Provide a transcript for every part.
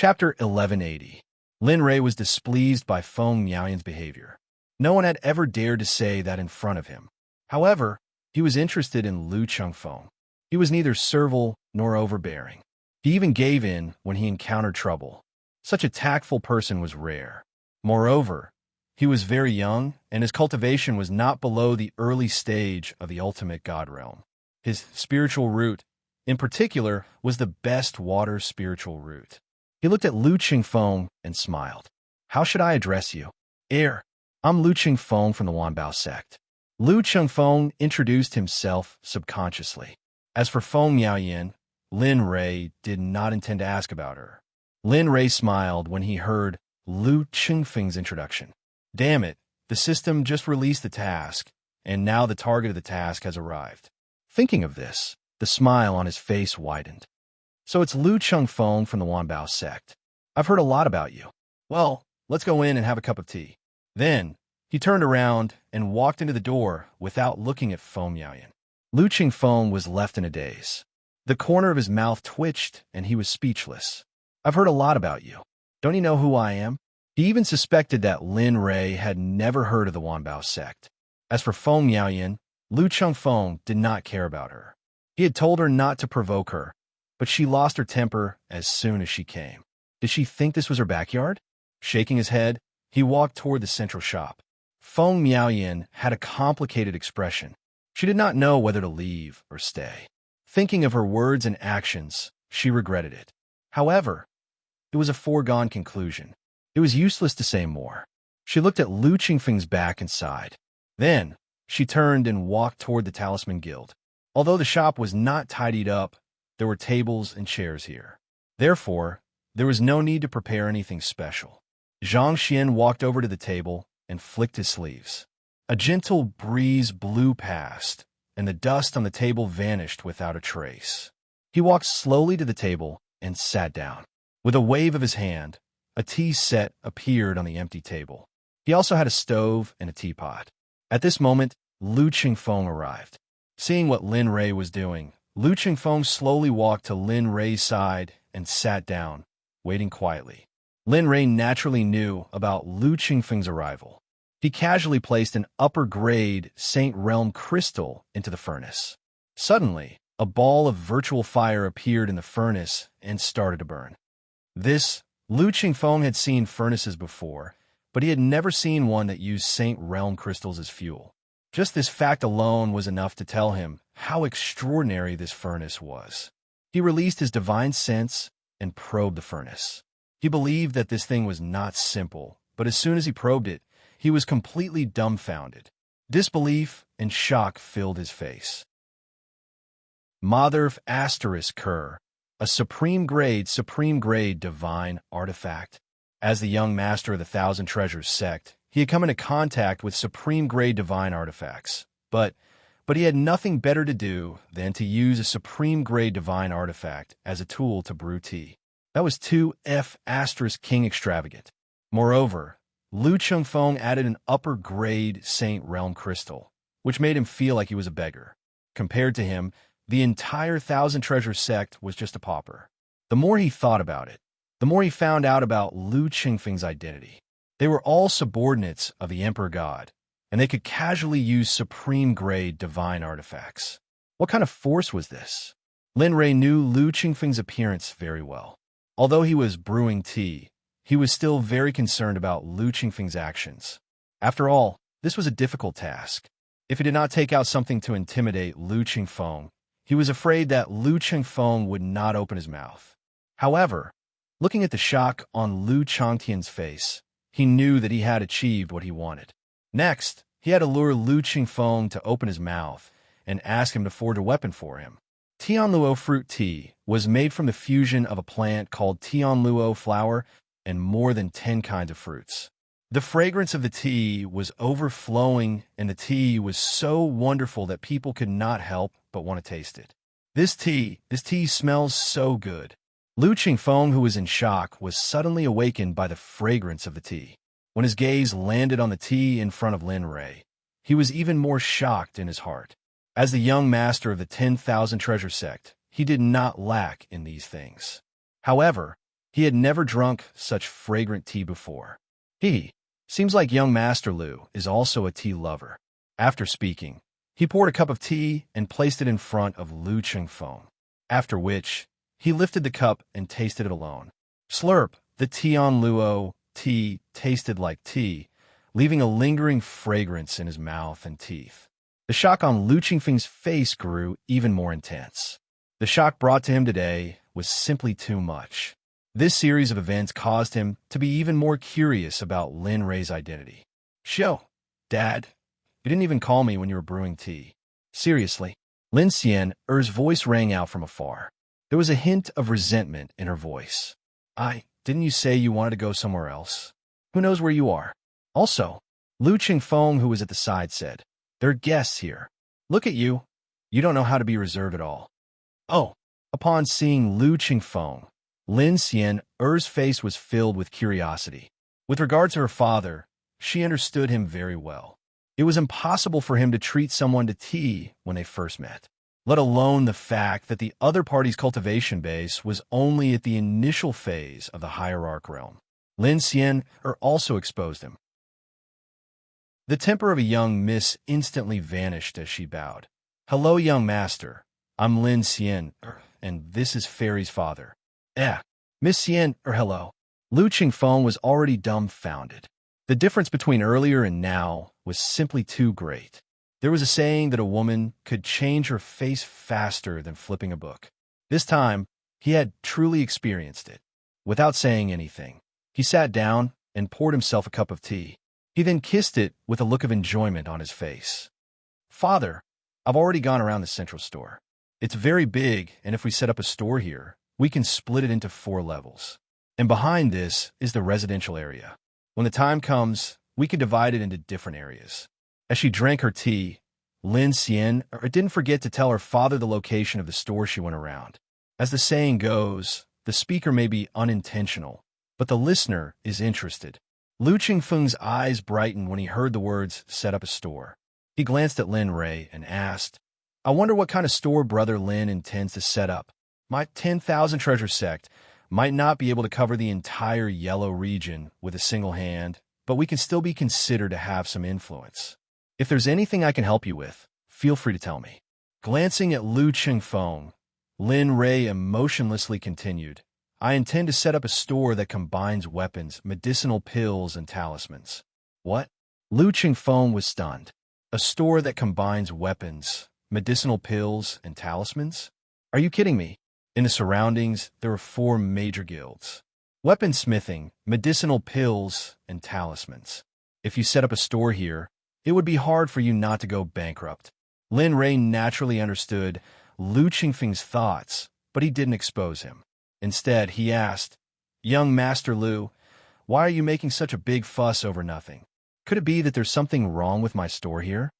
Chapter 1180. Lin Rei was displeased by Feng Miaoyan's behavior. No one had ever dared to say that in front of him. However, he was interested in Lu Chengfeng. He was neither servile nor overbearing. He even gave in when he encountered trouble. Such a tactful person was rare. Moreover, he was very young, and his cultivation was not below the early stage of the ultimate god realm. His spiritual root, in particular, was the best water spiritual root. He looked at Lu Qingfeng and smiled. "How should I address you?" I'm Lu Qingfeng from the Wanbao Sect." Lu Qingfeng introduced himself subconsciously. As for Feng Miaoyan, Lin Rei did not intend to ask about her. Lin Rei smiled when he heard Lu Qingfeng's introduction. Damn it, the system just released the task, and now the target of the task has arrived. Thinking of this, the smile on his face widened. "So it's Lu Qingfeng from the Wanbao Sect. I've heard a lot about you. Well, let's go in and have a cup of tea." Then, he turned around and walked into the door without looking at Feng Miaoyan. Lu Qingfeng was left in a daze. The corner of his mouth twitched, and he was speechless. "I've heard a lot about you. Don't you know who I am?" He even suspected that Lin Rei had never heard of the Wanbao Sect. As for Feng Miaoyan, Lu Qingfeng did not care about her. He had told her not to provoke her, but she lost her temper as soon as she came. Did she think this was her backyard? Shaking his head, he walked toward the central shop. Feng Miaoyan had a complicated expression. She did not know whether to leave or stay. Thinking of her words and actions, she regretted it. However, it was a foregone conclusion. It was useless to say more. She looked at Lu Qingfeng's back and sighed. Then, she turned and walked toward the Talisman Guild. Although the shop was not tidied up, there were tables and chairs here. Therefore, there was no need to prepare anything special. Zhang Xian walked over to the table and flicked his sleeves. A gentle breeze blew past, and the dust on the table vanished without a trace. He walked slowly to the table and sat down. With a wave of his hand, a tea set appeared on the empty table. He also had a stove and a teapot. At this moment, Lu Qingfeng arrived. Seeing what Lin Rei was doing, Lu Qingfeng slowly walked to Lin Rei's side and sat down, waiting quietly. Lin Rei naturally knew about Lu Qingfeng's arrival. He casually placed an upper-grade Saint Realm crystal into the furnace. Suddenly, a ball of virtual fire appeared in the furnace and started to burn. Lu Qingfeng had seen furnaces before, but he had never seen one that used Saint Realm crystals as fuel. Just this fact alone was enough to tell him how extraordinary this furnace was. He released his divine sense and probed the furnace. He believed that this thing was not simple, but as soon as he probed it, he was completely dumbfounded. Disbelief and shock filled his face. Mother ****, a supreme grade divine artifact. As the young master of the Thousand Treasures sect, he had come into contact with supreme grade divine artifacts, but he had nothing better to do than to use a supreme grade divine artifact as a tool to brew tea. That was too ***king extravagant. Moreover, Lu Qingfeng added an upper-grade Saint Realm crystal, which made him feel like he was a beggar. Compared to him, the entire Thousand Treasures sect was just a pauper. The more he thought about it, the more he found out about Lu Qingfeng's identity. They were all subordinates of the Emperor God, and they could casually use supreme-grade divine artifacts. What kind of force was this? Lin Rei knew Lu Qingfeng's appearance very well. Although he was brewing tea, he was still very concerned about Lu Qingfeng's actions. After all, this was a difficult task. If he did not take out something to intimidate Lu Qingfeng, he was afraid that Lu Qingfeng would not open his mouth. However, looking at the shock on Lu Changtian's face, he knew that he had achieved what he wanted. Next, he had to lure Lu Qingfeng to open his mouth and ask him to forge a weapon for him. Tianluo fruit tea was made from the fusion of a plant called Tianluo flower and more than 10 kinds of fruits. The fragrance of the tea was overflowing, and the tea was so wonderful that people could not help but want to taste it. This tea smells so good. Lu Qingfeng, who was in shock, was suddenly awakened by the fragrance of the tea. When his gaze landed on the tea in front of Lin Rei, he was even more shocked in his heart. As the young master of the 10,000 Treasure Sect, he did not lack in these things. However, He had never drunk such fragrant tea before. Seems like young Master Lu is also a tea lover. After speaking, he poured a cup of tea and placed it in front of Lu Chengfeng, after which he lifted the cup and tasted it alone. Slurp, the Tian Luo tea tasted like tea, leaving a lingering fragrance in his mouth and teeth. The shock on Lu Chengfeng's face grew even more intense. The shock brought to him today was simply too much. This series of events caused him to be even more curious about Lin Rei's identity. "Shoo, Dad, you didn't even call me when you were brewing tea. Seriously?" Lin Xian's voice rang out from afar. There was a hint of resentment in her voice. Didn't you say you wanted to go somewhere else? Who knows where you are?" Also, Lu Chengfeng, who was at the side, said, "There are guests here. Look at you. You don't know how to be reserved at all." "Oh." Upon seeing Lu Chengfeng, Lin Xian's face was filled with curiosity. With regard to her father, she understood him very well. It was impossible for him to treat someone to tea when they first met, let alone the fact that the other party's cultivation base was only at the initial phase of the hierarch realm. Lin Xian also exposed him. The temper of a young miss instantly vanished as she bowed. "Hello, young master. I'm Lin Xian, and this is Fairy's father." Miss Xian, hello." Lu Chengfeng was already dumbfounded. The difference between earlier and now was simply too great. There was a saying that a woman could change her face faster than flipping a book. This time, he had truly experienced it. Without saying anything, he sat down and poured himself a cup of tea. He then kissed it with a look of enjoyment on his face. "Father, I've already gone around the central store. It's very big, and if we set up a store here, we can split it into 4 levels. And behind this is the residential area. When the time comes, we can divide it into different areas." As she drank her tea, Lin Xian didn't forget to tell her father the location of the store she went around. As the saying goes, the speaker may be unintentional, but the listener is interested. Lu Chengfeng's eyes brightened when he heard the words, "set up a store." He glanced at Lin Rei and asked, "I wonder what kind of store Brother Lin intends to set up. My 10,000 treasure sect might not be able to cover the entire yellow region with a single hand, but we can still be considered to have some influence. If there's anything I can help you with, feel free to tell me." Glancing at Lu Chengfeng, Lin Rei emotionlessly continued, "I intend to set up a store that combines weapons, medicinal pills, and talismans." "What?" Lu Chengfeng was stunned. "A store that combines weapons, medicinal pills, and talismans? Are you kidding me?" In the surroundings, there were 4 major guilds: weaponsmithing, medicinal pills, and talismans. If you set up a store here, it would be hard for you not to go bankrupt. Lin Rei naturally understood Lu Chengfeng's thoughts, but he didn't expose him. Instead, he asked, "Young Master Lu, why are you making such a big fuss over nothing? Could it be that there's something wrong with my store here?"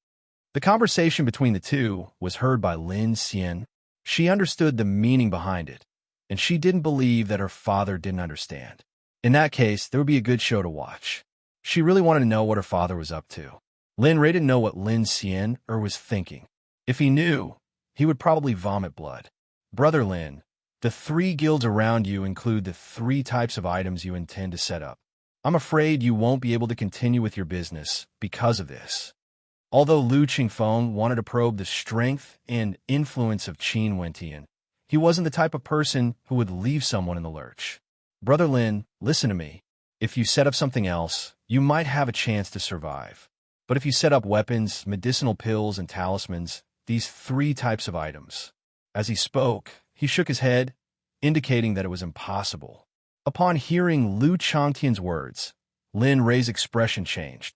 The conversation between the two was heard by Lin Xian. She understood the meaning behind it, and she didn't believe that her father didn't understand. In that case, there would be a good show to watch. She really wanted to know what her father was up to. Lin Rei didn't know what Lin Xian was thinking. If he knew, he would probably vomit blood. "Brother Lin, the 3 guilds around you include the 3 types of items you intend to set up. I'm afraid you won't be able to continue with your business because of this." Although Lu Chengfeng wanted to probe the strength and influence of Qin Wentian, he wasn't the type of person who would leave someone in the lurch. "Brother Lin, listen to me. If you set up something else, you might have a chance to survive. But if you set up weapons, medicinal pills, and talismans, these 3 types of items." As he spoke, he shook his head, indicating that it was impossible. Upon hearing Lu Changtian's words, Lin Rei's expression changed.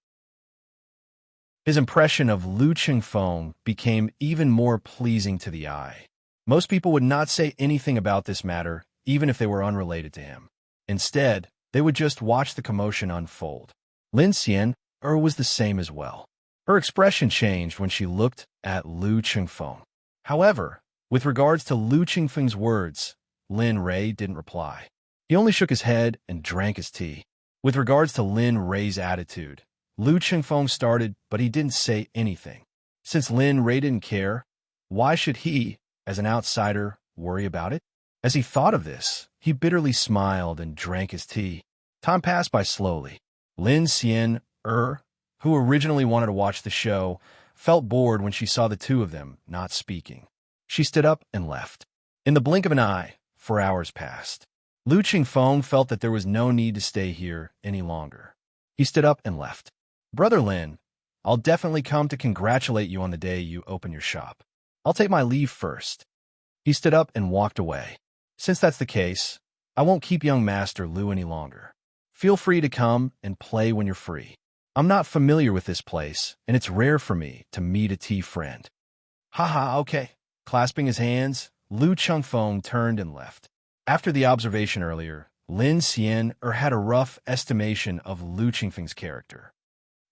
His impression of Lu Chengfeng became even more pleasing to the eye. Most people would not say anything about this matter, even if they were unrelated to him. Instead, they would just watch the commotion unfold. Lin Xian was the same as well. Her expression changed when she looked at Lu Chengfeng. However, with regards to Lu Chengfeng's words, Lin Rei didn't reply. He only shook his head and drank his tea. With regards to Lin Rei's attitude, Lu Chengfeng started, but he didn't say anything. Since Lin Rei didn't care, why should he, as an outsider, worry about it? As he thought of this, he bitterly smiled and drank his tea. Time passed by slowly. Lin Xian who originally wanted to watch the show, felt bored when she saw the two of them not speaking. She stood up and left. In the blink of an eye, 4 hours passed. Lu Qingfeng felt that there was no need to stay here any longer. He stood up and left. Brother Lin, I'll definitely come to congratulate you on the day you open your shop. I'll take my leave first. He stood up and walked away. Since that's the case, I won't keep young Master Lu any longer. Feel free to come and play when you're free. I'm not familiar with this place, and it's rare for me to meet a tea friend. Haha, okay. Clasping his hands, Lu Qingfeng turned and left. After the observation earlier, Lin Xian had a rough estimation of Lu Qingfeng's character.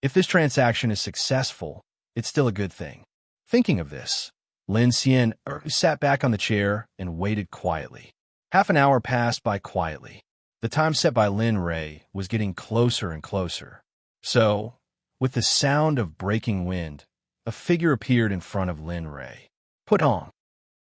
If this transaction is successful, it's still a good thing. Thinking of this, Lin Xian sat back on the chair and waited quietly. Half an hour passed by quietly. The time set by Lin Rei was getting closer and closer. So, with the sound of breaking wind, a figure appeared in front of Lin Rei. Put on.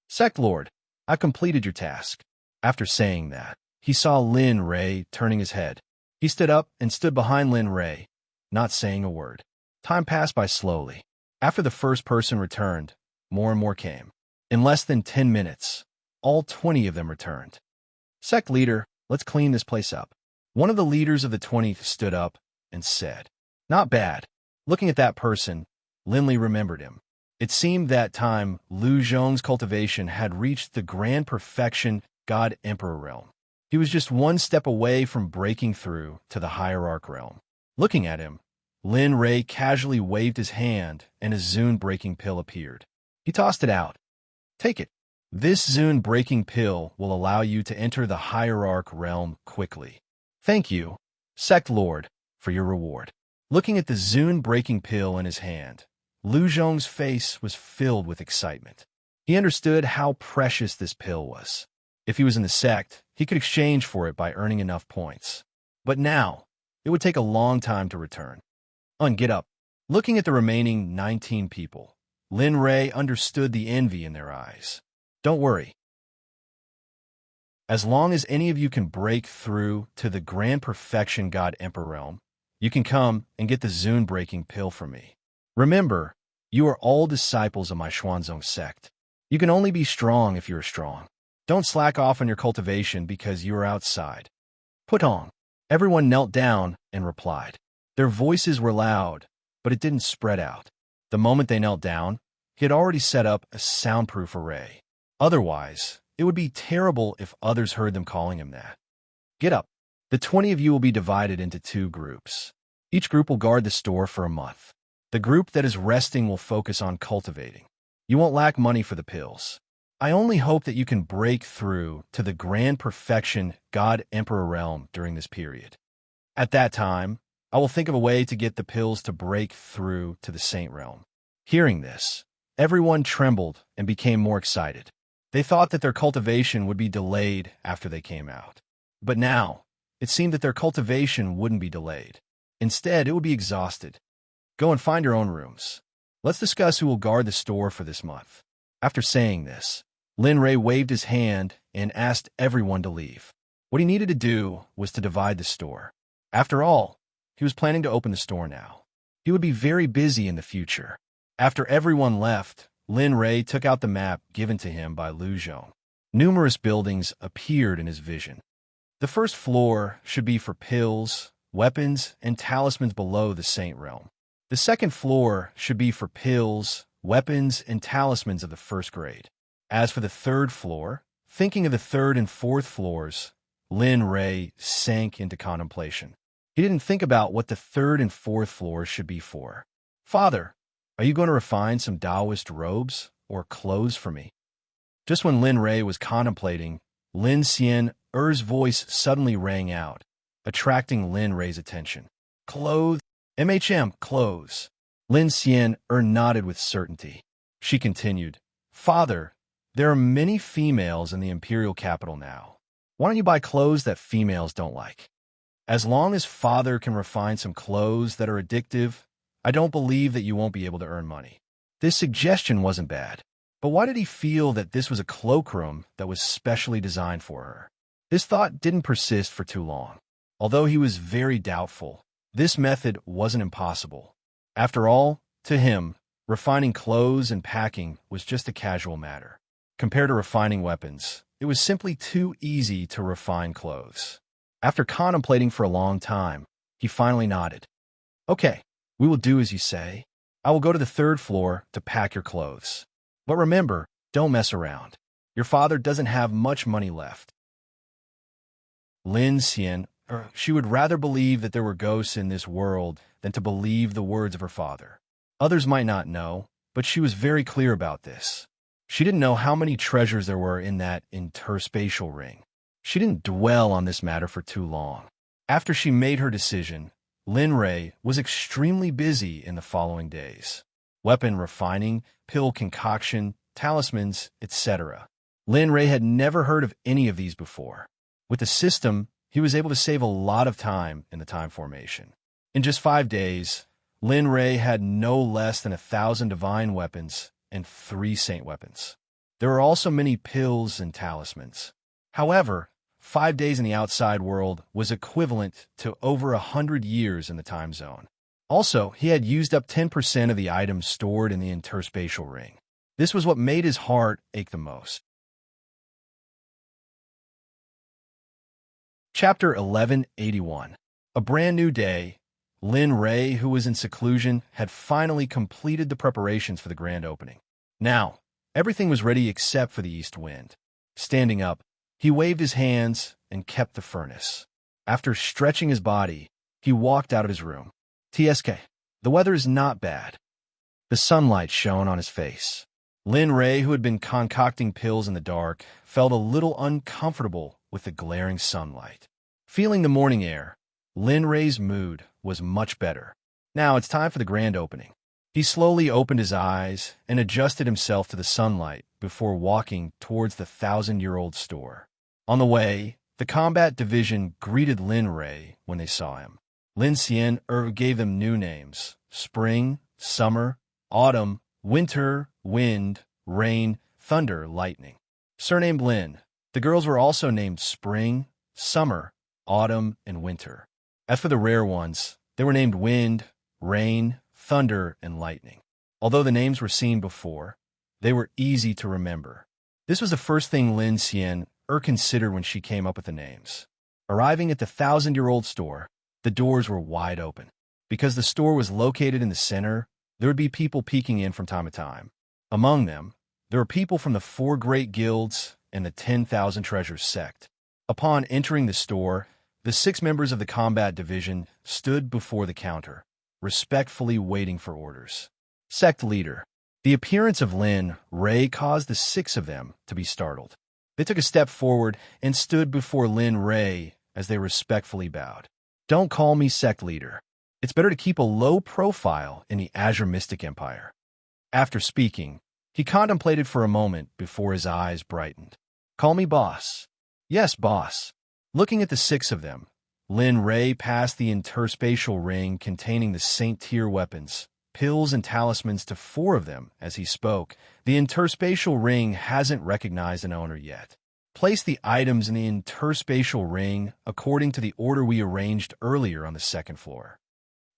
Sect Lord, I completed your task. After saying that, he saw Lin Rei turning his head. He stood up and stood behind Lin Rei, not saying a word. Time passed by slowly. After the first person returned, more and more came. In less than 10 minutes, all 20 of them returned. Sect leader, let's clean this place up. One of the leaders of the 20 stood up and said, not bad. Looking at that person, Linley remembered him. It seemed that time Lu Zhong's cultivation had reached the grand perfection God Emperor realm. He was just one step away from breaking through to the hierarch realm. Looking at him, Lin Rei casually waved his hand and a Zune-breaking pill appeared. He tossed it out. Take it. This Zune-breaking pill will allow you to enter the hierarch realm quickly. Thank you, Sect Lord, for your reward. Looking at the Zune-breaking pill in his hand, Lu Zhong's face was filled with excitement. He understood how precious this pill was. If he was in the sect, he could exchange for it by earning enough points. But now, it would take a long time to return. Get up. Looking at the remaining 19 people, Lin Rei understood the envy in their eyes. Don't worry. As long as any of you can break through to the grand perfection God Emperor realm, you can come and get the Zune-breaking pill from me. Remember, you are all disciples of my Xuanzong sect. You can only be strong if you are strong. Don't slack off on your cultivation because you are outside. Put on. Everyone knelt down and replied. Their voices were loud, but it didn't spread out. The moment they knelt down, he had already set up a soundproof array. Otherwise, it would be terrible if others heard them calling him that. Get up. The 20 of you will be divided into 2 groups. Each group will guard the store for a month. The group that is resting will focus on cultivating. You won't lack money for the pills. I only hope that you can break through to the grand perfection God Emperor realm during this period. At that time, I will think of a way to get the pills to break through to the Saint realm. Hearing this, everyone trembled and became more excited. They thought that their cultivation would be delayed after they came out. But now, it seemed that their cultivation wouldn't be delayed. Instead, it would be exhausted. Go and find your own rooms. Let's discuss who will guard the store for this month. After saying this, Lin Rei waved his hand and asked everyone to leave. What he needed to do was to divide the store. After all, he was planning to open the store now. He would be very busy in the future. After everyone left, Lin Rei took out the map given to him by Lu Zhong. Numerous buildings appeared in his vision. The first floor should be for pills, weapons, and talismans below the Saint realm. The second floor should be for pills, weapons, and talismans of the first grade. As for the third floor, thinking of the third and fourth floors, Lin Rei sank into contemplation. He didn't think about what the third and fourth floors should be for. Father, are you going to refine some Taoist robes or clothes for me? Just when Lin Rei was contemplating, Lin Xian's voice suddenly rang out, attracting Lin Rei's attention. Clothes? Clothes. Lin Xian nodded with certainty. She continued, Father, there are many females in the imperial capital now. Why don't you buy clothes that females don't like? As long as Father can refine some clothes that are addictive, I don't believe that you won't be able to earn money. This suggestion wasn't bad. But why did he feel that this was a cloakroom that was specially designed for her? This thought didn't persist for too long. Although he was very doubtful, this method wasn't impossible. After all, to him, refining clothes and packing was just a casual matter. Compared to refining weapons, it was simply too easy to refine clothes. After contemplating for a long time, he finally nodded. Okay, we will do as you say. I will go to the third floor to pack your clothes. But remember, don't mess around. Your father doesn't have much money left. Lin Xian, she would rather believe that there were ghosts in this world than to believe the words of her father. Others might not know, but she was very clear about this. She didn't know how many treasures there were in that interspatial ring. She didn't dwell on this matter for too long. After she made her decision, Lin Rei was extremely busy in the following days. Weapon refining, pill concoction, talismans, etc. Lin Rei had never heard of any of these before. With the system, he was able to save a lot of time in the time formation. In just 5 days, Lin Rei had no less than 1,000 divine weapons and 3 saint weapons. There were also many pills and talismans. However, 5 days in the outside world was equivalent to over 100 years in the time zone. Also, he had used up 10% of the items stored in the interspatial ring. This was what made his heart ache the most. Chapter 1181. A brand new day. Lin Rei, who was in seclusion, had finally completed the preparations for the grand opening. Now, everything was ready except for the east wind. Standing up, he waved his hands and kept the furnace. After stretching his body, he walked out of his room. TSK, the weather is not bad. The sunlight shone on his face. Lin Rei, who had been concocting pills in the dark, felt a little uncomfortable with the glaring sunlight. Feeling the morning air, Lin Rei's mood was much better. Now it's time for the grand opening. He slowly opened his eyes and adjusted himself to the sunlight before walking towards the 1,000-year-old store. On the way, the combat division greeted Lin Rei when they saw him. Lin Xian gave them new names: spring, summer, autumn, winter, wind, rain, thunder, lightning. Surnamed Lin, the girls were also named Spring, Summer, Autumn, and Winter. As for the rare ones, they were named Wind, Rain, Thunder, and Lightning. Although the names were seen before, they were easy to remember. This was the first thing Lin Xian considered when she came up with the names. Arriving at the 1,000-year-old store, the doors were wide open. Because the store was located in the center, there would be people peeking in from time to time. Among them, there were people from the 4 great guilds and the 10,000 treasures sect. Upon entering the store, the 6 members of the combat division stood before the counter, respectfully waiting for orders. Sect leader. The appearance of Lin Rei caused the 6 of them to be startled. They took a step forward and stood before Lin Rei as they respectfully bowed. Don't call me sect leader. It's better to keep a low profile in the Azure Mystic Empire. After speaking, he contemplated for a moment before his eyes brightened. Call me boss. Yes, boss. Looking at the 6 of them, Lin Rei passed the interspatial ring containing the saint-tier weapons, pills, and talismans to 4 of them as he spoke. The interspatial ring hasn't recognized an owner yet. Place the items in the interspatial ring according to the order we arranged earlier on the 2nd floor.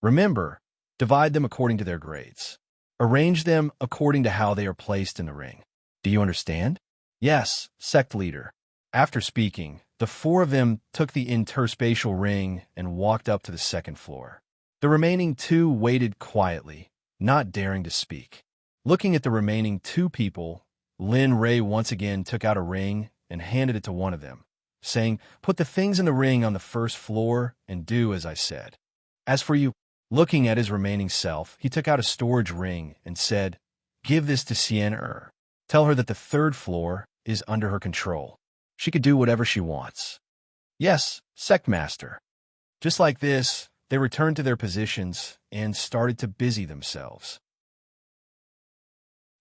Remember, divide them according to their grades. Arrange them according to how they are placed in the ring. Do you understand? Yes, sect leader. After speaking, the 4 of them took the interspatial ring and walked up to the 2nd floor. The remaining 2 waited quietly, not daring to speak. Looking at the remaining 2 people, Lin Rei once again took out a ring and handed it to one of them, saying, "Put the things in the ring on the 1st floor and do as I said. As for you," looking at his remaining self, he took out a storage ring and said, "Give this to Xian. Tell her that the 3rd floor is under her control. She could do whatever she wants." Yes, sect master. Just like this, they returned to their positions and started to busy themselves.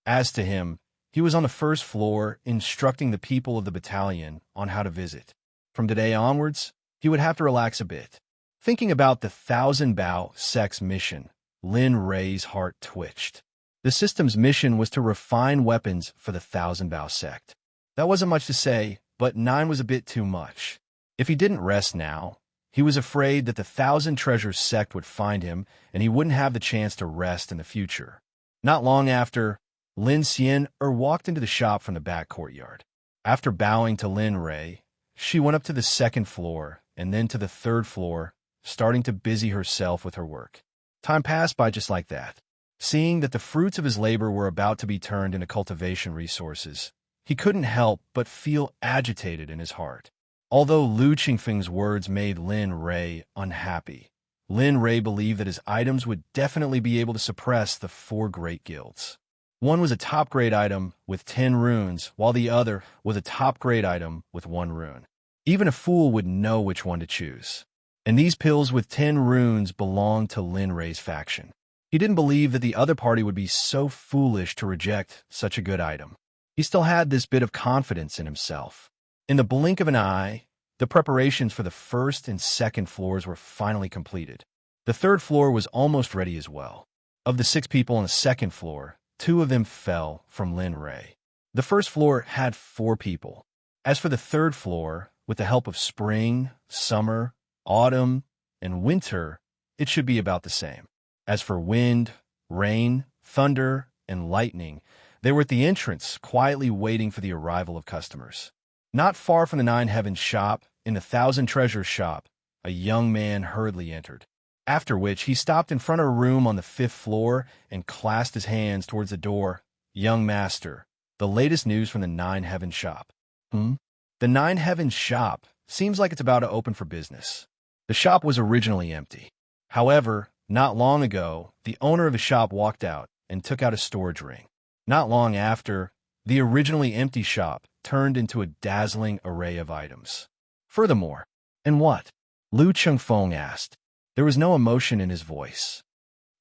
As to him, he was on the 1st floor instructing the people of the battalion on how to visit. From today onwards, he would have to relax a bit. Thinking about the 1,000 Bao sect's mission, Lin Rei's heart twitched. The system's mission was to refine weapons for the Thousand Bow Sect. That wasn't much to say, but 9 was a bit too much. If he didn't rest now, he was afraid that the Thousand Treasures sect would find him, and he wouldn't have the chance to rest in the future. Not long after, Lin Xian walked into the shop from the back courtyard. After bowing to Lin Rei, she went up to the second floor and then to the third floor, starting to busy herself with her work. Time passed by just like that. Seeing that the fruits of his labor were about to be turned into cultivation resources, he couldn't help but feel agitated in his heart. Although Lu Qingfeng's words made Lin Rei unhappy, Lin Rei believed that his items would definitely be able to suppress the 4 great guilds. One was a top-grade item with 10 runes, while the other was a top-grade item with 1 rune. Even a fool would know which one to choose. And these pills with 10 runes belonged to Lin Rei's faction. He didn't believe that the other party would be so foolish to reject such a good item. He still had this bit of confidence in himself. In the blink of an eye, the preparations for the first and second floors were finally completed. The third floor was almost ready as well. Of the 6 people on the second floor, 2 of them fell from Lin Rei. The first floor had 4 people. As for the third floor, with the help of spring, summer, autumn, and winter, it should be about the same. As for wind, rain, thunder, and lightning, they were at the entrance, quietly waiting for the arrival of customers. Not far from the Nine Heavens shop, in the Thousand Treasures shop, a young man hurriedly entered. After which, he stopped in front of a room on the 5th floor and clasped his hands towards the door. "Young master, the latest news from the Nine Heavens shop." The Nine Heavens shop seems like it's about to open for business. The shop was originally empty. However, not long ago, the owner of the shop walked out and took out a storage ring. Not long after, the originally empty shop turned into a dazzling array of items. Furthermore, and what? Lu Chengfeng asked. There was no emotion in his voice.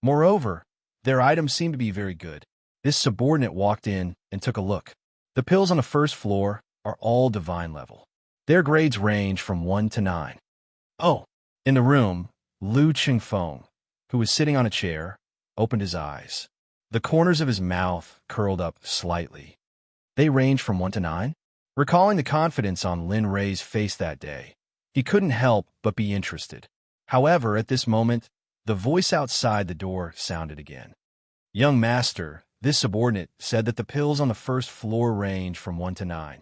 Moreover, their items seemed to be very good. This subordinate walked in and took a look. The pills on the first floor are all divine level. Their grades range from 1 to 9. Oh! In the room, Lu Chengfeng, who was sitting on a chair, opened his eyes. The corners of his mouth curled up slightly. They ranged from 1 to 9? Recalling the confidence on Lin Rei's face that day, he couldn't help but be interested. However, at this moment, the voice outside the door sounded again. "Young master, this subordinate said that the pills on the first floor range from 1 to 9.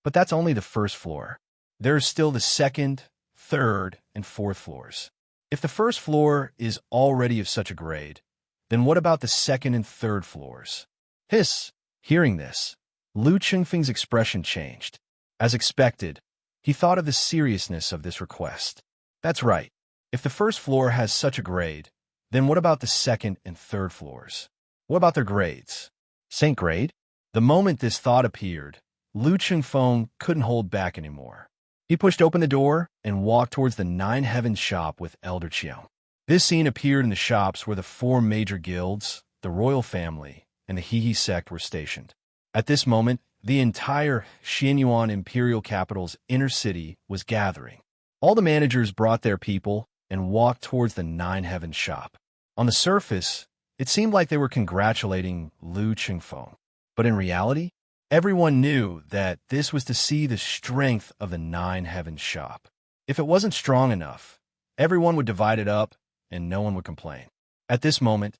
But that's only the first floor. There's still the second, third, and fourth floors. If the first floor is already of such a grade, then what about the second and third floors?" Hiss! Hearing this, Lu Chengfeng's expression changed. As expected, he thought of the seriousness of this request. That's right. If the first floor has such a grade, then what about the second and third floors? What about their grades? Saint grade? The moment this thought appeared, Lu Chengfeng couldn't hold back anymore. He pushed open the door and walked towards the Nine Heavens shop with Elder Qiao. This scene appeared in the shops where the 4 major guilds, the royal family, and the Hehe sect were stationed. At this moment, the entire Xianyuan imperial capital's inner city was gathering. All the managers brought their people and walked towards the Nine Heavens shop. On the surface, it seemed like they were congratulating Lu Chengfeng. But in reality, everyone knew that this was to see the strength of the Nine Heavens shop. If it wasn't strong enough, everyone would divide it up and no one would complain. At this moment,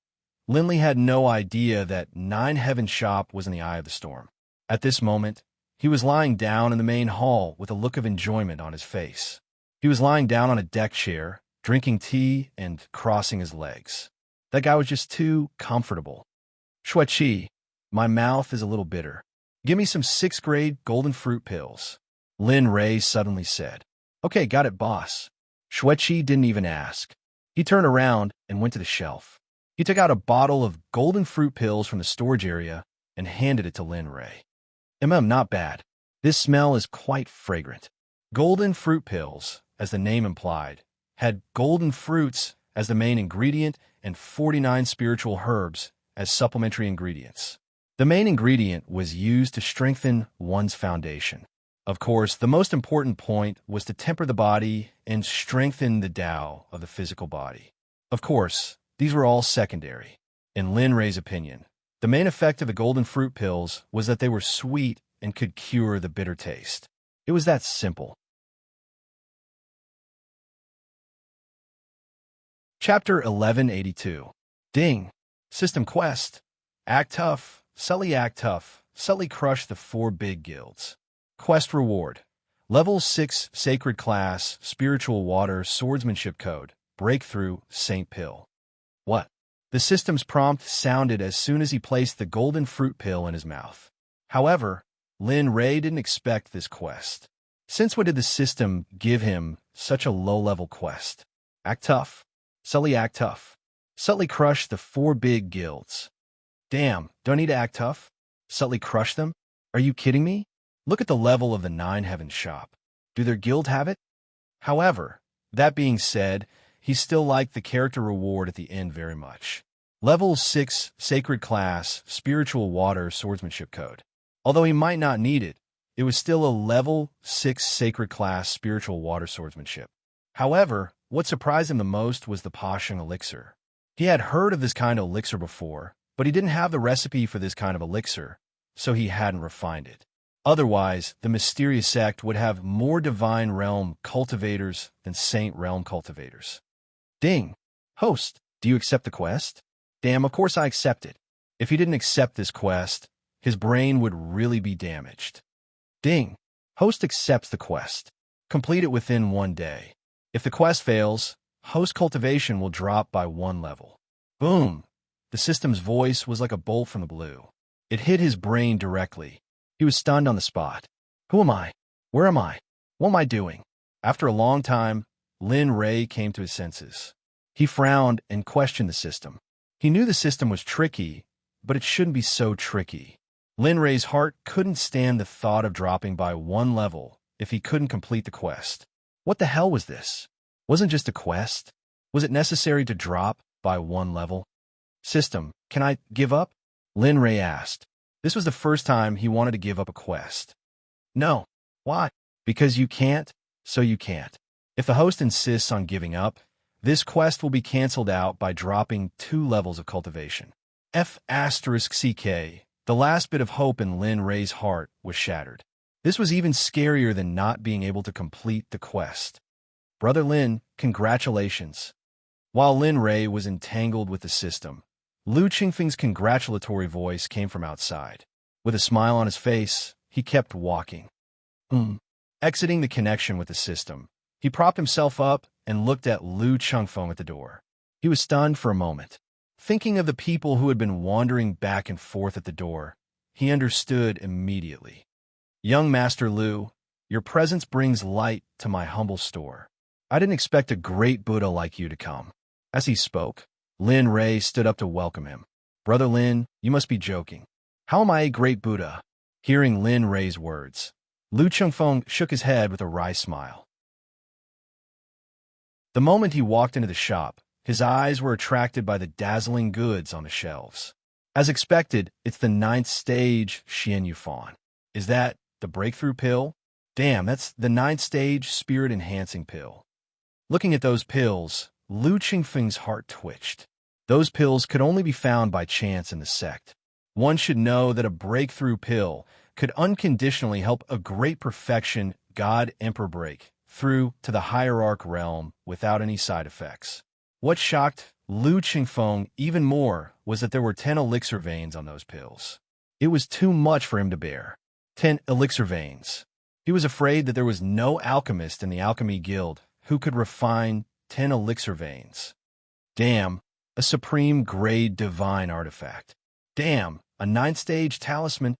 Linley had no idea that Nine Heavens shop was in the eye of the storm. At this moment, he was lying down in the main hall with a look of enjoyment on his face. He was lying down on a deck chair, drinking tea and crossing his legs. That guy was just too comfortable. "Shueqi, my mouth is a little bitter. Give me some 6th grade golden fruit pills," Lin Rei suddenly said. "Okay, got it, boss." Shueqi didn't even ask. He turned around and went to the shelf. He took out a bottle of golden fruit pills from the storage area and handed it to Lin Rei. Not bad. This smell is quite fragrant." Golden fruit pills, as the name implied, had golden fruits as the main ingredient and 49 spiritual herbs as supplementary ingredients. The main ingredient was used to strengthen one's foundation. Of course, the most important point was to temper the body and strengthen the Tao of the physical body. Of course, these were all secondary. In Lin Rei's opinion, the main effect of the golden fruit pills was that they were sweet and could cure the bitter taste. It was that simple. Chapter 1182. Ding. System Quest. Act Tough. Sully Act Tough. Sully crush the 4 big guilds. Quest Reward. Level 6 Sacred Class, Spiritual Water, Swordsmanship Code. Breakthrough, Saint Pill. What? The system's prompt sounded as soon as he placed the golden fruit pill in his mouth. However, Lin Rei didn't expect this quest. Since when did the system give him such a low-level quest? Act Tough. Sully Act Tough. Sully crush the 4 big guilds. Damn, do I need to act tough? Sully crush them? Are you kidding me? Look at the level of the 9 Heavens shop. Do their guild have it? However, that being said, he still liked the character reward at the end very much. Level 6 Sacred Class, Spiritual Water, Swordsmanship Code. Although he might not need it, it was still a level 6 Sacred Class, Spiritual Water, Swordsmanship. However, what surprised him the most was the potion elixir. He had heard of this kind of elixir before, but he didn't have the recipe for this kind of elixir, so he hadn't refined it. Otherwise, the mysterious sect would have more divine realm cultivators than saint realm cultivators. Ding. Host, do you accept the quest? Damn, of course I accept it. If he didn't accept this quest, his brain would really be damaged. Ding. Host accepts the quest. Complete it within 1 day. If the quest fails, host cultivation will drop by 1 level. Boom! The system's voice was like a bolt from the blue. It hit his brain directly. He was stunned on the spot. Who am I? Where am I? What am I doing? After a long time, Lin Rei came to his senses. He frowned and questioned the system. He knew the system was tricky, but it shouldn't be so tricky. Lin Rei's heart couldn't stand the thought of dropping by 1 level if he couldn't complete the quest. What the hell was this? Wasn't just a quest? Was it necessary to drop by 1 level? System, can I give up? Lin Rei asked. This was the first time he wanted to give up a quest. No. Why? Because you can't, so you can't. If the host insists on giving up, this quest will be cancelled out by dropping 2 levels of cultivation. F***CK, the last bit of hope in Lin Rei's heart was shattered. This was even scarier than not being able to complete the quest. Brother Lin, congratulations. While Lin Rei was entangled with the system, Lu Qingfeng's congratulatory voice came from outside. With a smile on his face, he kept walking. Exiting the connection with the system, he propped himself up and looked at Lu Qingfeng at the door. He was stunned for a moment. Thinking of the people who had been wandering back and forth at the door, he understood immediately. Young Master Lu, your presence brings light to my humble store. I didn't expect a great Buddha like you to come. As he spoke, Lin Rei stood up to welcome him. Brother Lin, you must be joking. How am I a great Buddha? Hearing Lin Rei's words, Lu Qingfeng shook his head with a wry smile. The moment he walked into the shop, his eyes were attracted by the dazzling goods on the shelves. As expected, it's the 9th stage Xian Yufan. Is that the breakthrough pill? Damn, that's the 9th stage spirit-enhancing pill. Looking at those pills, Lu Qingfeng's heart twitched. Those pills could only be found by chance in the sect. One should know that a breakthrough pill could unconditionally help a great perfection God Emperor break through to the hierarch realm without any side effects. What shocked Lu Qingfeng even more was that there were 10 elixir veins on those pills. It was too much for him to bear. 10 elixir veins. He was afraid that there was no alchemist in the alchemy guild who could refine 10 elixir veins. Damn, a supreme grade divine artifact. Damn, a 9th stage talisman.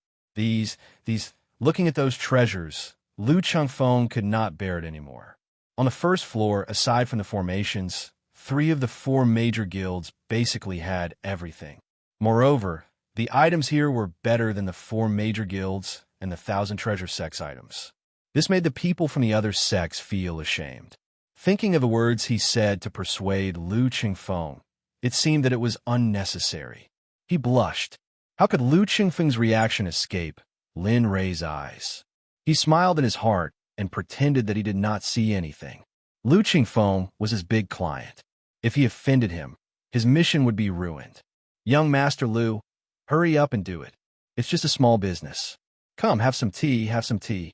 Looking at those treasures, Lu Qingfeng could not bear it anymore. On the first floor, aside from the formations, 3 of the 4 major guilds basically had everything. Moreover, the items here were better than the 4 major guilds and the 1,000 treasure sects items. This made the people from the other sects feel ashamed. Thinking of the words he said to persuade Lu Qingfeng, it seemed that it was unnecessary. He blushed. How could Lu Qingfeng's reaction escape Lin Rei's eyes? He smiled in his heart and pretended that he did not see anything. Lu Qingfeng was his big client. If he offended him, his mission would be ruined. Young Master Lu, hurry up and do it. It's just a small business. Come, have some tea, have some tea.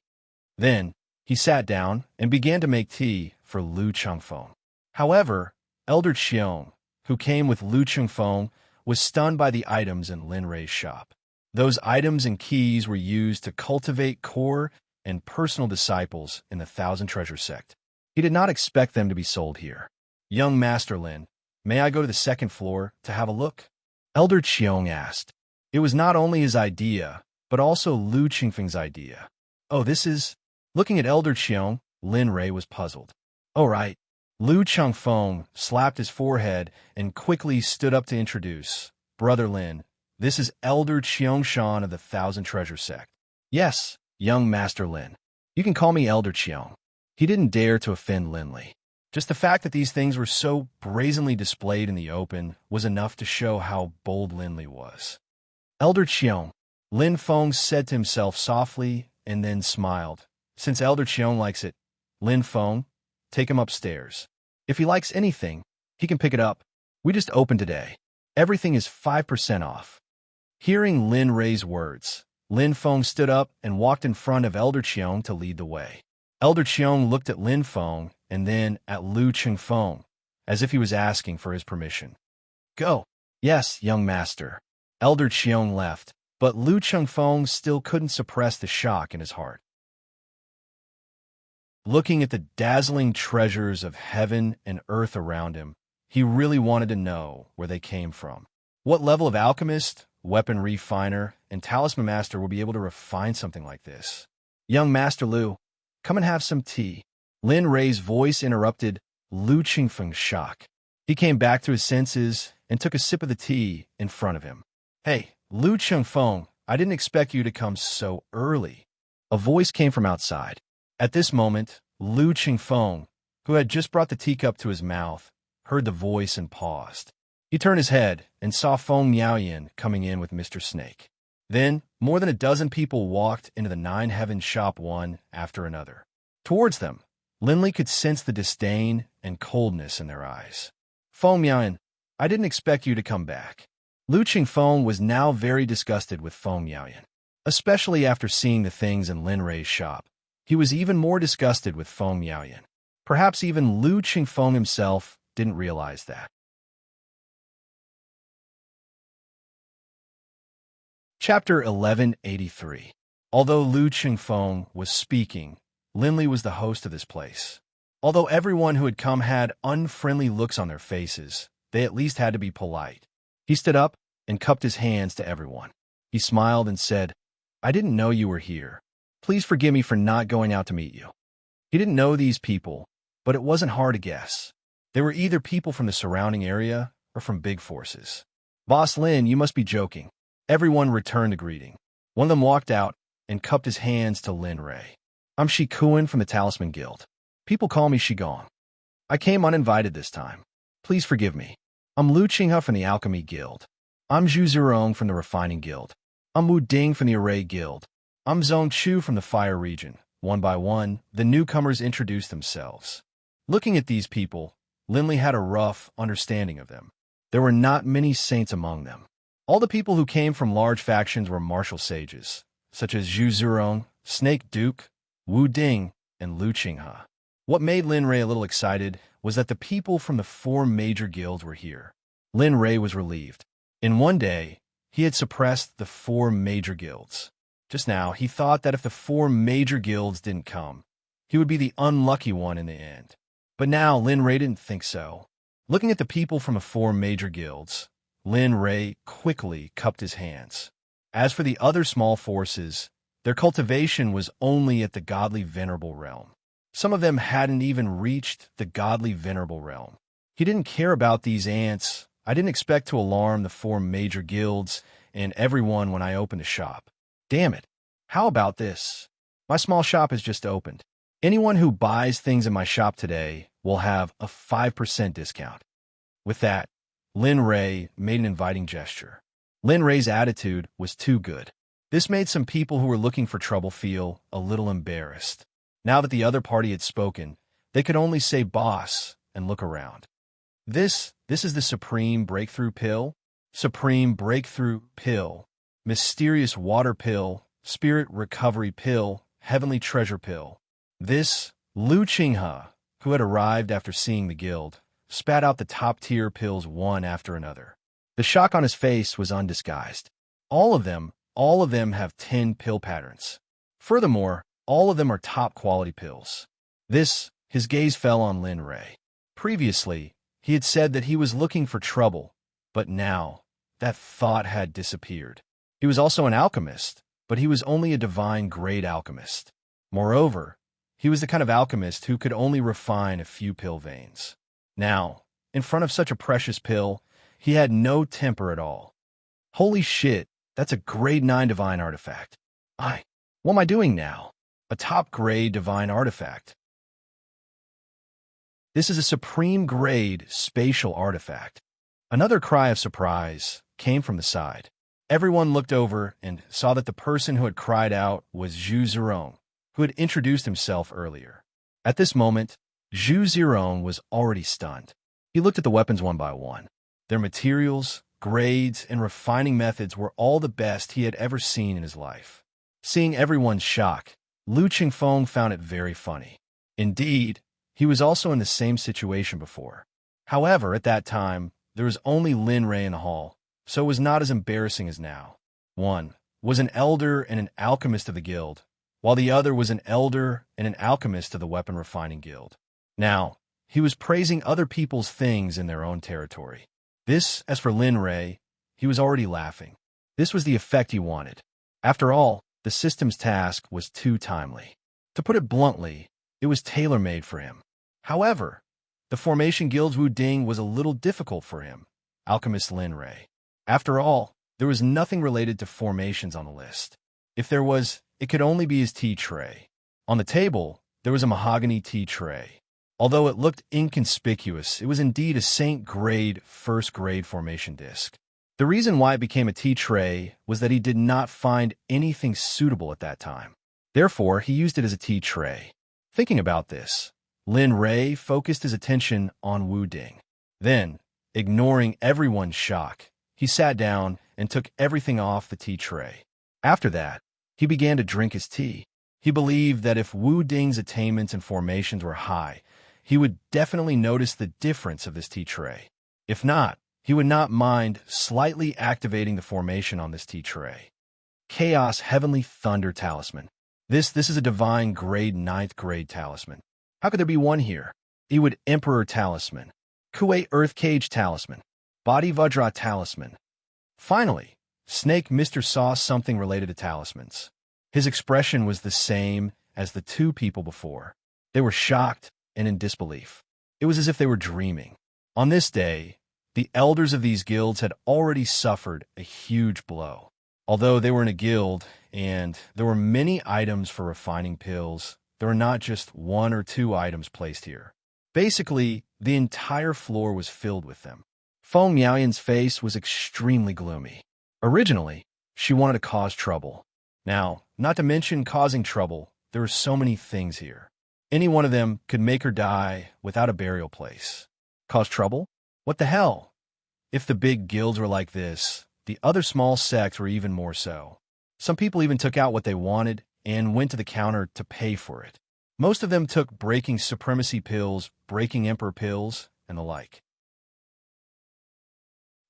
Then, he sat down and began to make tea for Lu Chengfeng. However, Elder Qiong, who came with Lu Chengfeng, was stunned by the items in Lin Rei's shop. Those items and keys were used to cultivate core and personal disciples in the Thousand Treasure Sect. He did not expect them to be sold here. Young Master Lin, may I go to the second floor to have a look? Elder Qiong asked. It was not only his idea, but also Lu Chengfeng's idea. Oh, this is... Looking at Elder Qiong, Lin Rei was puzzled. Oh, right. Lu Chengfeng slapped his forehead and quickly stood up to introduce. Brother Lin, this is Elder Qiong of the Thousand Treasure Sect. Yes, young Master Lin. You can call me Elder Qiong. He didn't dare to offend Linley. Just the fact that these things were so brazenly displayed in the open was enough to show how bold Linley was. Elder Qiong, Lin Feng said to himself softly and then smiled. Since Elder Qiong likes it, Lin Feng, take him upstairs. If he likes anything, he can pick it up. We just opened today. Everything is 5% off. Hearing Lin Rei's words, Lin Feng stood up and walked in front of Elder Qiong to lead the way. Elder Qiong looked at Lin Feng and then at Lu Chengfeng, as if he was asking for his permission. Go. Yes, young master. Elder Qiong left, but Lu Chengfeng still couldn't suppress the shock in his heart. Looking at the dazzling treasures of heaven and earth around him, he really wanted to know where they came from. What level of alchemist, weapon refiner, and talisman master will be able to refine something like this? Young Master Lu, come and have some tea. Lin Rei's voice interrupted Lu Chengfeng's shock. He came back to his senses and took a sip of the tea in front of him. Hey, Lu Chengfeng, I didn't expect you to come so early. A voice came from outside. At this moment, Lu Chengfeng, who had just brought the teacup to his mouth, heard the voice and paused. He turned his head and saw Feng Miaoyan coming in with Mr. Snake. Then, more than a dozen people walked into the Nine Heavens shop one after another. Towards them, Linley could sense the disdain and coldness in their eyes. Feng Miaoyan, I didn't expect you to come back. Lu Chengfeng was now very disgusted with Feng Miaoyan, especially after seeing the things in Lin Rei's shop. He was even more disgusted with Feng Miaoyan. Perhaps even Lu Chengfeng himself didn't realize that. Chapter 1183. Although Lu Chengfeng was speaking, Linley was the host of this place. Although everyone who had come had unfriendly looks on their faces, they at least had to be polite. He stood up and cupped his hands to everyone. He smiled and said, I didn't know you were here. Please forgive me for not going out to meet you. He didn't know these people, but it wasn't hard to guess. They were either people from the surrounding area or from big forces. Boss Lin, you must be joking. Everyone returned the greeting. One of them walked out and cupped his hands to Lin Rei. I'm Shi Kuan from the Talisman Guild. People call me Shigong. I came uninvited this time. Please forgive me. I'm Lu Qinghe from the Alchemy Guild. I'm Zhu Zirong from the Refining Guild. I'm Wu Ding from the Array Guild. I'm Zhong Chu from the Fire Region. One by one, the newcomers introduced themselves. Looking at these people, Linley had a rough understanding of them. There were not many saints among them. All the people who came from large factions were martial sages, such as Zhu Zirong, Snake Duke, Wu Ding, and Lu Qinghe. What made Lin Rei a little excited was that the people from the 4 major guilds were here. Lin Rei was relieved. In one day, he had suppressed the 4 major guilds. Just now, he thought that if the 4 major guilds didn't come, he would be the unlucky one in the end. But now, Lin Rei didn't think so. Looking at the people from the 4 major guilds, Lin Rei quickly cupped his hands. As for the other small forces, their cultivation was only at the godly venerable realm. Some of them hadn't even reached the godly venerable realm. He didn't care about these ants. I didn't expect to alarm the 4 major guilds and everyone when I opened the shop. Damn it. How about this? My small shop has just opened. Anyone who buys things in my shop today will have a 5% discount. With that, Lin Rei made an inviting gesture. Lin Rei's attitude was too good. This made some people who were looking for trouble feel a little embarrassed. Now that the other party had spoken, they could only say boss and look around. This is the supreme breakthrough pill? supreme breakthrough pill, mysterious water pill, spirit recovery pill, heavenly treasure pill. This Lu Qinghe, who had arrived after seeing the guild, spat out the top-tier pills one after another. The shock on his face was undisguised. All of them have 10 pill patterns. Furthermore, all of them are top-quality pills. His gaze fell on Lin Rei. Previously, he had said that he was looking for trouble, but now, that thought had disappeared. He was also an alchemist, but he was only a divine-grade alchemist. Moreover, he was the kind of alchemist who could only refine a few pill veins. Now, in front of such a precious pill, he had no temper at all. Holy shit, that's a grade 9 divine artifact. What am I doing now? A top-grade divine artifact. This is a supreme-grade spatial artifact. Another cry of surprise came from the side. Everyone looked over and saw that the person who had cried out was Zhu Zirong, who had introduced himself earlier. At this moment, Zhu Zirong was already stunned. He looked at the weapons one by one. Their materials, grades, and refining methods were all the best he had ever seen in his life. Seeing everyone's shock, Lu Qingfeng found it very funny. Indeed, he was also in the same situation before. However, at that time, there was only Lin Rei in the hall, so it was not as embarrassing as now. One was an elder and an alchemist of the guild, while the other was an elder and an alchemist of the weapon refining guild. Now, he was praising other people's things in their own territory. As for Lin Rei, he was already laughing. This was the effect he wanted. After all, the system's task was too timely. To put it bluntly, it was tailor-made for him. However, the Formation Guild's Wu Ding was a little difficult for him, alchemist Lin Rei. After all, there was nothing related to formations on the list. If there was, it could only be his tea tray. On the table, there was a mahogany tea tray. Although it looked inconspicuous, it was indeed a Saint-grade, first-grade formation disc. The reason why it became a tea tray was that he did not find anything suitable at that time. Therefore, he used it as a tea tray. Thinking about this, Lin Rei focused his attention on Wu Ding. Then, ignoring everyone's shock, he sat down and took everything off the tea tray. After that, he began to drink his tea. He believed that if Wu Ding's attainments and formations were high, he would definitely notice the difference of this tea tray. If not, he would not mind slightly activating the formation on this tea tray. Chaos Heavenly Thunder Talisman. This is a divine grade 9th grade talisman. How could there be one here? Ewood Emperor Talisman. Kuwait Earth Cage Talisman. Body Vajra Talisman. Finally, Snake Mr. saw something related to talismans. His expression was the same as the two people before. They were shocked and in disbelief. It was as if they were dreaming. On this day, the elders of these guilds had already suffered a huge blow. Although they were in a guild and there were many items for refining pills, there were not just 1 or 2 items placed here. Basically, the entire floor was filled with them. Feng Miaoyan's face was extremely gloomy. Originally, she wanted to cause trouble. Now, not to mention causing trouble, there were so many things here. Any one of them could make her die without a burial place. Cause trouble? What the hell? If the big guilds were like this, the other small sects were even more so. Some people even took out what they wanted and went to the counter to pay for it. Most of them took breaking supremacy pills, breaking emperor pills, and the like.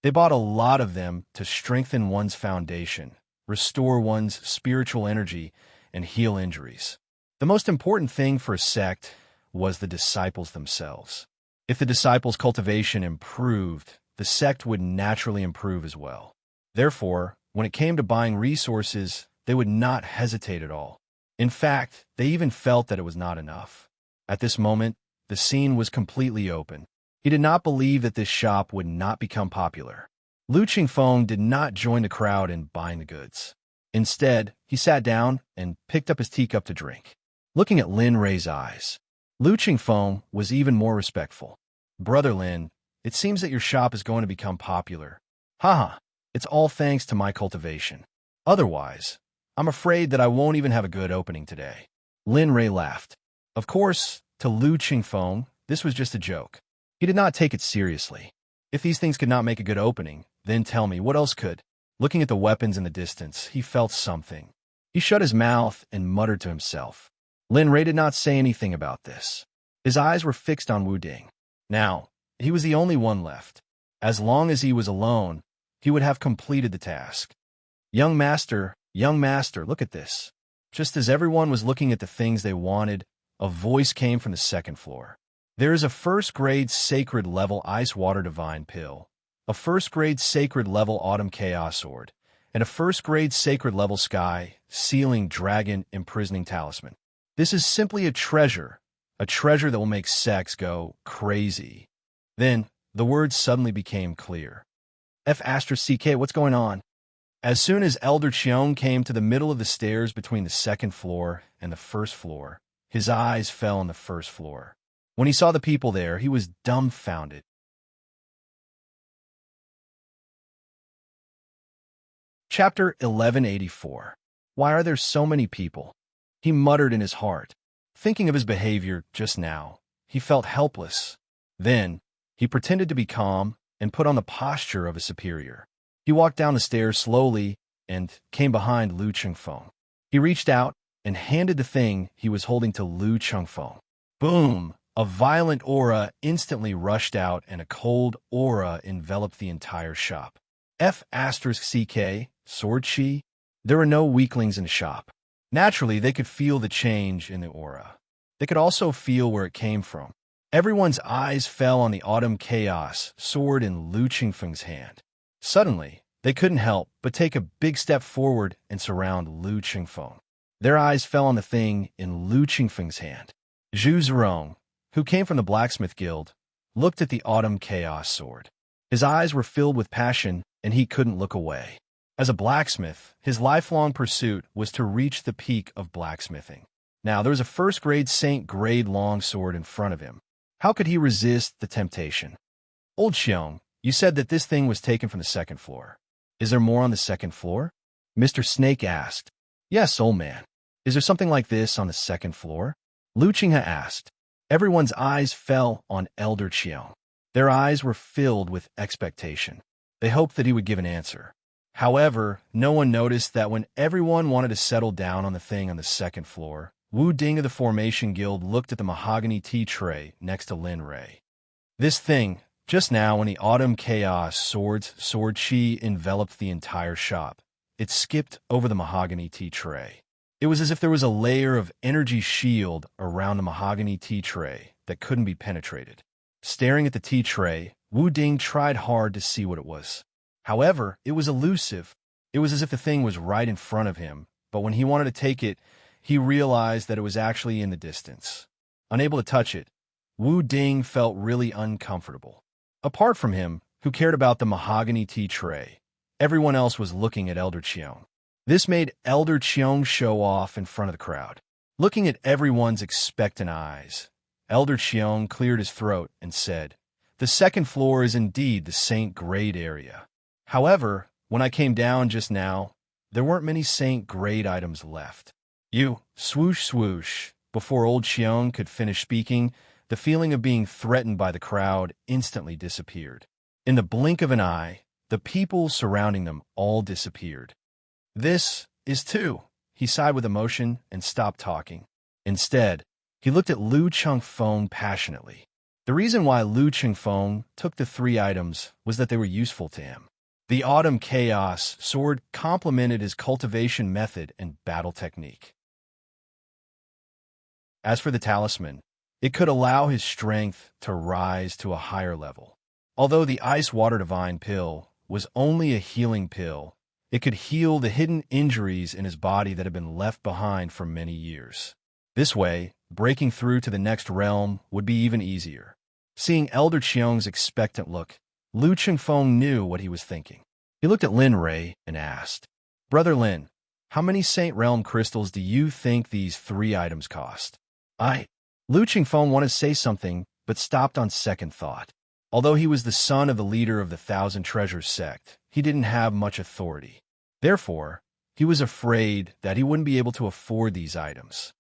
They bought a lot of them to strengthen one's foundation, restore one's spiritual energy, and heal injuries. The most important thing for a sect was the disciples themselves. If the disciples' cultivation improved, the sect would naturally improve as well. Therefore, when it came to buying resources, they would not hesitate at all. In fact, they even felt that it was not enough. At this moment, the scene was completely open. He did not believe that this shop would not become popular. Lu Qingfeng did not join the crowd in buying the goods. Instead, he sat down and picked up his teacup to drink. Looking at Lin Rei's eyes, Lu Qingfeng was even more respectful. Brother Lin, it seems that your shop is going to become popular. Haha, it's all thanks to my cultivation. Otherwise, I'm afraid that I won't even have a good opening today. Lin Rei laughed. Of course, to Lu Qingfeng, this was just a joke. He did not take it seriously. If these things could not make a good opening, Then tell me, what else could? Looking at the weapons in the distance, he felt something. He shut his mouth and muttered to himself. Lin Rei did not say anything about this. His eyes were fixed on Wu Ding. Now, he was the only one left. As long as he was alone, he would have completed the task. Young master, look at this. Just as everyone was looking at the things they wanted, a voice came from the second floor. There is a first-grade sacred-level ice-water divine pill, a first-grade sacred-level autumn chaos sword, and a first-grade sacred-level sky, sealing dragon imprisoning talisman. This is simply a treasure that will make Sect go crazy. Then, the words suddenly became clear. F***, what's going on? As soon as Elder Cheong came to the middle of the stairs between the second floor and the first floor, his eyes fell on the first floor. When he saw the people there, he was dumbfounded. Chapter 1184. Why are there so many people? He muttered in his heart. Thinking of his behavior just now, he felt helpless. Then, he pretended to be calm and put on the posture of a superior. He walked down the stairs slowly and came behind Lu Chengfeng. He reached out and handed the thing he was holding to Lu Chengfeng. Boom! A violent aura instantly rushed out and a cold aura enveloped the entire shop. F***, sword chi? There were no weaklings in the shop. Naturally, they could feel the change in the aura. They could also feel where it came from. Everyone's eyes fell on the autumn chaos sword in Lu Chengfeng's hand. Suddenly, they couldn't help but take a big step forward and surround Lu Chengfeng. Their eyes fell on the thing in Lu Chengfeng's hand. Zhu Zirong, who came from the blacksmith guild, looked at the autumn chaos sword. His eyes were filled with passion, and he couldn't look away. As a blacksmith, his lifelong pursuit was to reach the peak of blacksmithing. Now, there was a first-grade saint-grade longsword in front of him. How could he resist the temptation? Old Xiong, you said that this thing was taken from the second floor. Is there more on the second floor? Mr. Snake asked. Yes, old man. Is there something like this on the second floor? Lu Qinghe asked. Everyone's eyes fell on Elder Qiong. Their eyes were filled with expectation. They hoped that he would give an answer. However, no one noticed that when everyone wanted to settle down on the thing on the second floor, Wu Ding of the Formation Guild looked at the mahogany tea tray next to Lin Rei. This thing, just now when the autumn chaos sword chi enveloped the entire shop, it skipped over the mahogany tea tray. It was as if there was a layer of energy shield around the mahogany tea tray that couldn't be penetrated. Staring at the tea tray, Wu Ding tried hard to see what it was. However, it was elusive. It was as if the thing was right in front of him, but when he wanted to take it, he realized that it was actually in the distance. Unable to touch it, Wu Ding felt really uncomfortable. Apart from him, who cared about the mahogany tea tray, everyone else was looking at Elder Qiong. This made Elder Qiong show off in front of the crowd. Looking at everyone's expectant eyes, Elder Qiong cleared his throat and said, "The second floor is indeed the Saint Grade area. However, when I came down just now, there weren't many Saint Grade items left." You, swoosh swoosh. Before Old Qiong could finish speaking, the feeling of being threatened by the crowd instantly disappeared. In the blink of an eye, the people surrounding them all disappeared. This is too. He sighed with emotion and stopped talking. Instead, he looked at Lu Chengfeng passionately. The reason why Lu Chengfeng took the 3 items was that they were useful to him. The Autumn Chaos sword complemented his cultivation method and battle technique. As for the talisman, it could allow his strength to rise to a higher level. Although the Ice Water Divine pill was only a healing pill, it could heal the hidden injuries in his body that had been left behind for many years. This way, breaking through to the next realm would be even easier. Seeing Elder Qiong's expectant look, Lu Chengfeng knew what he was thinking. He looked at Lin Rei and asked, "Brother Lin, how many Saint Realm crystals do you think these 3 items cost?" Lu Chengfeng wanted to say something, but stopped on second thought. Although he was the son of the leader of the Thousand Treasures sect, he didn't have much authority. Therefore, he was afraid that he wouldn't be able to afford these items.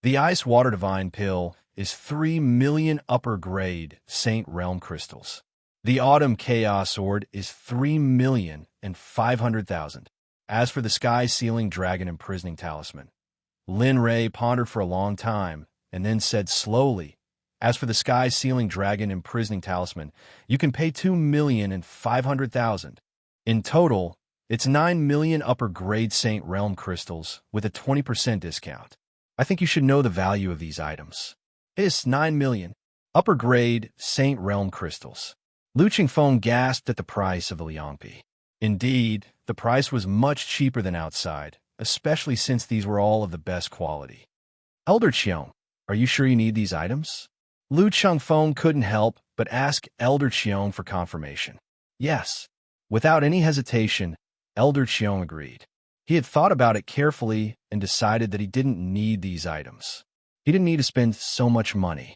The Ice Water Divine pill is 3 million upper grade Saint Realm crystals. The Autumn Chaos Sword is 3,500,000. As for the Sky-Sealing Dragon Imprisoning Talisman, Lin Rei pondered for a long time and then said slowly, as for the Sky-Sealing Dragon Imprisoning Talisman, you can pay 2,500,000. In total, it's 9 million upper-grade Saint Realm crystals with a 20% discount. I think you should know the value of these items. It's 9 million upper-grade Saint Realm crystals. Lu Qingfeng gasped at the price of the Liangpi. Indeed, the price was much cheaper than outside, especially since these were all of the best quality. Elder Qiong, are you sure you need these items? Lu Qingfeng couldn't help but ask Elder Qiong for confirmation. Yes. Without any hesitation, Elder Qiong agreed. He had thought about it carefully and decided that he didn't need these items. He didn't need to spend so much money.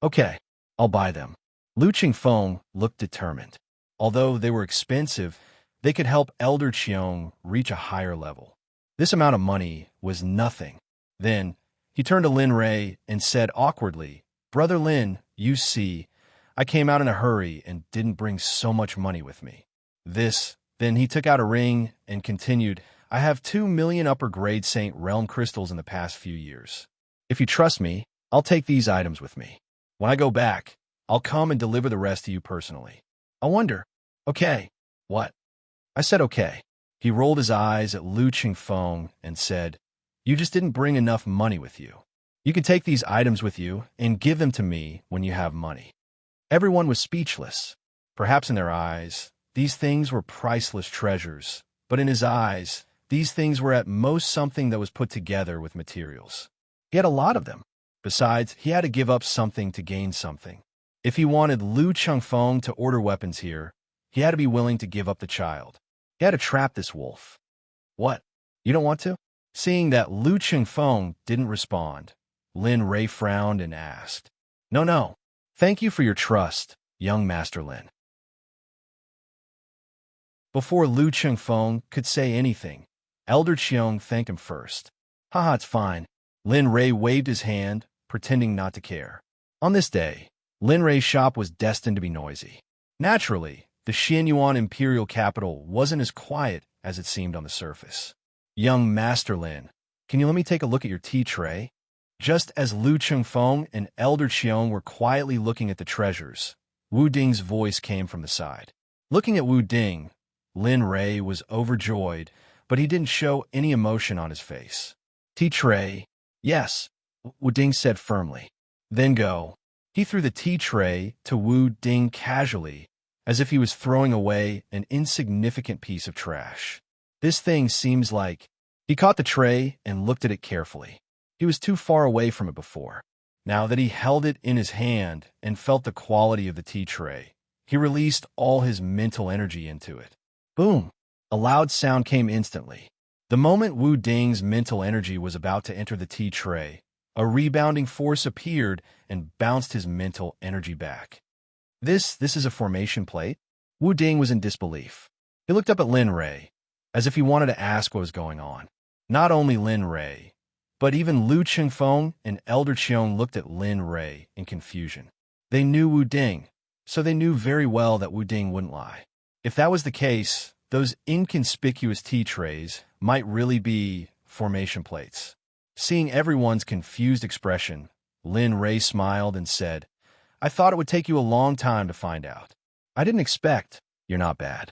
Okay, I'll buy them. Lu Qingfeng looked determined. Although they were expensive, they could help Elder Qiong reach a higher level. This amount of money was nothing. Then, he turned to Lin Rei and said awkwardly, Brother Lin, you see, I came out in a hurry and didn't bring so much money with me. Then he took out a ring and continued, I have 2 million upper-grade Saint Realm crystals in the past few years. If you trust me, I'll take these items with me. When I go back, I'll come and deliver the rest to you personally. I wonder. Okay. What? I said okay. He rolled his eyes at Lu Qingfeng and said, You just didn't bring enough money with you. You can take these items with you and give them to me when you have money. Everyone was speechless. Perhaps in their eyes, these things were priceless treasures, but in his eyes, these things were at most something that was put together with materials. He had a lot of them. Besides, he had to give up something to gain something. If he wanted Lu Qingfeng to order weapons here, he had to be willing to give up the child. He had to trap this wolf. What? You don't want to? Seeing that Lu Qingfeng didn't respond, Lin Rei frowned and asked, No. Thank you for your trust, young Master Lin. Before Lu Qingfeng could say anything, Elder Qiong thanked him first. Haha, it's fine. Lin Rei waved his hand, pretending not to care. On this day, Lin Rei's shop was destined to be noisy. Naturally, the Xianyuan imperial capital wasn't as quiet as it seemed on the surface. Young Master Lin, can you let me take a look at your tea tray? Just as Lu Qingfeng and Elder Qiong were quietly looking at the treasures, Wu Ding's voice came from the side. Looking at Wu Ding, Lin Rei was overjoyed, but he didn't show any emotion on his face. Tea tray? Yes, Wu Ding said firmly. Then go. He threw the tea tray to Wu Ding casually, as if he was throwing away an insignificant piece of trash. This thing seems like... He caught the tray and looked at it carefully. He was too far away from it before. Now that he held it in his hand and felt the quality of the tea tray, he released all his mental energy into it. Boom! A loud sound came instantly. The moment Wu Ding's mental energy was about to enter the tea tray, a rebounding force appeared and bounced his mental energy back. This is a formation plate? Wu Ding was in disbelief. He looked up at Lin Rei, as if he wanted to ask what was going on. Not only Lin Rei, but even Lu Qingfeng and Elder Qiong looked at Lin Rei in confusion. They knew Wu Ding, so they knew very well that Wu Ding wouldn't lie. If that was the case, those inconspicuous tea trays might really be formation plates. Seeing everyone's confused expression, Lin Rei smiled and said, I thought it would take you a long time to find out. I didn't expect. You're not bad.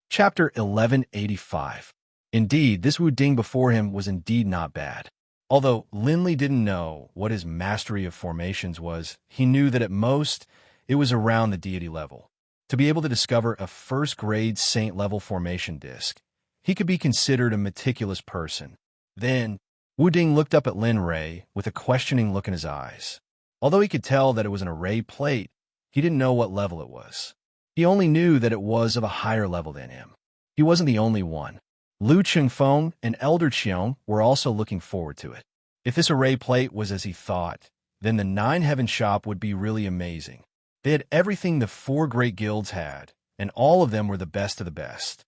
Chapter 1185. Indeed, this Wu Ding before him was indeed not bad. Although Lin Li didn't know what his mastery of formations was, he knew that at most, it was around the deity level. To be able to discover a first-grade saint-level formation disc, he could be considered a meticulous person. Then, Wu Ding looked up at Lin Rei with a questioning look in his eyes. Although he could tell that it was an array plate, he didn't know what level it was. He only knew that it was of a higher level than him. He wasn't the only one. Lu Qingfeng and Elder Qiong were also looking forward to it. If this array plate was as he thought, then the Nine Heaven shop would be really amazing. They had everything the 4 great guilds had, and all of them were the best of the best.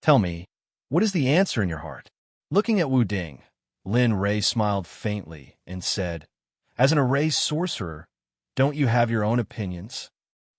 Tell me, what is the answer in your heart? Looking at Wu Ding, Lin Rei smiled faintly and said, As an array sorcerer, don't you have your own opinions?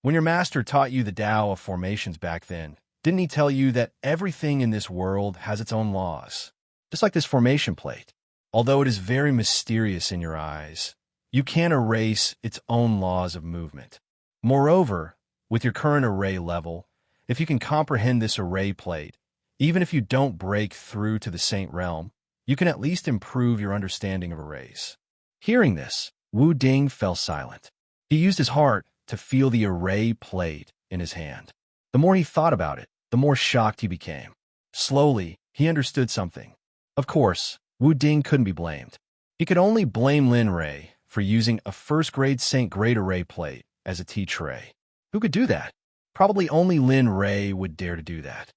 When your master taught you the Tao of formations back then, didn't he tell you that everything in this world has its own laws? Just like this formation plate. Although it is very mysterious in your eyes, you can't erase its own laws of movement. Moreover, with your current array level, if you can comprehend this array plate, even if you don't break through to the Saint realm, you can at least improve your understanding of arrays. Hearing this, Wu Ding fell silent. He used his heart to feel the array plate in his hand. The more he thought about it, the more shocked he became. Slowly, he understood something. Of course, Wu Ding couldn't be blamed. He could only blame Lin Rei for using a first-grade Saint Great Array plate as a tea tray. Who could do that? Probably only Lin Rei would dare to do that.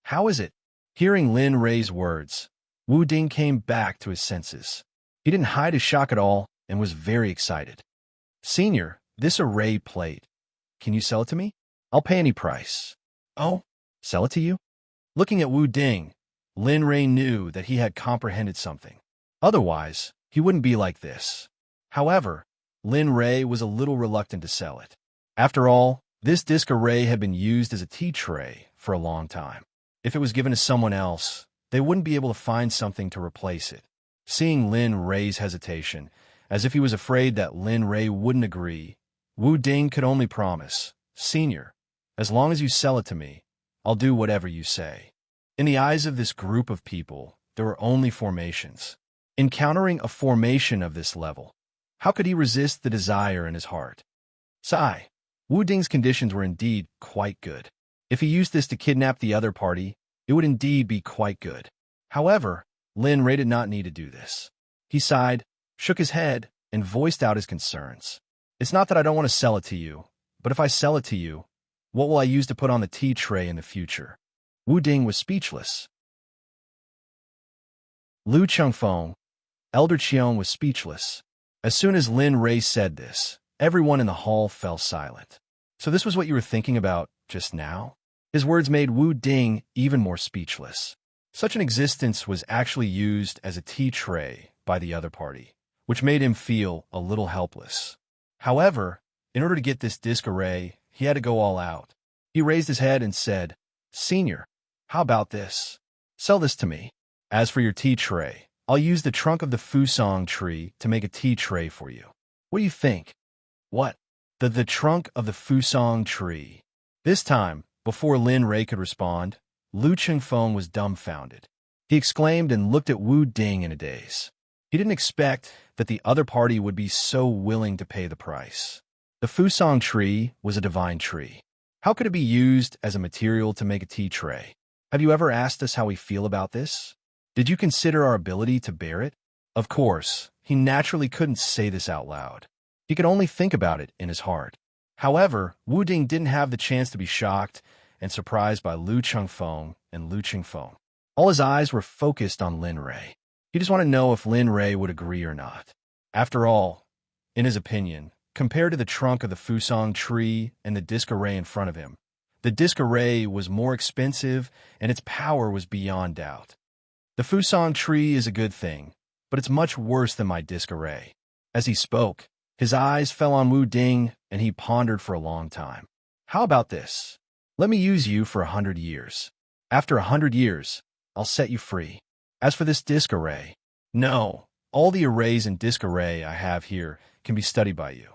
How is it? Hearing Lin Rei's words, Wu Ding came back to his senses. He didn't hide his shock at all and was very excited. Senior, this array plate, can you sell it to me? I'll pay any price. Oh, sell it to you? Looking at Wu Ding, Lin Rei knew that he had comprehended something. Otherwise, he wouldn't be like this. However, Lin Rei was a little reluctant to sell it. After all, this disc array had been used as a tea tray for a long time. If it was given to someone else, they wouldn't be able to find something to replace it. Seeing Lin Rei's hesitation, as if he was afraid that Lin Rei wouldn't agree, Wu Ding could only promise, Senior, as long as you sell it to me, I'll do whatever you say. In the eyes of this group of people, there were only formations. Encountering a formation of this level, how could he resist the desire in his heart? Sigh. Wu Ding's conditions were indeed quite good. If he used this to kidnap the other party, it would indeed be quite good. However, Lin Rei did not need to do this. He sighed, shook his head, and voiced out his concerns. It's not that I don't want to sell it to you, but if I sell it to you, what will I use to put on the tea tray in the future? Wu Ding was speechless. Lu Chengfeng, Elder Qiong, was speechless. As soon as Lin Rei said this, everyone in the hall fell silent. So this was what you were thinking about just now? His words made Wu Ding even more speechless. Such an existence was actually used as a tea tray by the other party, which made him feel a little helpless. However, in order to get this disc array, he had to go all out. He raised his head and said, Senior, how about this? Sell this to me. As for your tea tray, I'll use the trunk of the fusong tree to make a tea tray for you. What do you think? What? The trunk of the fusong tree. This time, before Lin Rei could respond, Lu Chengfeng was dumbfounded. He exclaimed and looked at Wu Ding in a daze. He didn't expect that the other party would be so willing to pay the price. The fusong tree was a divine tree. How could it be used as a material to make a tea tray? Have you ever asked us how we feel about this? Did you consider our ability to bear it? Of course, he naturally couldn't say this out loud. He could only think about it in his heart. However, Wu Ding didn't have the chance to be shocked and surprised by Lu Chengfeng and Lu Chengfeng. All his eyes were focused on Lin Rei. He just wanted to know if Lin Rei would agree or not. After all, in his opinion, compared to the trunk of the fusong tree and the disc array in front of him, the disc array was more expensive and its power was beyond doubt. The fusong tree is a good thing, but it's much worse than my disc array. As he spoke, his eyes fell on Wu Ding and he pondered for a long time. How about this? Let me use you for 100 years. After 100 years, I'll set you free. As for this disc array, no, all the arrays in disc array I have here can be studied by you.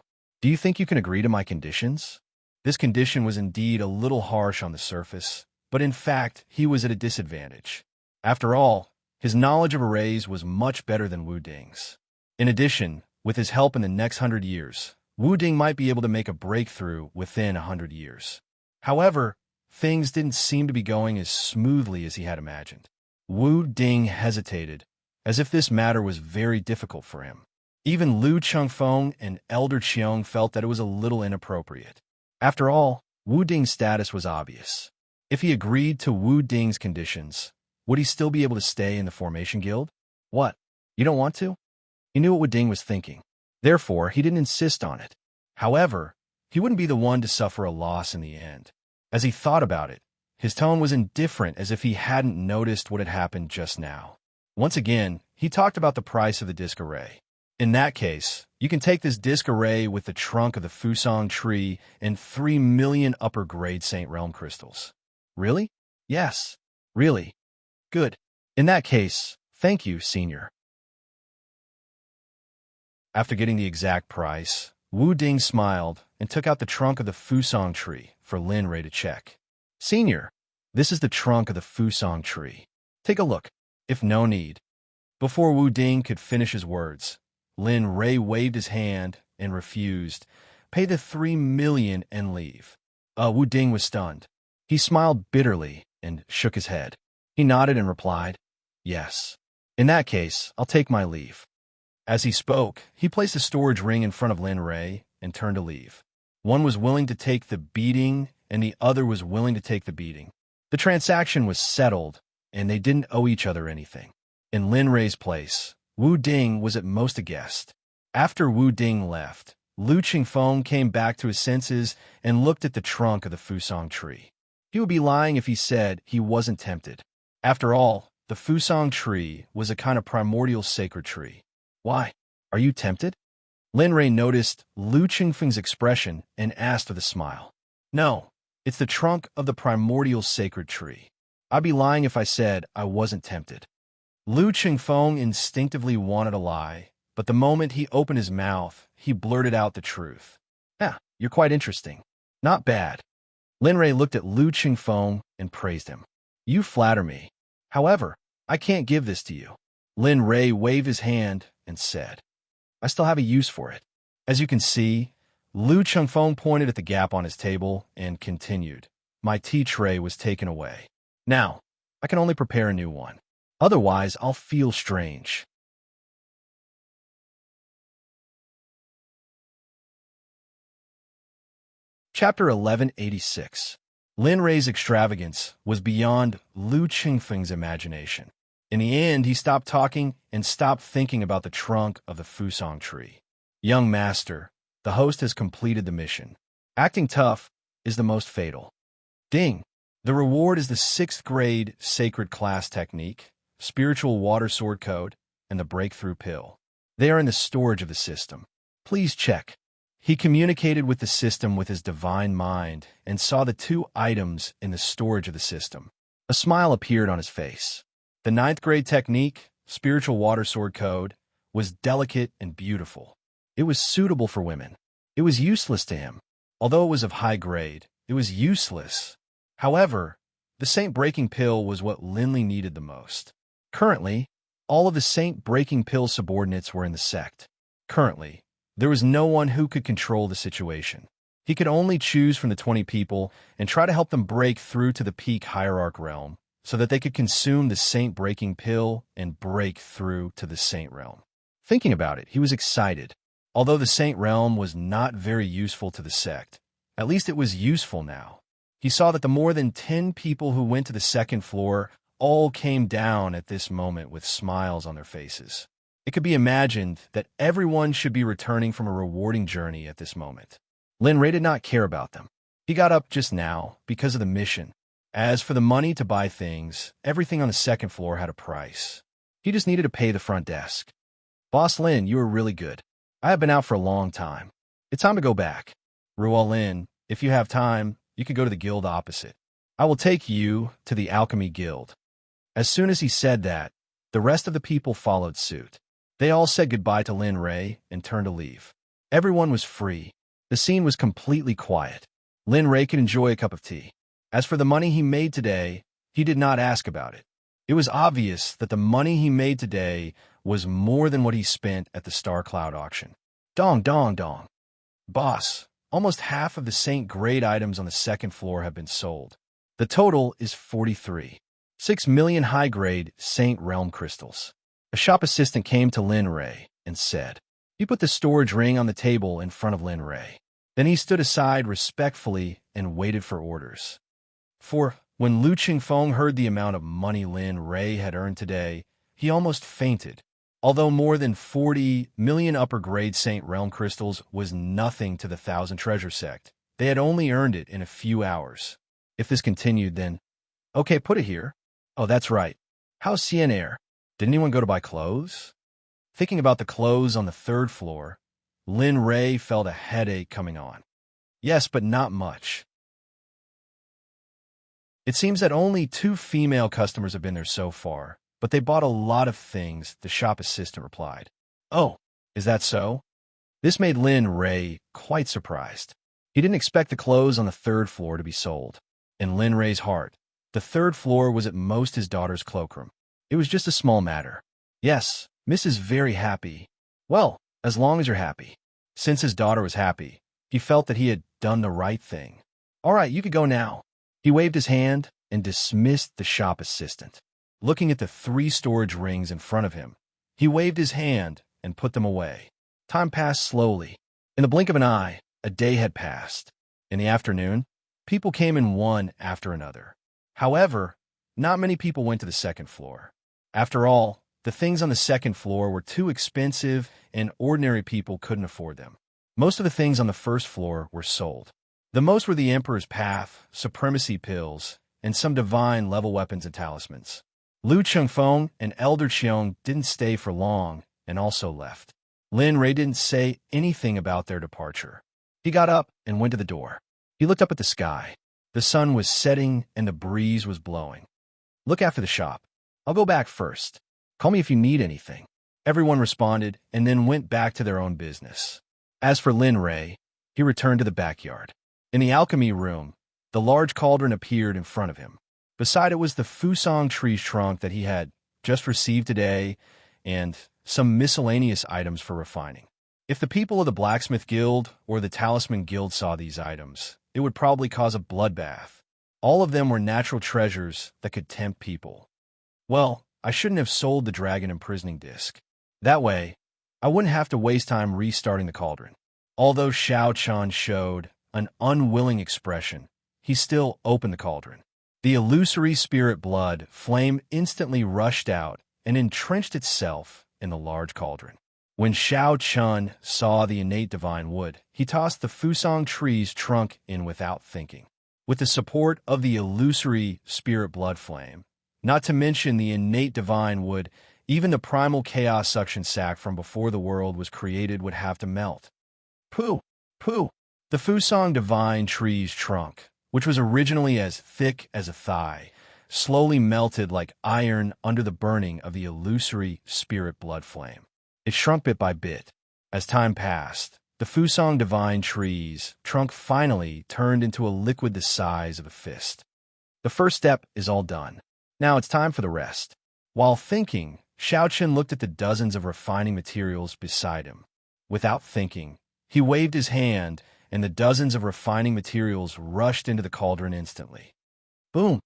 Do you think you can agree to my conditions? This condition was indeed a little harsh on the surface, but in fact, he was at a disadvantage. After all, his knowledge of arrays was much better than Wu Ding's. In addition, with his help in the next 100 years, Wu Ding might be able to make a breakthrough within 100 years. However, things didn't seem to be going as smoothly as he had imagined. Wu Ding hesitated, as if this matter was very difficult for him. Even Lu Chengfeng and Elder Qiong felt that it was a little inappropriate. After all, Wu Ding's status was obvious. If he agreed to Wu Ding's conditions, would he still be able to stay in the Formation Guild? What? You don't want to? He knew what Wu Ding was thinking. Therefore, he didn't insist on it. However, he wouldn't be the one to suffer a loss in the end. As he thought about it, his tone was indifferent, as if he hadn't noticed what had happened just now. Once again, he talked about the price of the disc array. In that case, you can take this disc array with the trunk of the Fusang tree and 3 million upper-grade Saint Realm crystals. Really? Yes. Really. Good. In that case, thank you, Senior. After getting the exact price, Wu Ding smiled and took out the trunk of the Fusang tree for Lin Rei to check. Senior, this is the trunk of the Fusang tree. Take a look, if no need. Before Wu Ding could finish his words, Lin Rei waved his hand and refused. Pay the 3 million and leave. Wu Ding was stunned. He smiled bitterly and shook his head. He nodded and replied, yes. In that case, I'll take my leave. As he spoke, he placed a storage ring in front of Lin Rei and turned to leave. One was willing to take the beating, and the other was willing to take the beating. The transaction was settled, and they didn't owe each other anything. In Lin Rei's place, Wu Ding was at most a guest. After Wu Ding left, Lu Qingfeng came back to his senses and looked at the trunk of the Fusang tree. He would be lying if he said he wasn't tempted. After all, the Fusang tree was a kind of primordial sacred tree. Why? Are you tempted? Lin Rei noticed Lu Qingfeng's expression and asked with a smile. No, it's the trunk of the primordial sacred tree. I'd be lying if I said I wasn't tempted. Lu Qingfeng instinctively wanted a lie, but the moment he opened his mouth, he blurted out the truth. Yeah, you're quite interesting. Not bad. Lin Rei looked at Lu Qingfeng and praised him. You flatter me. However, I can't give this to you. Lin Rei waved his hand and said, I still have a use for it. As you can see, Lu Qingfeng pointed at the gap on his table and continued. My tea tray was taken away. Now, I can only prepare a new one. Otherwise, I'll feel strange. Chapter 1186. Lin Rei's extravagance was beyond Lu Qingfeng's imagination. In the end, he stopped talking and stopped thinking about the trunk of the Fusang tree. Young master, the host has completed the mission. Acting tough is the most fatal. Ding! The reward is the 6th grade sacred class technique, spiritual water sword code, and the breakthrough pill. They are in the storage of the system. Please check. He communicated with the system with his divine mind and saw the 2 items in the storage of the system. A smile appeared on his face. The 9th grade technique, spiritual water sword code, was delicate and beautiful. It was suitable for women. It was useless to him. Although it was of high grade, it was useless. However, the Saint Breaking Pill was what Linley needed the most. Currently, all of the Saint Breaking Pill subordinates were in the sect. Currently, there was no one who could control the situation. He could only choose from the 20 people and try to help them break through to the peak hierarch realm, so that they could consume the Saint Breaking Pill and break through to the Saint Realm. Thinking about it, he was excited. Although the Saint Realm was not very useful to the sect, at least it was useful now. He saw that the more than 10 people who went to the 2nd floor all came down at this moment with smiles on their faces. It could be imagined that everyone should be returning from a rewarding journey at this moment. Lin Rei did not care about them. He got up just now because of the mission. As for the money to buy things, everything on the 2nd floor had a price. He just needed to pay the front desk. Boss Lin, you were really good. I have been out for a long time. It's time to go back. Ruo Lin, if you have time, you could go to the guild opposite. I will take you to the Alchemy Guild. As soon as he said that, the rest of the people followed suit. They all said goodbye to Lin Rei and turned to leave. Everyone was free. The scene was completely quiet. Lin Rei could enjoy a cup of tea. As for the money he made today, he did not ask about it. It was obvious that the money he made today was more than what he spent at the Star Cloud auction. Dong, dong, dong. Boss, almost half of the Saint grade items on the 2nd floor have been sold. The total is 43. 6 million high-grade Saint Realm crystals. A shop assistant came to Lin Rei and said, he put the storage ring on the table in front of Lin Rei. Then he stood aside respectfully and waited for orders. For when Lu Qingfeng heard the amount of money Lin Rei had earned today, he almost fainted. Although more than 40 million upper-grade Saint Realm crystals was nothing to the 1,000 treasure sect, they had only earned it in a few hours. If this continued, then... Okay, put it here. Oh, that's right. How's Cien Air? Did anyone go to buy clothes? Thinking about the clothes on the third floor, Lin Ray felt a headache coming on. Yes, but not much. It seems that only 2 female customers have been there so far, but they bought a lot of things, the shop assistant replied. Oh, is that so? This made Lin Ray quite surprised. He didn't expect the clothes on the third floor to be sold. In Lin Ray's heart, the third floor was at most his daughter's cloakroom. It was just a small matter. Yes, Miss is very happy. Well, as long as you're happy. Since his daughter was happy, he felt that he had done the right thing. All right, you could go now. He waved his hand and dismissed the shop assistant. Looking at the 3 storage rings in front of him, he waved his hand and put them away. Time passed slowly. In the blink of an eye, a day had passed. In the afternoon, people came in one after another. However, not many people went to the second floor. After all, the things on the second floor were too expensive and ordinary people couldn't afford them. Most of the things on the first floor were sold. The most were the Emperor's Path, supremacy pills, and some divine level weapons and talismans. Lu Chengfeng and Elder Qiong didn't stay for long and also left. Lin Ray didn't say anything about their departure. He got up and went to the door. He looked up at the sky. The sun was setting and the breeze was blowing. Look after the shop. I'll go back first. Call me if you need anything. Everyone responded and then went back to their own business. As for Lin Ray, he returned to the backyard. In the alchemy room, the large cauldron appeared in front of him. Beside it was the fusang tree trunk that he had just received today and some miscellaneous items for refining. If the people of the Blacksmith Guild or the Talisman Guild saw these items, it would probably cause a bloodbath. All of them were natural treasures that could tempt people. Well, I shouldn't have sold the dragon imprisoning disc. That way, I wouldn't have to waste time restarting the cauldron. Although Xiao Chan showed an unwilling expression, he still opened the cauldron. The illusory spirit blood flame instantly rushed out and entrenched itself in the large cauldron. When Xiao Chun saw the innate divine wood, he tossed the fusang tree's trunk in without thinking. With the support of the illusory spirit blood flame, not to mention the innate divine wood, even the primal chaos suction sac from before the world was created would have to melt. Pooh! Pooh! The fusang divine tree's trunk, which was originally as thick as a thigh, slowly melted like iron under the burning of the illusory spirit blood flame. It shrunk bit by bit. As time passed, the fusang divine tree's trunk finally turned into a liquid the size of a fist. The first step is all done. Now it's time for the rest. While thinking, Xiaoqin looked at the dozens of refining materials beside him. Without thinking, he waved his hand, and the dozens of refining materials rushed into the cauldron instantly. Boom!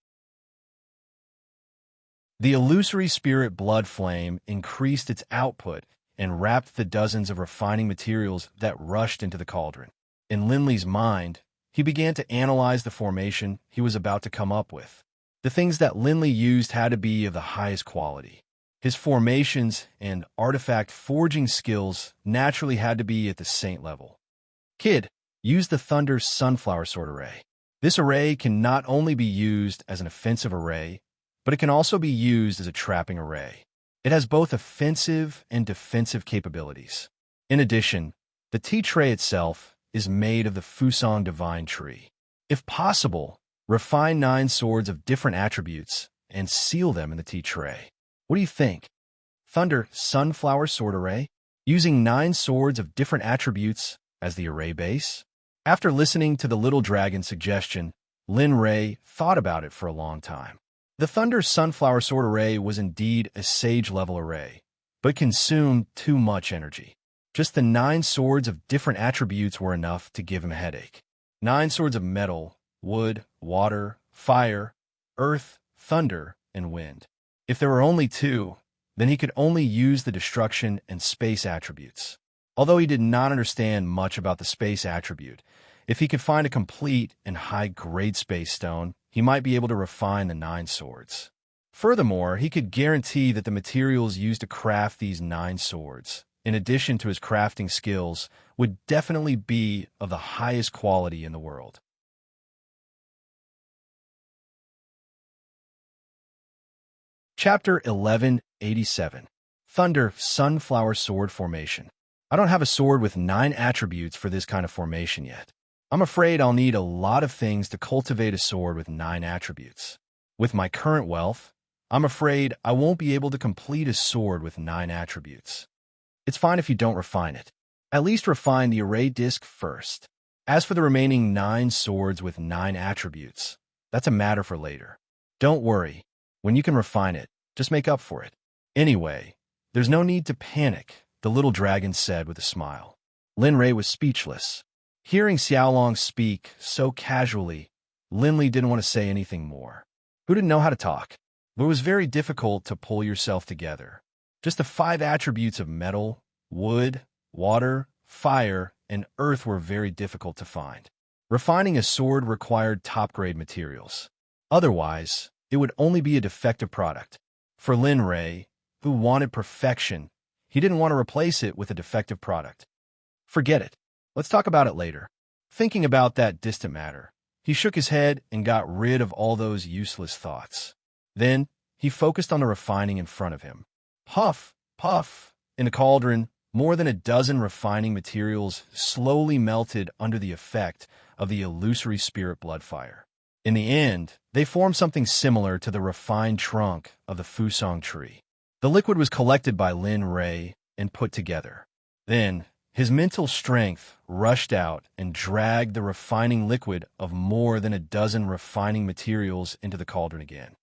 The illusory spirit blood flame increased its output and wrapped the dozens of refining materials that rushed into the cauldron. In Linley's mind, he began to analyze the formation he was about to come up with. The things that Linley used had to be of the highest quality. His formations and artifact forging skills naturally had to be at the saint level. Kid, use the Thunder Sunflower Sword Array. This array can not only be used as an offensive array, but it can also be used as a trapping array. It has both offensive and defensive capabilities. In addition, the tea tray itself is made of the Fusang Divine Tree. If possible, refine 9 swords of different attributes and seal them in the tea tray. What do you think? Thunder Sunflower Sword Array? Using 9 swords of different attributes as the array base? After listening to the little dragon's suggestion, Lin Ray thought about it for a long time. The Thunder Sunflower Sword Array was indeed a sage-level array, but consumed too much energy. Just the 9 swords of different attributes were enough to give him a headache. 9 swords of metal, wood, water, fire, earth, thunder, and wind. If there were only 2, then he could only use the destruction and space attributes. Although he did not understand much about the space attribute, if he could find a complete and high-grade space stone, he might be able to refine the 9 swords. Furthermore, he could guarantee that the materials used to craft these 9 swords, in addition to his crafting skills, would definitely be of the highest quality in the world. Chapter 1187. Thunder, sunflower sword formation. I don't have a sword with 9 attributes for this kind of formation yet. I'm afraid I'll need a lot of things to cultivate a sword with 9 attributes. With my current wealth, I'm afraid I won't be able to complete a sword with 9 attributes. It's fine if you don't refine it. At least refine the array disc first. As for the remaining 9 swords with 9 attributes, that's a matter for later. Don't worry. When you can refine it, just make up for it. Anyway, there's no need to panic, the little dragon said with a smile. Lin Rei was speechless. Hearing Xiaolong speak so casually, Lin Li didn't want to say anything more. Who didn't know how to talk? But it was very difficult to pull yourself together. Just the 5 attributes of metal, wood, water, fire, and earth were very difficult to find. Refining a sword required top-grade materials. Otherwise, it would only be a defective product. For Lin Rei, who wanted perfection, he didn't want to replace it with a defective product. Forget it. Let's talk about it later. Thinking about that distant matter, he shook his head and got rid of all those useless thoughts. Then, he focused on the refining in front of him. Puff, puff. In the cauldron, more than a dozen refining materials slowly melted under the effect of the illusory spirit blood fire. In the end, they formed something similar to the refined trunk of the Fusong tree. The liquid was collected by Lin Rei and put together. Then, his mental strength rushed out and dragged the refining liquid of more than a dozen refining materials into the cauldron again.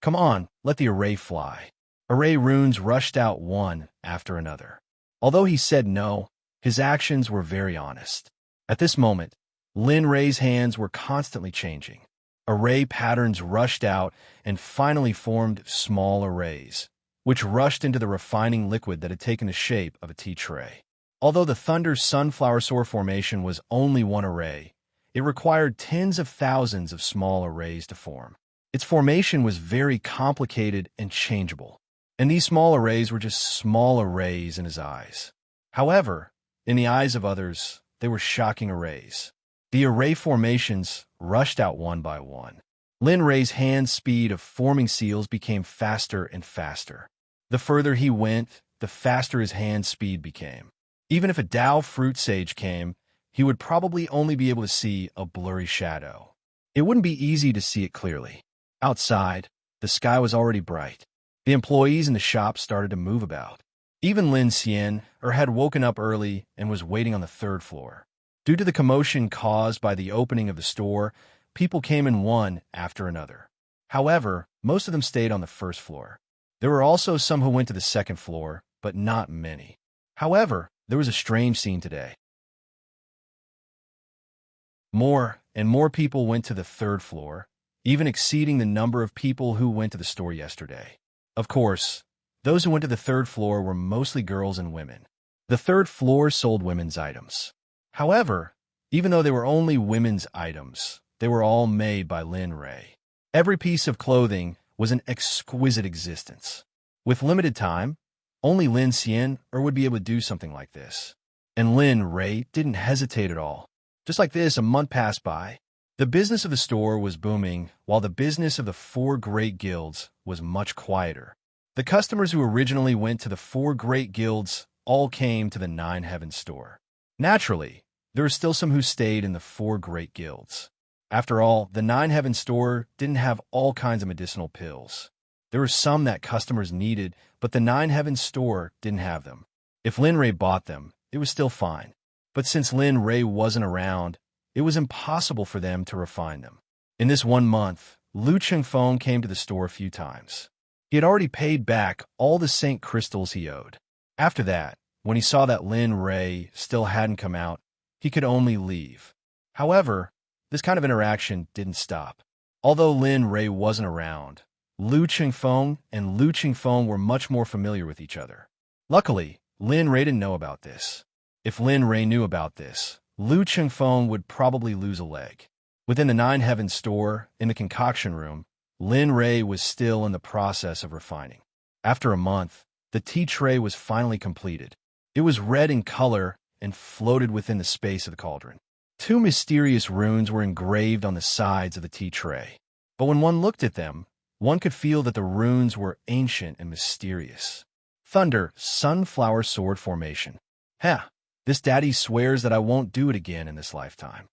Come on, let the array fly. Array runes rushed out one after another. Although he said no, his actions were very honest. At this moment, Lin Rei's hands were constantly changing. Array patterns rushed out and finally formed small arrays, which rushed into the refining liquid that had taken the shape of a tea tray. Although the Thunder Sunflower Sword formation was only one array, it required tens of thousands of small arrays to form. Its formation was very complicated and changeable, and these small arrays were just small arrays in his eyes. However, in the eyes of others, they were shocking arrays. The array formations rushed out one by one. Lin Rei's hand speed of forming seals became faster and faster. The further he went, the faster his hand speed became. Even if a Dao fruit sage came, he would probably only be able to see a blurry shadow. It wouldn't be easy to see it clearly. Outside, the sky was already bright. The employees in the shop started to move about. Even Lin Xian had woken up early and was waiting on the 3rd floor. Due to the commotion caused by the opening of the store, people came in one after another. However, most of them stayed on the 1st floor. There were also some who went to the 2nd floor, but not many. However, there was a strange scene today. More and more people went to the 3rd floor, even exceeding the number of people who went to the store yesterday. Of course, those who went to the 3rd floor were mostly girls and women. The 3rd floor sold women's items. However, even though they were only women's items, they were all made by Lin Rei. Every piece of clothing was an exquisite existence. With limited time, only Lin Xian would be able to do something like this. And Lin Rei didn't hesitate at all. Just like this, a month passed by. The business of the store was booming, while the business of the 4 great guilds was much quieter. The customers who originally went to the 4 great guilds all came to the 9 Heavens store. Naturally, there were still some who stayed in the 4 great guilds. After all, the 9 Heavens store didn't have all kinds of medicinal pills. There were some that customers needed, but the 9 Heavens store didn't have them. If Lin Rei bought them, it was still fine. But since Lin Rei wasn't around, it was impossible for them to refine them. In this 1 month, Lu Chengfeng came to the store a few times. He had already paid back all the Saint crystals he owed. After that, when he saw that Lin Rei still hadn't come out, he could only leave. However, this kind of interaction didn't stop. Although Lin Rei wasn't around, Lu Chengfeng were much more familiar with each other. Luckily, Lin Rei didn't know about this. If Lin Rei knew about this, Lu Chengfeng would probably lose a leg. Within the 9 Heavens store, in the concoction room, Lin Rei was still in the process of refining. After a month, the tea tray was finally completed. It was red in color and floated within the space of the cauldron. 2 mysterious runes were engraved on the sides of the tea tray. But when one looked at them, one could feel that the runes were ancient and mysterious. Thunder, sunflower sword formation. Heh, this daddy swears that I won't do it again in this lifetime.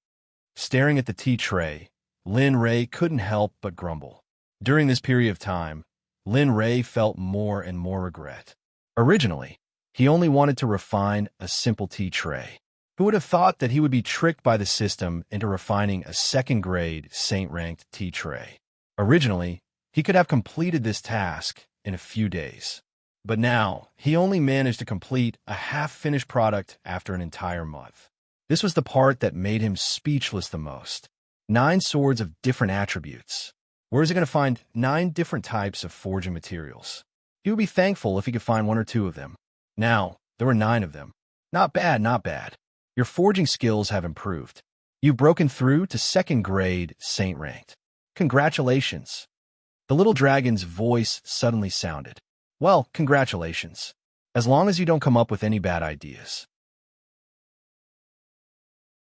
Staring at the tea tray, Lin Ray couldn't help but grumble. During this period of time, Lin Ray felt more and more regret. Originally, he only wanted to refine a simple tea tray. Who would have thought that he would be tricked by the system into refining a second-grade Saint-ranked tea tray? Originally, he could have completed this task in a few days. But now, he only managed to complete a half-finished product after an entire month. This was the part that made him speechless the most. 9 swords of different attributes. Where is he going to find 9 different types of forging materials? He would be thankful if he could find 1 or 2 of them. Now, there were 9 of them. Not bad, not bad. Your forging skills have improved. You've broken through to second-grade Saint-ranked. Congratulations. The little dragon's voice suddenly sounded. Well, congratulations. As long as you don't come up with any bad ideas.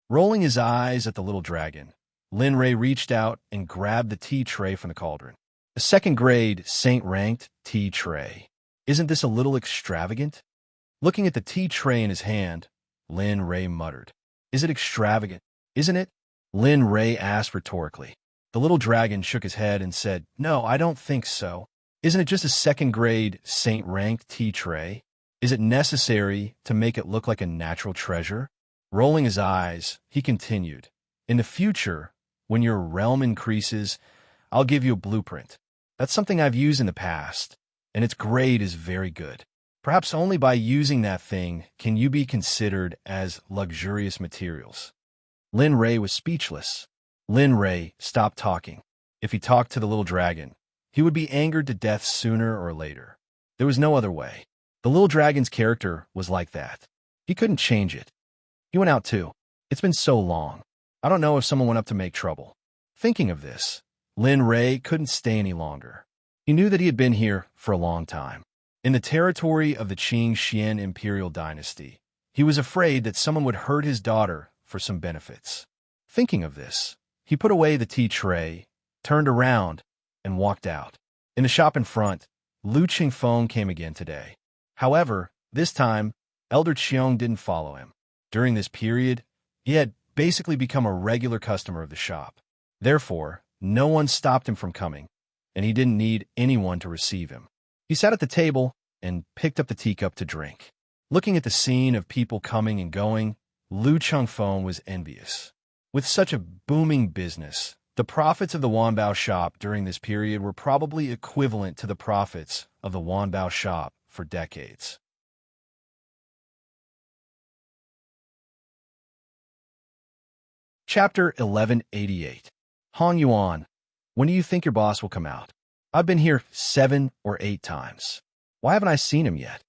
Rolling his eyes at the little dragon, Lin Ray reached out and grabbed the tea tray from the cauldron. A second-grade Saint-ranked tea tray. Isn't this a little extravagant? Looking at the tea tray in his hand, Lin Ray muttered. Is it extravagant? Isn't it? Lin Ray asked rhetorically. The little dragon shook his head and said, No, I don't think so. Isn't it just a second-grade Saint-ranked tea tray? Is it necessary to make it look like a natural treasure? Rolling his eyes, he continued. In the future, when your realm increases, I'll give you a blueprint. That's something I've used in the past, and its grade is very good. Perhaps only by using that thing can you be considered as luxurious materials. Lin Ray was speechless. Lin Ray stopped talking. If he talked to the little dragon, he would be angered to death sooner or later. There was no other way. The little dragon's character was like that. He couldn't change it. He went out too. It's been so long. I don't know if someone went up to make trouble. Thinking of this, Lin Ray couldn't stay any longer. He knew that he had been here for a long time. In the territory of the Qing Xian Imperial Dynasty, he was afraid that someone would hurt his daughter for some benefits. Thinking of this, he put away the tea tray, turned around, and walked out. In the shop in front, Lu Qingfeng came again today. However, this time, Elder Qiong didn't follow him. During this period, he had basically become a regular customer of the shop. Therefore, no one stopped him from coming, and he didn't need anyone to receive him. He sat at the table and picked up the teacup to drink. Looking at the scene of people coming and going, Lu Qingfeng was envious. With such a booming business, the profits of the Wanbao shop during this period were probably equivalent to the profits of the Wanbao shop for decades. Chapter 1188. Hong Yuan, when do you think your boss will come out? I've been here 7 or 8 times. Why haven't I seen him yet?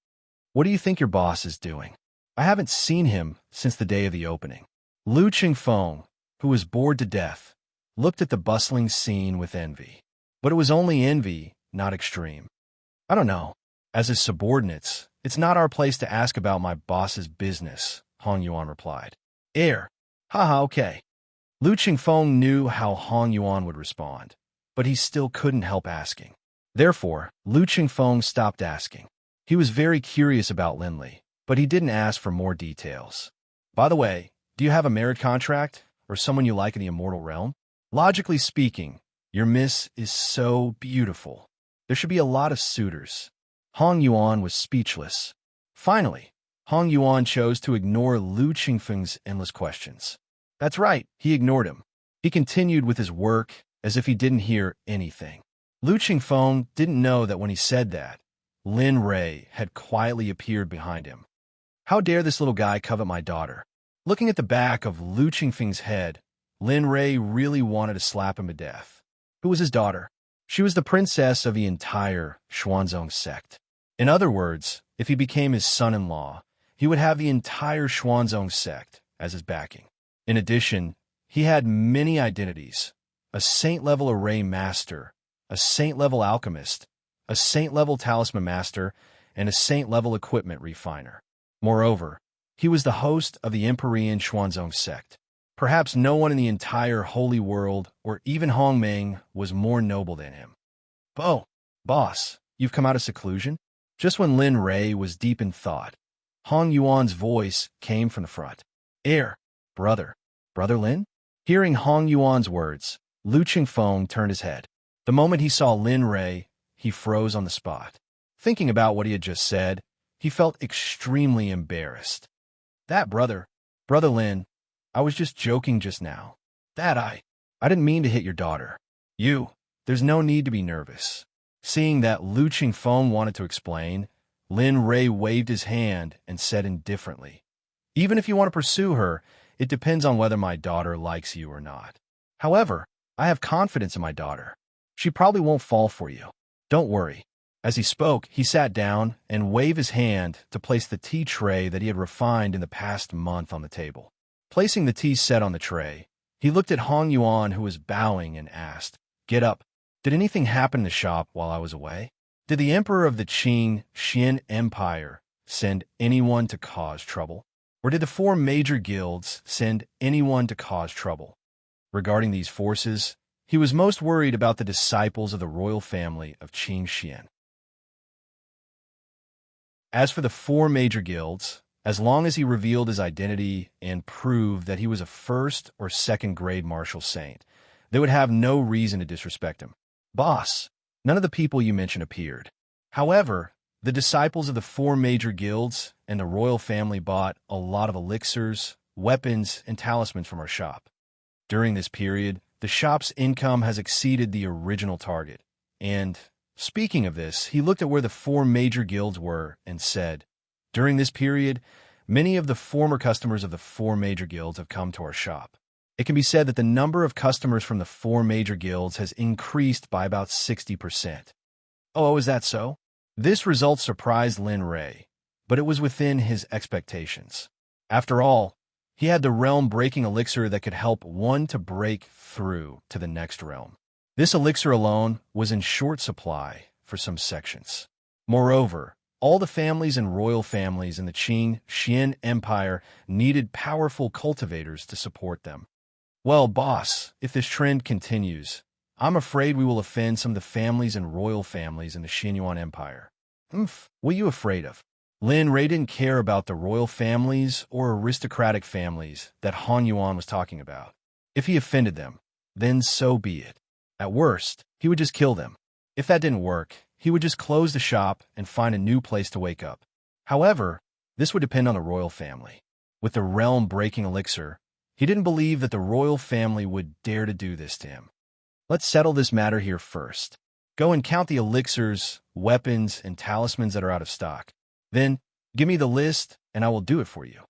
What do you think your boss is doing? I haven't seen him since the day of the opening. Lu Qingfeng, who was bored to death, looked at the bustling scene with envy. But it was only envy, not extreme. I don't know. As his subordinates, it's not our place to ask about my boss's business, Hong Yuan replied. Haha, okay. Lu Qingfeng knew how Hong Yuan would respond, but he still couldn't help asking. Therefore, Lu Qingfeng stopped asking. He was very curious about Linli, but he didn't ask for more details. By the way, do you have a marriage contract or someone you like in the immortal realm? Logically speaking, your miss is so beautiful. There should be a lot of suitors. Hong Yuan was speechless. Finally, Hong Yuan chose to ignore Lu Qingfeng's endless questions. That's right, he ignored him. He continued with his work as if he didn't hear anything. Lu Qingfeng didn't know that when he said that, Lin Ray had quietly appeared behind him. How dare this little guy covet my daughter? Looking at the back of Lu Qingfeng's head, Lin Ray really wanted to slap him to death. Who was his daughter? She was the princess of the entire Xuanzong sect. In other words, if he became his son-in-law, he would have the entire Xuanzong sect as his backing. In addition, he had many identities: a saint-level array master, a saint-level alchemist, a saint-level talisman master, and a saint-level equipment refiner. Moreover, he was the host of the Empyrean Xuanzong sect. Perhaps no one in the entire holy world, or even Hongmeng, was more noble than him. Boss, you've come out of seclusion? Just when Lin Rei was deep in thought, Hong Yuan's voice came from the front. Brother. Brother Lin? Hearing Hong Yuan's words, Lu Qingfeng turned his head. The moment he saw Lin Rei, he froze on the spot. Thinking about what he had just said, he felt extremely embarrassed. Brother Lin, I was just joking just now. I didn't mean to hit your daughter. There's no need to be nervous. Seeing that Lu Qingfeng wanted to explain, Lin Rei waved his hand and said indifferently, even if you want to pursue her, it depends on whether my daughter likes you or not. However, I have confidence in my daughter. She probably won't fall for you. Don't worry. As he spoke, he sat down and waved his hand to place the tea tray that he had refined in the past month on the table. Placing the tea set on the tray, he looked at Hong Yuan, who was bowing, and asked, "Get up. Did anything happen in the shop while I was away? Did the emperor of the Qing Xian Empire send anyone to cause trouble? Or did the four major guilds send anyone to cause trouble?" Regarding these forces, he was most worried about the disciples of the royal family of Qing Xian. As for the four major guilds, as long as he revealed his identity and proved that he was a first or second-grade martial saint, they would have no reason to disrespect him. Boss, none of the people you mentioned appeared. However, the disciples of the four major guilds and the royal family bought a lot of elixirs, weapons, and talismans from our shop. During this period, the shop's income has exceeded the original target, and speaking of this, he looked at where the four major guilds were and said, "During this period, many of the former customers of the four major guilds have come to our shop. It can be said that the number of customers from the four major guilds has increased by about 60%. Oh, is that so? This result surprised Lin Rei, but it was within his expectations. After all, he had the realm-breaking elixir that could help one to break through to the next realm. This elixir alone was in short supply for some sections. Moreover, all the families and royal families in the Qing Xian Empire needed powerful cultivators to support them. Well, boss, if this trend continues, I'm afraid we will offend some of the families and royal families in the Xianyuan Empire. What are you afraid of? Lin Rei didn't care about the royal families or aristocratic families that Han Yuan was talking about. If he offended them, then so be it. At worst, he would just kill them. If that didn't work, he would just close the shop and find a new place to wake up. However, this would depend on the royal family. With the realm-breaking elixir, he didn't believe that the royal family would dare to do this to him. Let's settle this matter here first. Go and count the elixirs, weapons, and talismans that are out of stock. Then, give me the list, and I will do it for you.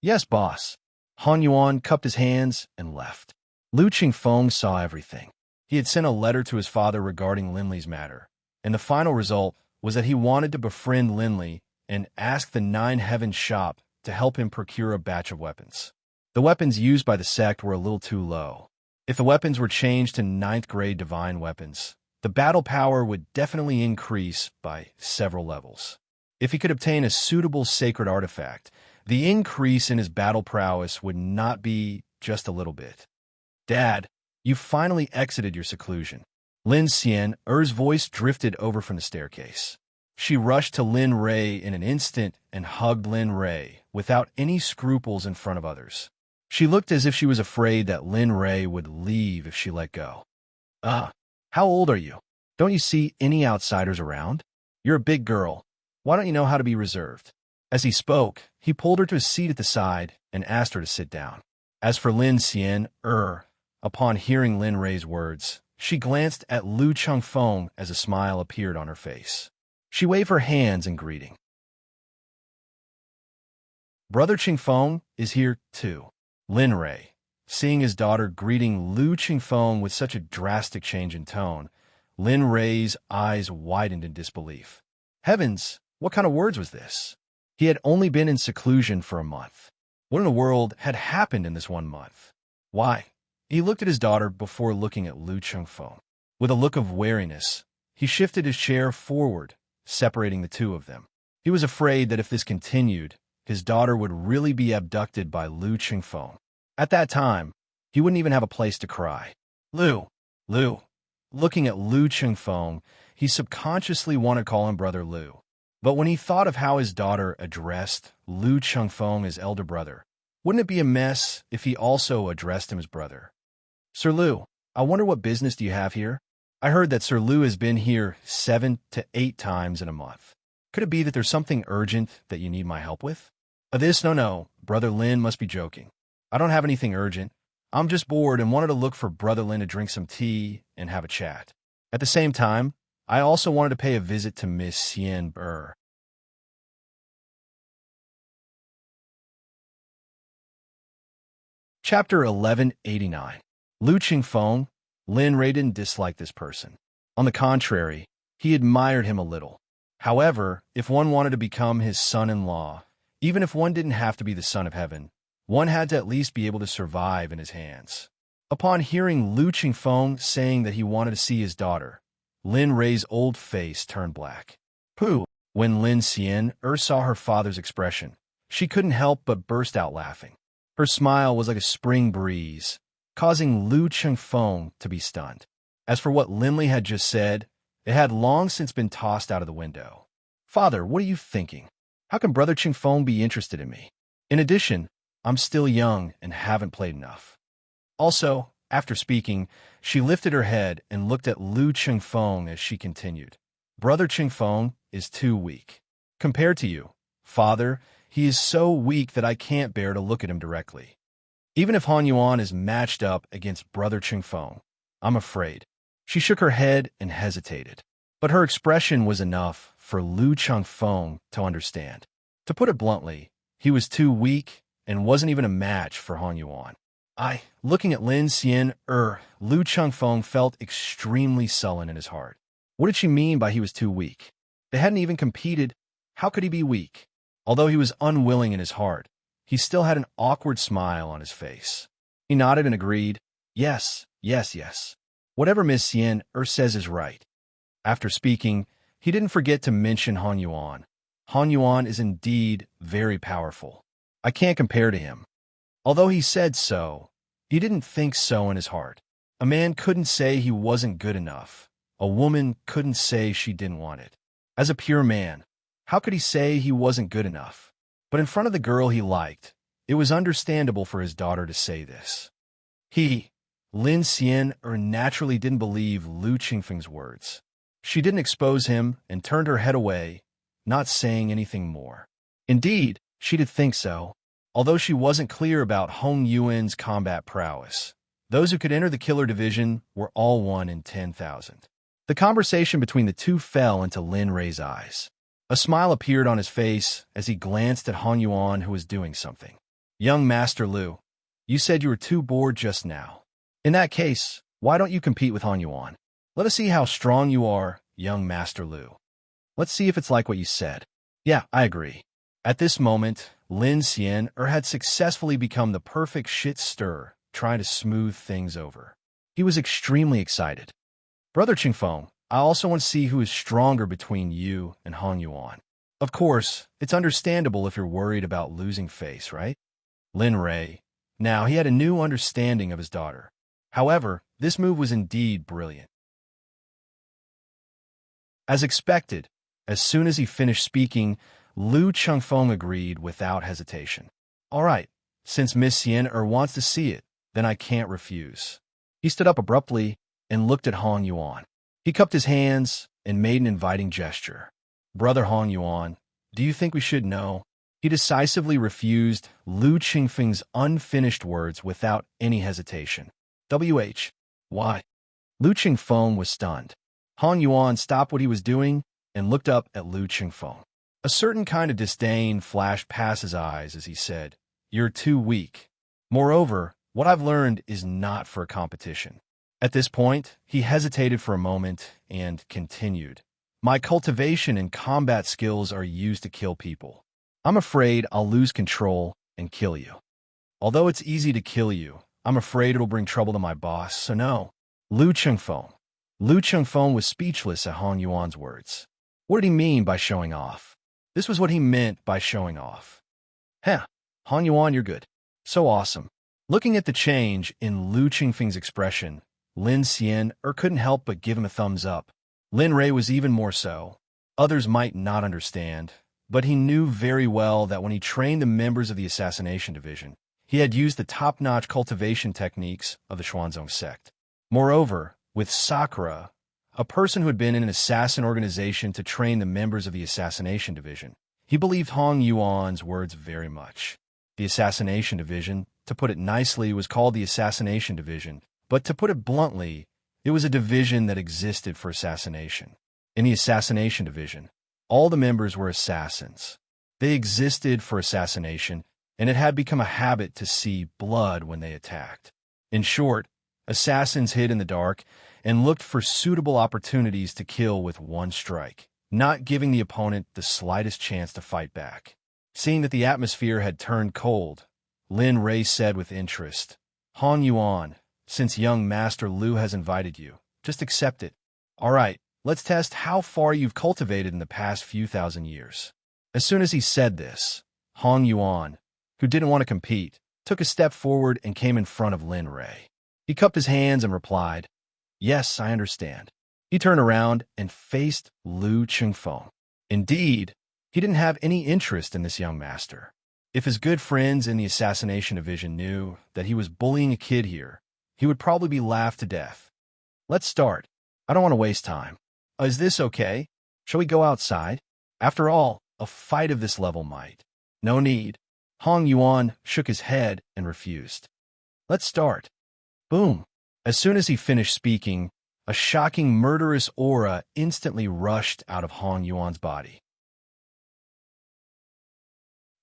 Yes, boss. Han Yuan cupped his hands and left. Lu Qingfeng saw everything. He had sent a letter to his father regarding Linley's matter, and the final result was that he wanted to befriend Linley and ask the Nine Heavens shop to help him procure a batch of weapons. The weapons used by the sect were a little too low. If the weapons were changed to 9th-grade divine weapons, the battle power would definitely increase by several levels. If he could obtain a suitable sacred artifact, the increase in his battle prowess would not be just a little bit. Dad, you finally exited your seclusion. Lin Xian's voice drifted over from the staircase. She rushed to Lin Rei in an instant and hugged Lin Rei without any scruples in front of others. She looked as if she was afraid that Lin Rei would leave if she let go. How old are you? Don't you see any outsiders around? You're a big girl. Why don't you know how to be reserved? As he spoke, he pulled her to a seat at the side and asked her to sit down. As for Lin Xian, upon hearing Lin Rei's words, she glanced at Lu Qingfeng as a smile appeared on her face. She waved her hands in greeting. Brother Qingfeng is here too. Lin Rei, seeing his daughter greeting Lu Qingfeng with such a drastic change in tone, Lin Rei's eyes widened in disbelief. Heavens, what kind of words was this? He had only been in seclusion for a month. What in the world had happened in this 1 month? Why? He looked at his daughter before looking at Lu Qingfeng. With a look of wariness, he shifted his chair forward, separating the two of them. He was afraid that if this continued, his daughter would really be abducted by Lu Qingfeng. At that time, he wouldn't even have a place to cry. Lu. Looking at Lu Qingfeng, he subconsciously wanted to call him Brother Lu. But when he thought of how his daughter addressed Lu Chengfeng as elder brother, wouldn't it be a mess if he also addressed him as brother? Sir Lu, I wonder what business do you have here? I heard that Sir Lu has been here 7 to 8 times in a month. Could it be that there's something urgent that you need my help with? No, Brother Lin must be joking. I don't have anything urgent. I'm just bored and wanted to look for Brother Lin to drink some tea and have a chat. At the same time, I also wanted to pay a visit to Miss Xian Burr. Chapter 1189. Lu Qingfeng. Lin Rei didn't dislike this person. On the contrary, he admired him a little. However, if one wanted to become his son-in-law, even if one didn't have to be the son of heaven, one had to at least be able to survive in his hands. Upon hearing Lu Qingfeng saying that he wanted to see his daughter, Lin Rei's old face turned black. Pooh! When Lin Xian saw her father's expression, she couldn't help but burst out laughing. Her smile was like a spring breeze, causing Lu Qingfeng to be stunned. As for what Linley had just said, it had long since been tossed out of the window. Father, what are you thinking? How can Brother Qingfeng be interested in me? In addition, I'm still young and haven't played enough. Also, after speaking, she lifted her head and looked at Lu Qingfeng as she continued. Brother Qingfeng is too weak. Compared to you, Father, he is so weak that I can't bear to look at him directly. Even if Han Yuan is matched up against Brother Qingfeng, I'm afraid. She shook her head and hesitated. But her expression was enough for Lu Qingfeng to understand. To put it bluntly, he was too weak and wasn't even a match for Han Yuan. Looking at Lin Xian Lu Qingfeng felt extremely sullen in his heart. What did she mean by he was too weak? They hadn't even competed. How could he be weak? Although he was unwilling in his heart, he still had an awkward smile on his face. He nodded and agreed, yes. Whatever Miss Xian says is right. After speaking, he didn't forget to mention Han Yuan. Han Yuan is indeed very powerful. I can't compare to him. Although he said so, he didn't think so in his heart. A man couldn't say he wasn't good enough. A woman couldn't say she didn't want it. As a pure man, how could he say he wasn't good enough? But in front of the girl he liked, it was understandable for his daughter to say this. Lin Xian naturally didn't believe Lu Qingfeng's words. She didn't expose him and turned her head away, not saying anything more. Indeed, she did think so, although she wasn't clear about Hong Yuan's combat prowess. Those who could enter the killer division were all 1 in 10,000. The conversation between the two fell into Lin Rei's eyes. A smile appeared on his face as he glanced at Han Yuan, who was doing something. Young Master Lu, you said you were too bored just now. In that case, why don't you compete with Han Yuan? Let us see how strong you are, young Master Lu. Let's see if it's like what you said. Yeah, I agree. At this moment, Lin Xian had successfully become the perfect shit stirrer, trying to smooth things over. He was extremely excited. Brother Qingfeng, I also want to see who is stronger between you and Han Yuan. Of course, it's understandable if you're worried about losing face, right? Lin Rei. Now, he had a new understanding of his daughter. However, this move was indeed brilliant. As expected, as soon as he finished speaking, Lu Qingfeng agreed without hesitation. All right, since Miss Xian wants to see it, then I can't refuse. He stood up abruptly and looked at Han Yuan. He cupped his hands and made an inviting gesture. Brother Han Yuan, do you think we should know? He decisively refused Lu Qingfeng's unfinished words without any hesitation. Why? Lu Qingfeng was stunned. Han Yuan stopped what he was doing and looked up at Lu Qingfeng. A certain kind of disdain flashed past his eyes as he said, You're too weak. Moreover, what I've learned is not for a competition. At this point, he hesitated for a moment and continued. My cultivation and combat skills are used to kill people. I'm afraid I'll lose control and kill you. Although it's easy to kill you, I'm afraid it'll bring trouble to my boss, so no. Lu Qingfeng. Lu Qingfeng was speechless at Han Yuan's words. What did he mean by showing off? This was what he meant by showing off. Han Yuan, you're good. So awesome. Looking at the change in Lu Qingfeng's expression, Lin Xian couldn't help but give him a thumbs up. Lin Rei was even more so. Others might not understand, but he knew very well that when he trained the members of the assassination division, he had used the top-notch cultivation techniques of the Xuanzong sect. Moreover, with Sakura, a person who had been in an assassin organization to train the members of the assassination division, he believed Hong Yuan's words very much. The assassination division, to put it nicely, was called the assassination division, but to put it bluntly, it was a division that existed for assassination. In the assassination division, all the members were assassins. They existed for assassination, and it had become a habit to see blood when they attacked. In short, assassins hid in the dark and looked for suitable opportunities to kill with one strike, not giving the opponent the slightest chance to fight back. Seeing that the atmosphere had turned cold, Lin Rei said with interest, "Hong Yuan, since young Master Lu has invited you, just accept it. All right, let's test how far you've cultivated in the past few thousand years." As soon as he said this, Hong Yuan, who didn't want to compete, took a step forward and came in front of Lin Rei. He cupped his hands and replied, "Yes, I understand." He turned around and faced Lu Qingfeng. Indeed, he didn't have any interest in this young master. If his good friends in the assassination division knew that he was bullying a kid here, he would probably be laughed to death. "Let's start. I don't want to waste time. Is this okay? Shall we go outside? After all, a fight of this level might." "No need." Hong Yuan shook his head and refused. "Let's start." Boom. As soon as he finished speaking, a shocking murderous aura instantly rushed out of Hong Yuan's body.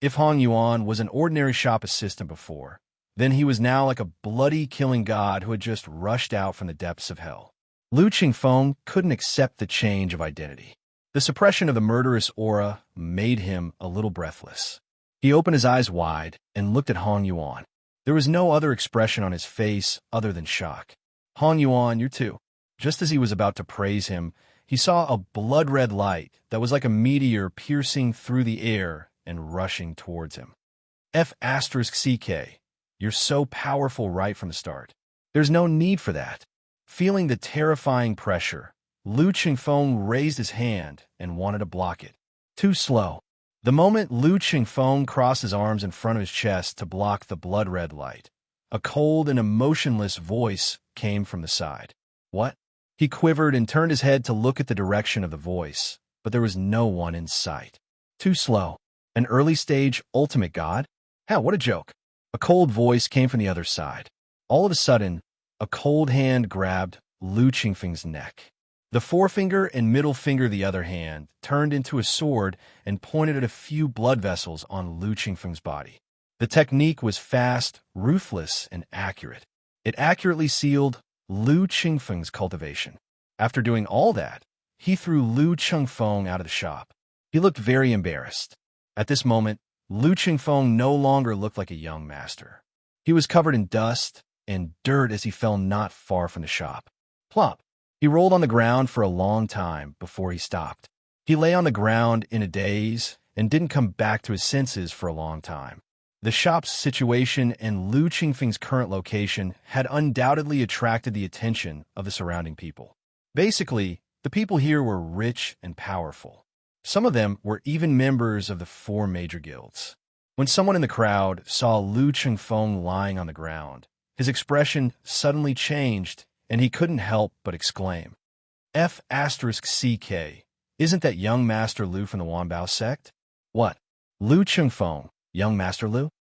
If Hong Yuan was an ordinary shop assistant before, then he was now like a bloody killing god who had just rushed out from the depths of hell. Lu Qingfeng couldn't accept the change of identity. The suppression of the murderous aura made him a little breathless. He opened his eyes wide and looked at Hong Yuan. There was no other expression on his face other than shock. "Hong Yuan, you're too." Just as he was about to praise him, he saw a blood-red light that was like a meteor piercing through the air and rushing towards him. F***CK. You're so powerful right from the start. There's no need for that. Feeling the terrifying pressure, Lu Qingfeng raised his hand and wanted to block it. Too slow. The moment Lu Qingfeng crossed his arms in front of his chest to block the blood-red light, a cold and emotionless voice came from the side. "What?" He quivered and turned his head to look at the direction of the voice, but there was no one in sight. Too slow. An early-stage ultimate god? Hell, what a joke. A cold voice came from the other side. All of a sudden, a cold hand grabbed Lu Qingfeng's neck. The forefinger and middle finger of the other hand turned into a sword and pointed at a few blood vessels on Lu Qingfeng's body. The technique was fast, ruthless, and accurate. It accurately sealed Lu Qingfeng's cultivation. After doing all that, he threw Lu Qingfeng out of the shop. He looked very embarrassed. At this moment, Lu Qingfeng no longer looked like a young master. He was covered in dust and dirt as he fell not far from the shop. Plop! He rolled on the ground for a long time before he stopped. He lay on the ground in a daze and didn't come back to his senses for a long time. The shop's situation and Lu Qingfeng's current location had undoubtedly attracted the attention of the surrounding people. Basically, the people here were rich and powerful. Some of them were even members of the 4 major guilds. When someone in the crowd saw Lu Qingfeng lying on the ground, his expression suddenly changed, and he couldn't help but exclaim, F***CK, isn't that young Master Lu from the Wanbao sect? What? Lu Qingfeng, young Master Lu?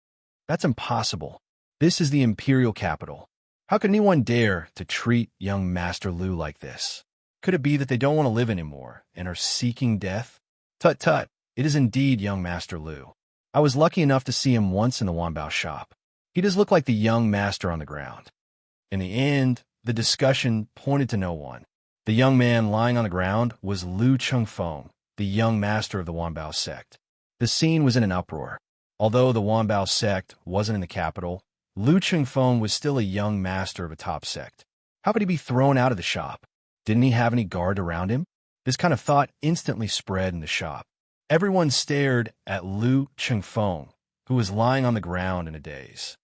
That's impossible. This is the imperial capital. How could anyone dare to treat young Master Lu like this? Could it be that they don't want to live anymore and are seeking death? Tut tut, it is indeed young Master Lu. I was lucky enough to see him once in the Wanbao shop. He does look like the young master on the ground. In the end, the discussion pointed to no one. The young man lying on the ground was Lu Qingfeng, the young master of the Wanbao sect. The scene was in an uproar. Although the Wanbao sect wasn't in the capital, Lu Qingfeng was still a young master of a top sect. How could he be thrown out of the shop? Didn't he have any guard around him? This kind of thought instantly spread in the shop. Everyone stared at Lu Qingfeng, who was lying on the ground in a daze.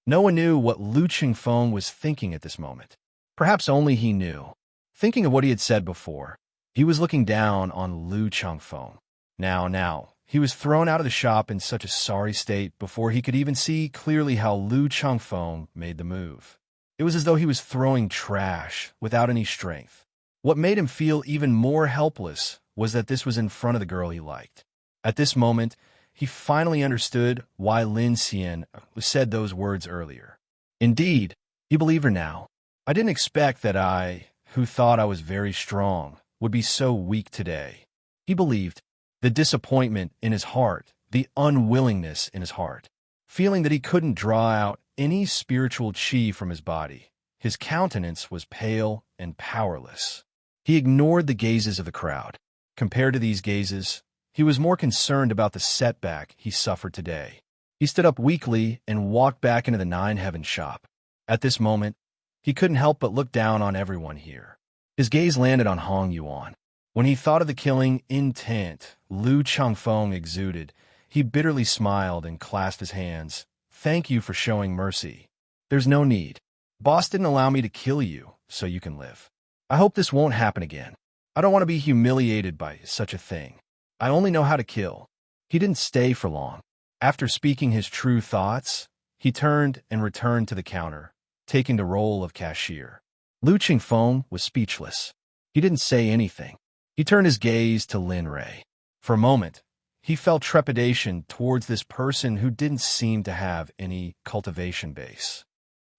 No one knew what Lu Qingfeng was thinking at this moment. Perhaps only he knew. Thinking of what he had said before, he was looking down on Lu Changfeng. Now, he was thrown out of the shop in such a sorry state before he could even see clearly how Lu Changfeng made the move. It was as though he was throwing trash without any strength. What made him feel even more helpless was that this was in front of the girl he liked. At this moment, he finally understood why Lin Xian said those words earlier. Indeed, he believed her now. I didn't expect that I, who thought I was very strong, would be so weak today. He believed. The disappointment in his heart, the unwillingness in his heart, feeling that he couldn't draw out any spiritual chi from his body. His countenance was pale and powerless. He ignored the gazes of the crowd. Compared to these gazes, he was more concerned about the setback he suffered today. He stood up weakly and walked back into the Nine Heaven shop. At this moment, he couldn't help but look down on everyone here. His gaze landed on Hong Yuan. When he thought of the killing intent Lu Changfeng exuded, he bitterly smiled and clasped his hands. Thank you for showing mercy. There's no need. Boss didn't allow me to kill you, so you can live. I hope this won't happen again. I don't want to be humiliated by such a thing. I only know how to kill. He didn't stay for long. After speaking his true thoughts, he turned and returned to the counter, taking the role of cashier. Lu Changfeng was speechless. He didn't say anything. He turned his gaze to Lin Rei. For a moment, he felt trepidation towards this person who didn't seem to have any cultivation base.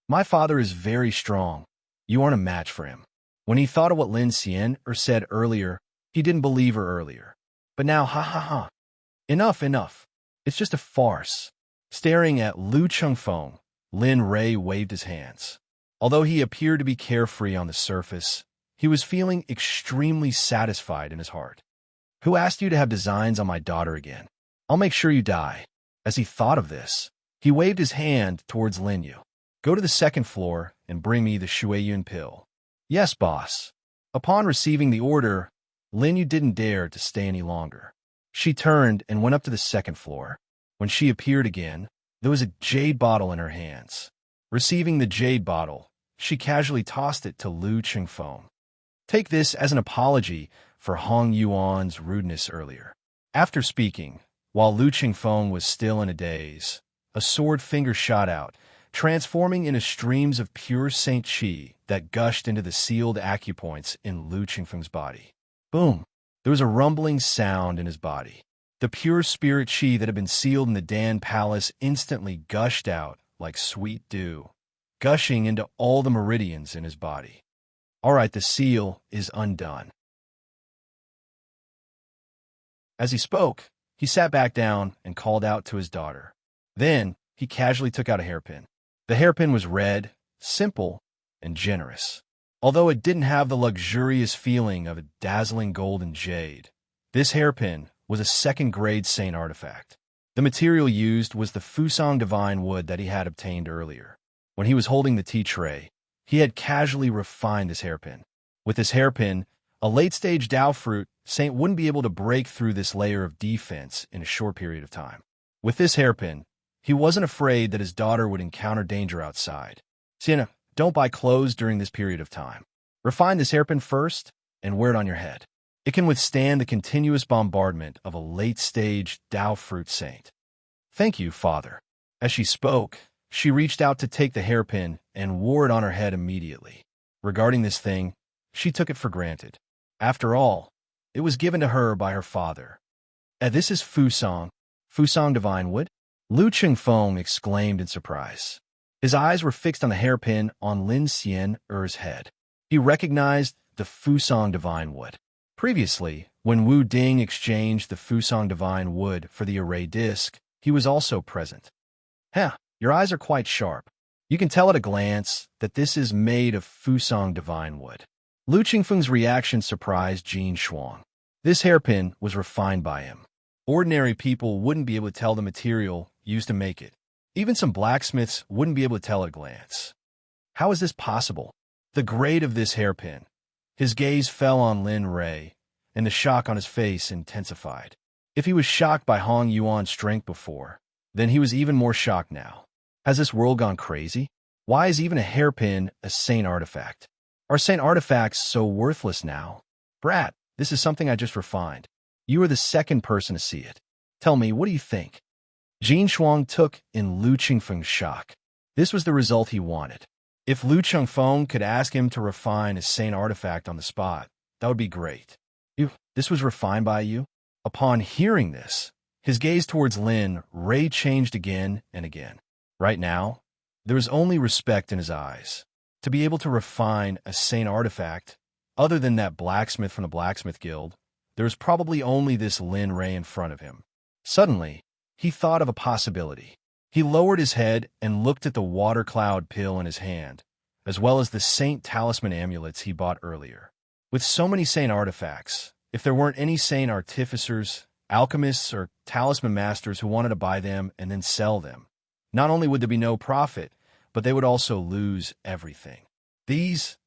My father is very strong. You aren't a match for him. When he thought of what Lin Xian said earlier, he didn't believe her earlier. But now, ha. Enough. It's just a farce. Staring at Lu Changfeng, Lin Rei waved his hands. Although he appeared to be carefree on the surface, he was feeling extremely satisfied in his heart. Who asked you to have designs on my daughter again? I'll make sure you die. As he thought of this, he waved his hand towards Lin Yu. Go to the second floor and bring me the Shuiyun pill. Yes, boss. Upon receiving the order, Lin Yu didn't dare to stay any longer. She turned and went up to the second floor. When she appeared again, there was a jade bottle in her hands. Receiving the jade bottle, she casually tossed it to Lu Changfeng. Take this as an apology for Hong Yuan's rudeness earlier. After speaking, while Lu Changfeng was still in a daze, a sword finger shot out, transforming into streams of pure Saint Qi that gushed into the sealed acupoints in Lu Changfeng's body. Boom! There was a rumbling sound in his body. The pure spirit Qi that had been sealed in the Dan Palace instantly gushed out like sweet dew, gushing into all the meridians in his body. All right, the seal is undone. As he spoke, he sat back down and called out to his daughter. Then, he casually took out a hairpin. The hairpin was red, simple, and generous. Although it didn't have the luxurious feeling of a dazzling golden jade, this hairpin was a second-grade saint artifact. The material used was the Fusang divine wood that he had obtained earlier. When he was holding the tea tray, he had casually refined this hairpin. With this hairpin, a late-stage Dao fruit saint wouldn't be able to break through this layer of defense in a short period of time. With this hairpin, he wasn't afraid that his daughter would encounter danger outside. Sienna, don't buy clothes during this period of time. Refine this hairpin first and wear it on your head. It can withstand the continuous bombardment of a late-stage Dao fruit saint. Thank you, Father. As she spoke, she reached out to take the hairpin and wore it on her head immediately. Regarding this thing, she took it for granted. After all, it was given to her by her father. This is Fusang divine wood? Lu Changfeng exclaimed in surprise. His eyes were fixed on the hairpin on Lin Xian's head. He recognized the Fusang divine wood. Previously, when Wu Ding exchanged the Fusang divine wood for the array disc, he was also present. Your eyes are quite sharp. You can tell at a glance that this is made of Fusang divine wood. Lu Changfeng's reaction surprised Jin Shuang. This hairpin was refined by him. Ordinary people wouldn't be able to tell the material used to make it. Even some blacksmiths wouldn't be able to tell at a glance. How is this possible? The grade of this hairpin. His gaze fell on Lin Rei, and the shock on his face intensified. If he was shocked by Hong Yuan's strength before, then he was even more shocked now. Has this world gone crazy? Why is even a hairpin a saint artifact? Are Saint artifacts so worthless now? Brat, this is something I just refined. You are the second person to see it. Tell me, what do you think? Jin Shuang took in Lu Qingfeng's shock. This was the result he wanted. If Lu Qingfeng could ask him to refine a Saint artifact on the spot, that would be great. This was refined by you? Upon hearing this, his gaze towards Lin Ray changed again and again. Right now, there was only respect in his eyes. To be able to refine a Saint artifact, other than that blacksmith from the Blacksmith Guild, there was probably only this Lin Ray in front of him. Suddenly, he thought of a possibility. He lowered his head and looked at the water cloud pill in his hand, as well as the Saint talisman amulets he bought earlier. With so many Saint artifacts, if there weren't any Saint artificers, alchemists, or talisman masters who wanted to buy them and then sell them, not only would there be no profit, but they would also lose everything.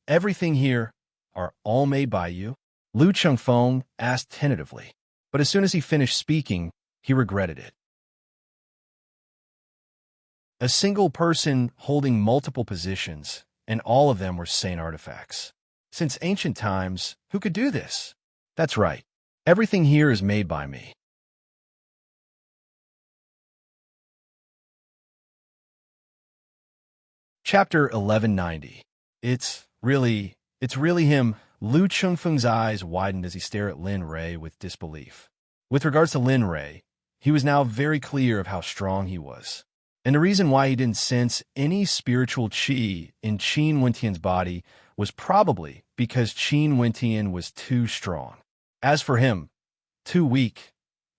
Everything here, are all made by you? Lu Qingfeng asked tentatively, but as soon as he finished speaking, he regretted it. A single person holding multiple positions, and all of them were Saint artifacts. Since ancient times, who could do this? That's right. Everything here is made by me. Chapter 1190. It's really him. Lu Qingfeng's eyes widened as he stared at Lin Ray with disbelief. With regards to Lin Ray, he was now very clear of how strong he was. And the reason why he didn't sense any spiritual qi in Qin Wentian's body was probably because Qin Wentian was too strong. As for him, too weak,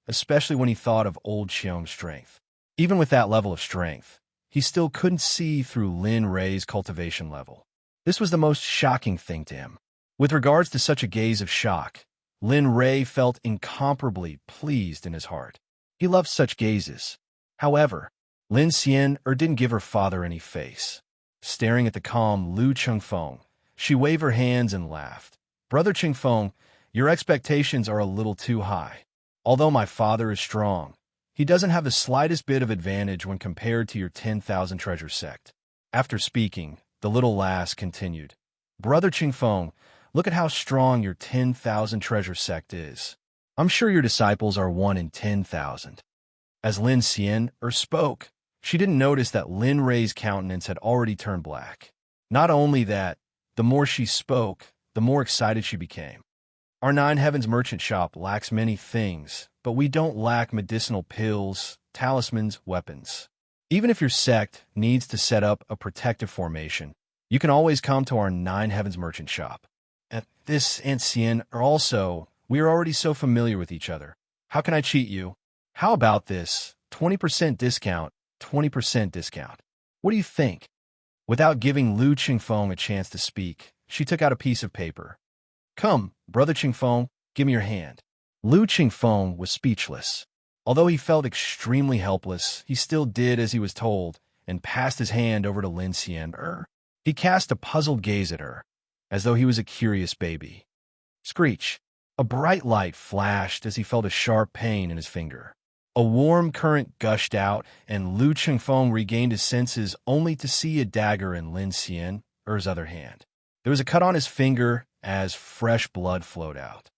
especially when he thought of old Xiong's strength. Even with that level of strength, he still couldn't see through Lin Ray's cultivation level. This was the most shocking thing to him. With regards to such a gaze of shock, Lin Ray felt incomparably pleased in his heart. He loved such gazes. However, Lin Xian didn't give her father any face. Staring at the calm Lu Qingfeng, she waved her hands and laughed. Brother Qingfeng, your expectations are a little too high. Although my father is strong, he doesn't have the slightest bit of advantage when compared to your 10,000 treasure sect. After speaking, the little lass continued. Brother Qingfeng, look at how strong your 10,000 treasure sect is. I'm sure your disciples are 1 in 10,000. As Lin Xian spoke, she didn't notice that Lin Ray's countenance had already turned black. Not only that, the more she spoke, the more excited she became. Our Nine Heavens merchant shop lacks many things, but we don't lack medicinal pills, talismans, weapons. Even if your sect needs to set up a protective formation, you can always come to our Nine Heavens merchant shop. At this Ancien we are already so familiar with each other. How can I cheat you? How about this? 20% discount, 20% discount. What do you think? Without giving Lu Qingfeng a chance to speak, she took out a piece of paper. Come, Brother Qingfeng, give me your hand. Lu Qingfeng was speechless. Although he felt extremely helpless, he still did as he was told and passed his hand over to Lin Xian. He cast a puzzled gaze at her, as though he was a curious baby. Screech! A bright light flashed as he felt a sharp pain in his finger. A warm current gushed out, and Lu Qingfeng regained his senses only to see a dagger in Lin Xian's other hand. There was a cut on his finger as fresh blood flowed out.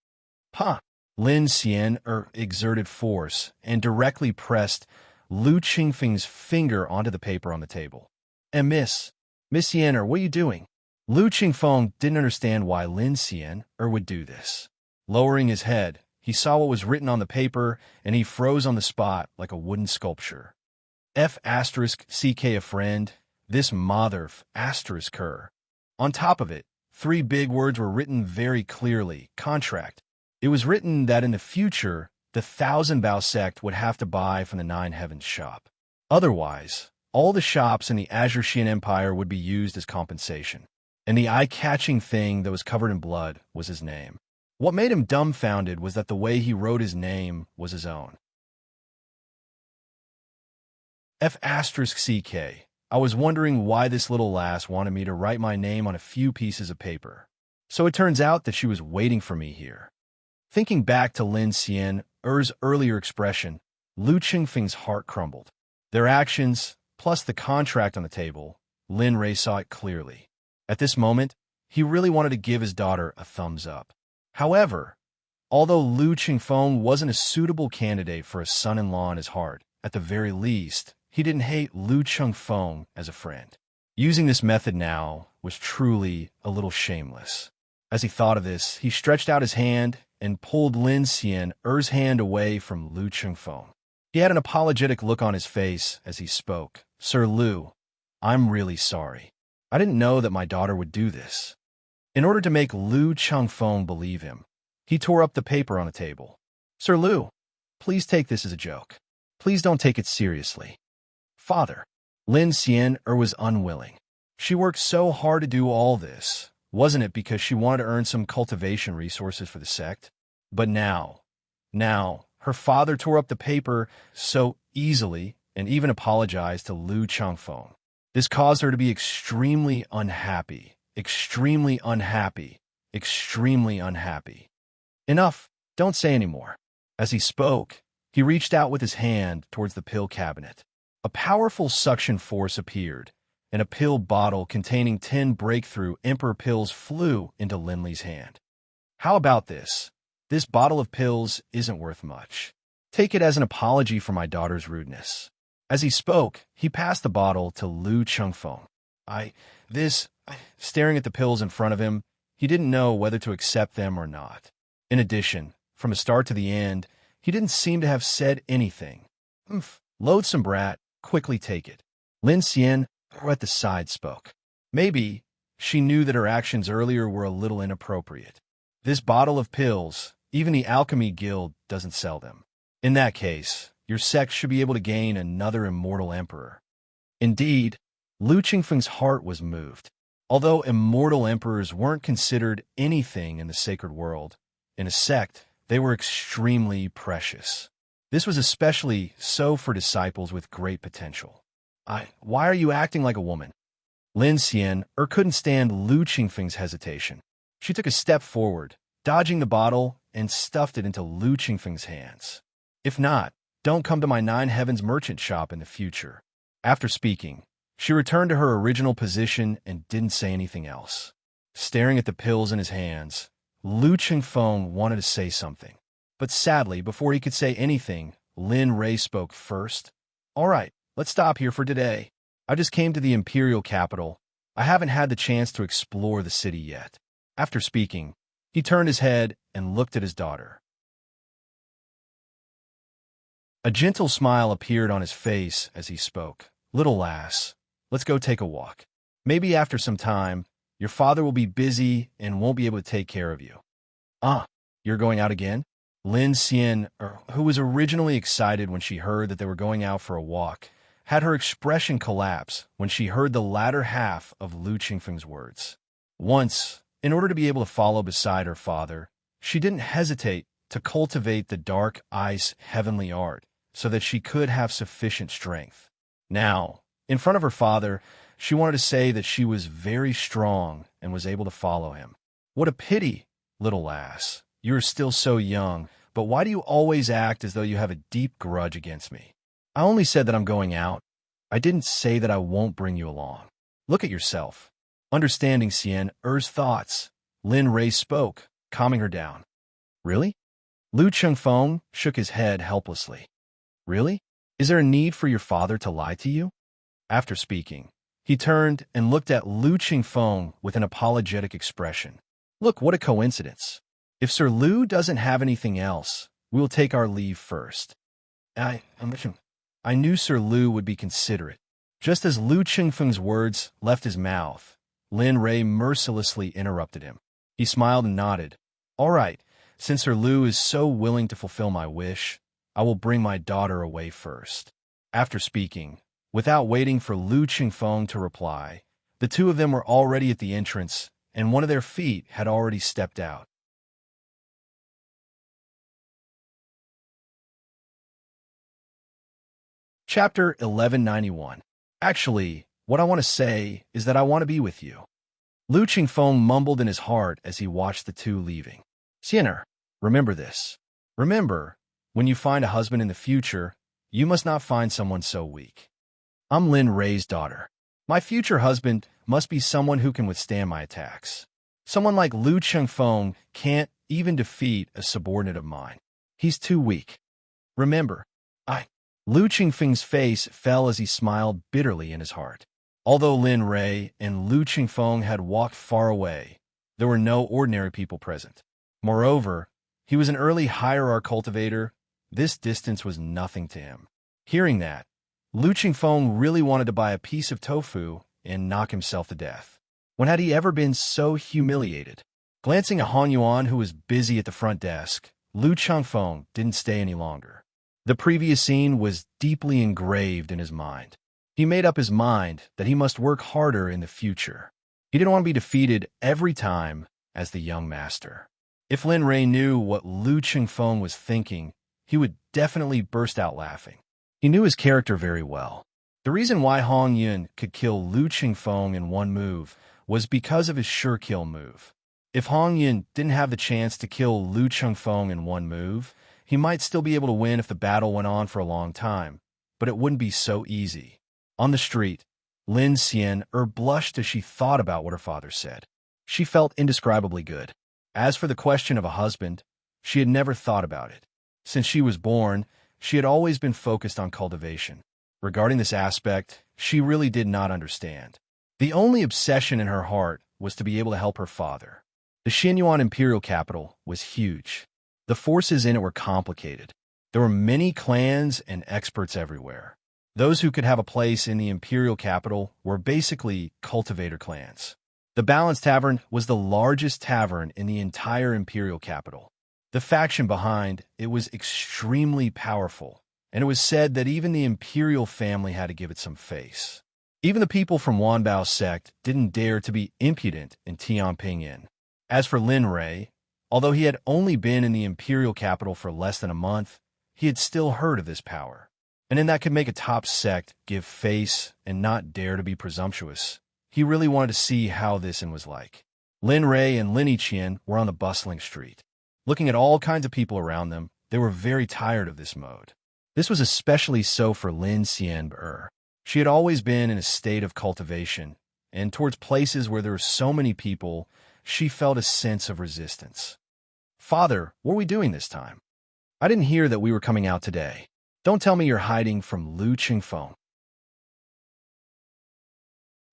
Pah! Lin Xian exerted force and directly pressed Lu Qingfeng's finger onto the paper on the table. And Miss Xian, what are you doing? Lu Qingfeng didn't understand why Lin Xian would do this. Lowering his head, he saw what was written on the paper, and he froze on the spot like a wooden sculpture. F***ck a friend, this mother ***er. On top of it, 3 big words were written very clearly, contract. It was written that in the future, the 1,000 Bao sect would have to buy from the Nine Heavens shop. Otherwise, all the shops in the Azure Xian Empire would be used as compensation. And the eye-catching thing that was covered in blood was his name. What made him dumbfounded was that the way he wrote his name was his own. F***ck. I was wondering why this little lass wanted me to write my name on a few pieces of paper. So it turns out that she was waiting for me here. Thinking back to Lin Xian's earlier expression, Lu Qingfeng's heart crumbled. Their actions, plus the contract on the table, Lin Ray saw it clearly. At this moment, he really wanted to give his daughter a thumbs up. However, although Lu Qingfeng wasn't a suitable candidate for a son-in-law in his heart, at the very least, he didn't hate Lu Qingfeng as a friend. Using this method now was truly a little shameless. As he thought of this, he stretched out his hand and pulled Lin Xian'er's hand away from Lu Qingfeng. He had an apologetic look on his face as he spoke. "Sir Lu, I'm really sorry. I didn't know that my daughter would do this." In order to make Lu Qingfeng believe him, he tore up the paper on the table. "Sir Lu, please take this as a joke. Please don't take it seriously." "Father." Lin Xian'er was unwilling. She worked so hard to do all this. Wasn't it because she wanted to earn some cultivation resources for the sect? But now, her father tore up the paper so easily and even apologized to Lu Qingfeng. This caused her to be extremely unhappy. Extremely unhappy. Extremely unhappy. "Enough. Don't say any more." As he spoke, he reached out with his hand towards the pill cabinet. A powerful suction force appeared, and a pill bottle containing 10 breakthrough Emperor pills flew into Linley's hand. "How about this? This bottle of pills isn't worth much. Take it as an apology for my daughter's rudeness." As he spoke, he passed the bottle to Lu Qingfeng. Staring at the pills in front of him, he didn't know whether to accept them or not. In addition, from the start to the end, he didn't seem to have said anything. Loathsome brat, quickly take it." Lin Xian, who at the side, spoke. Maybe she knew that her actions earlier were a little inappropriate. "This bottle of pills, even the Alchemy Guild doesn't sell them. In that case, your sect should be able to gain another immortal emperor." Indeed, Lu Qingfeng's heart was moved. Although immortal emperors weren't considered anything in the sacred world, in a sect, they were extremely precious. This was especially so for disciples with great potential. Why are you acting like a woman?" Lin Xian'er couldn't stand Lu Qingfeng's hesitation. She took a step forward, dodging the bottle, and stuffed it into Lu Qingfeng's hands. "If not, don't come to my Nine Heavens merchant shop in the future." After speaking, she returned to her original position and didn't say anything else. Staring at the pills in his hands, Lu Qingfeng wanted to say something. But sadly, before he could say anything, Lin Ray spoke first. "All right, let's stop here for today. I just came to the imperial capital. I haven't had the chance to explore the city yet." After speaking, he turned his head and looked at his daughter. A gentle smile appeared on his face as he spoke. "Little lass, let's go take a walk. Maybe after some time, your father will be busy and won't be able to take care of you." You're going out again?" Lin Xian, who was originally excited when she heard that they were going out for a walk, had her expression collapse when she heard the latter half of Lu Qingfeng's words. Once, in order to be able to follow beside her father, she didn't hesitate to cultivate the dark ice heavenly art so that she could have sufficient strength. Now, in front of her father, she wanted to say that she was very strong and was able to follow him. "What a pity, little lass. You are still so young, but why do you always act as though you have a deep grudge against me? I only said that I'm going out. I didn't say that I won't bring you along. Look at yourself." Understanding Xian'er's thoughts, Lin Ray spoke, calming her down. "Really?" Lu Qingfeng shook his head helplessly. "Really? Is there a need for your father to lie to you?" After speaking, he turned and looked at Lu Qingfeng with an apologetic expression. "Look, what a coincidence. If Sir Lu doesn't have anything else, we will take our leave first." I knew Sir Lu would be considerate. Just as Lu Qingfeng's words left his mouth, Lin Ray mercilessly interrupted him. He smiled and nodded. "All right, since Sir Lu is so willing to fulfill my wish, I will bring my daughter away first." After speaking, without waiting for Lu Qingfeng to reply, the two of them were already at the entrance, and one of their feet had already stepped out. Chapter 1191. Actually, what I want to say is that I want to be with you. Lu Qingfeng mumbled in his heart as he watched the two leaving. "Xian'er, remember this. Remember, when you find a husband in the future, you must not find someone so weak. I'm Lin Ray's daughter. My future husband must be someone who can withstand my attacks. Someone like Lu Chengfeng can't even defeat a subordinate of mine. He's too weak. Remember, Lu Chengfeng's face fell as he smiled bitterly in his heart. Although Lin Rui and Lu Chengfeng had walked far away, there were no ordinary people present. Moreover, he was an early hierarch cultivator. This distance was nothing to him. Hearing that, Lu Chengfeng really wanted to buy a piece of tofu and knock himself to death. When had he ever been so humiliated? Glancing at Han Yuan, who was busy at the front desk, Lu Chengfeng didn't stay any longer. The previous scene was deeply engraved in his mind. He made up his mind that he must work harder in the future. He didn't want to be defeated every time as the young master. If Lin Rui knew what Lu Chengfeng was thinking, he would definitely burst out laughing. He knew his character very well. The reason why Hong Yun could kill Lu Chengfeng in one move was because of his sure kill move. If Hong Yun didn't have the chance to kill Lu Chengfeng in one move, he might still be able to win if the battle went on for a long time, but it wouldn't be so easy. On the street, Lin Xian blushed as she thought about what her father said. She felt indescribably good. As for the question of a husband, she had never thought about it. Since she was born, she had always been focused on cultivation. Regarding this aspect, she really did not understand. The only obsession in her heart was to be able to help her father. The Xinyuan imperial capital was huge. The forces in it were complicated. There were many clans and experts everywhere. Those who could have a place in the imperial capital were basically cultivator clans. The Balance Tavern was the largest tavern in the entire imperial capital. The faction behind it was extremely powerful, and it was said that even the imperial family had to give it some face. Even the people from Wanbao's sect didn't dare to be impudent in Tianping Inn. As for Lin Rui, although he had only been in the imperial capital for less than a month, he had still heard of this power. And in that could make a top sect give face and not dare to be presumptuous. He really wanted to see how this was like. Lin Rui and Lin Yiqian were on the bustling street. Looking at all kinds of people around them, they were very tired of this mode. This was especially so for Lin Xian. She had always been in a state of cultivation, and towards places where there were so many people, she felt a sense of resistance. Father, what are we doing this time? I didn't hear that we were coming out today. Don't tell me you're hiding from Lu Chengfeng.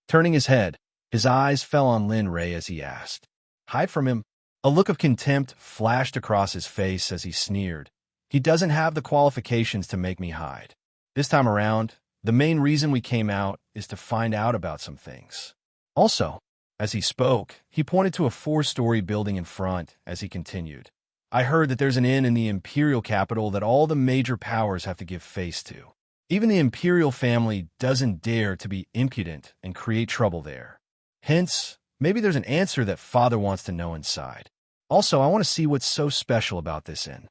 Turning his head, his eyes fell on Lin Rui as he asked, "Hide from him?" A look of contempt flashed across his face as he sneered. "He doesn't have the qualifications to make me hide. This time around, the main reason we came out is to find out about some things." Also, as he spoke, he pointed to a 4-story building in front as he continued. "I heard that there's an inn in the imperial capital that all the major powers have to give face to. Even the imperial family doesn't dare to be impudent and create trouble there. Hence, maybe there's an answer that father wants to know inside. Also, I want to see what's so special about this inn."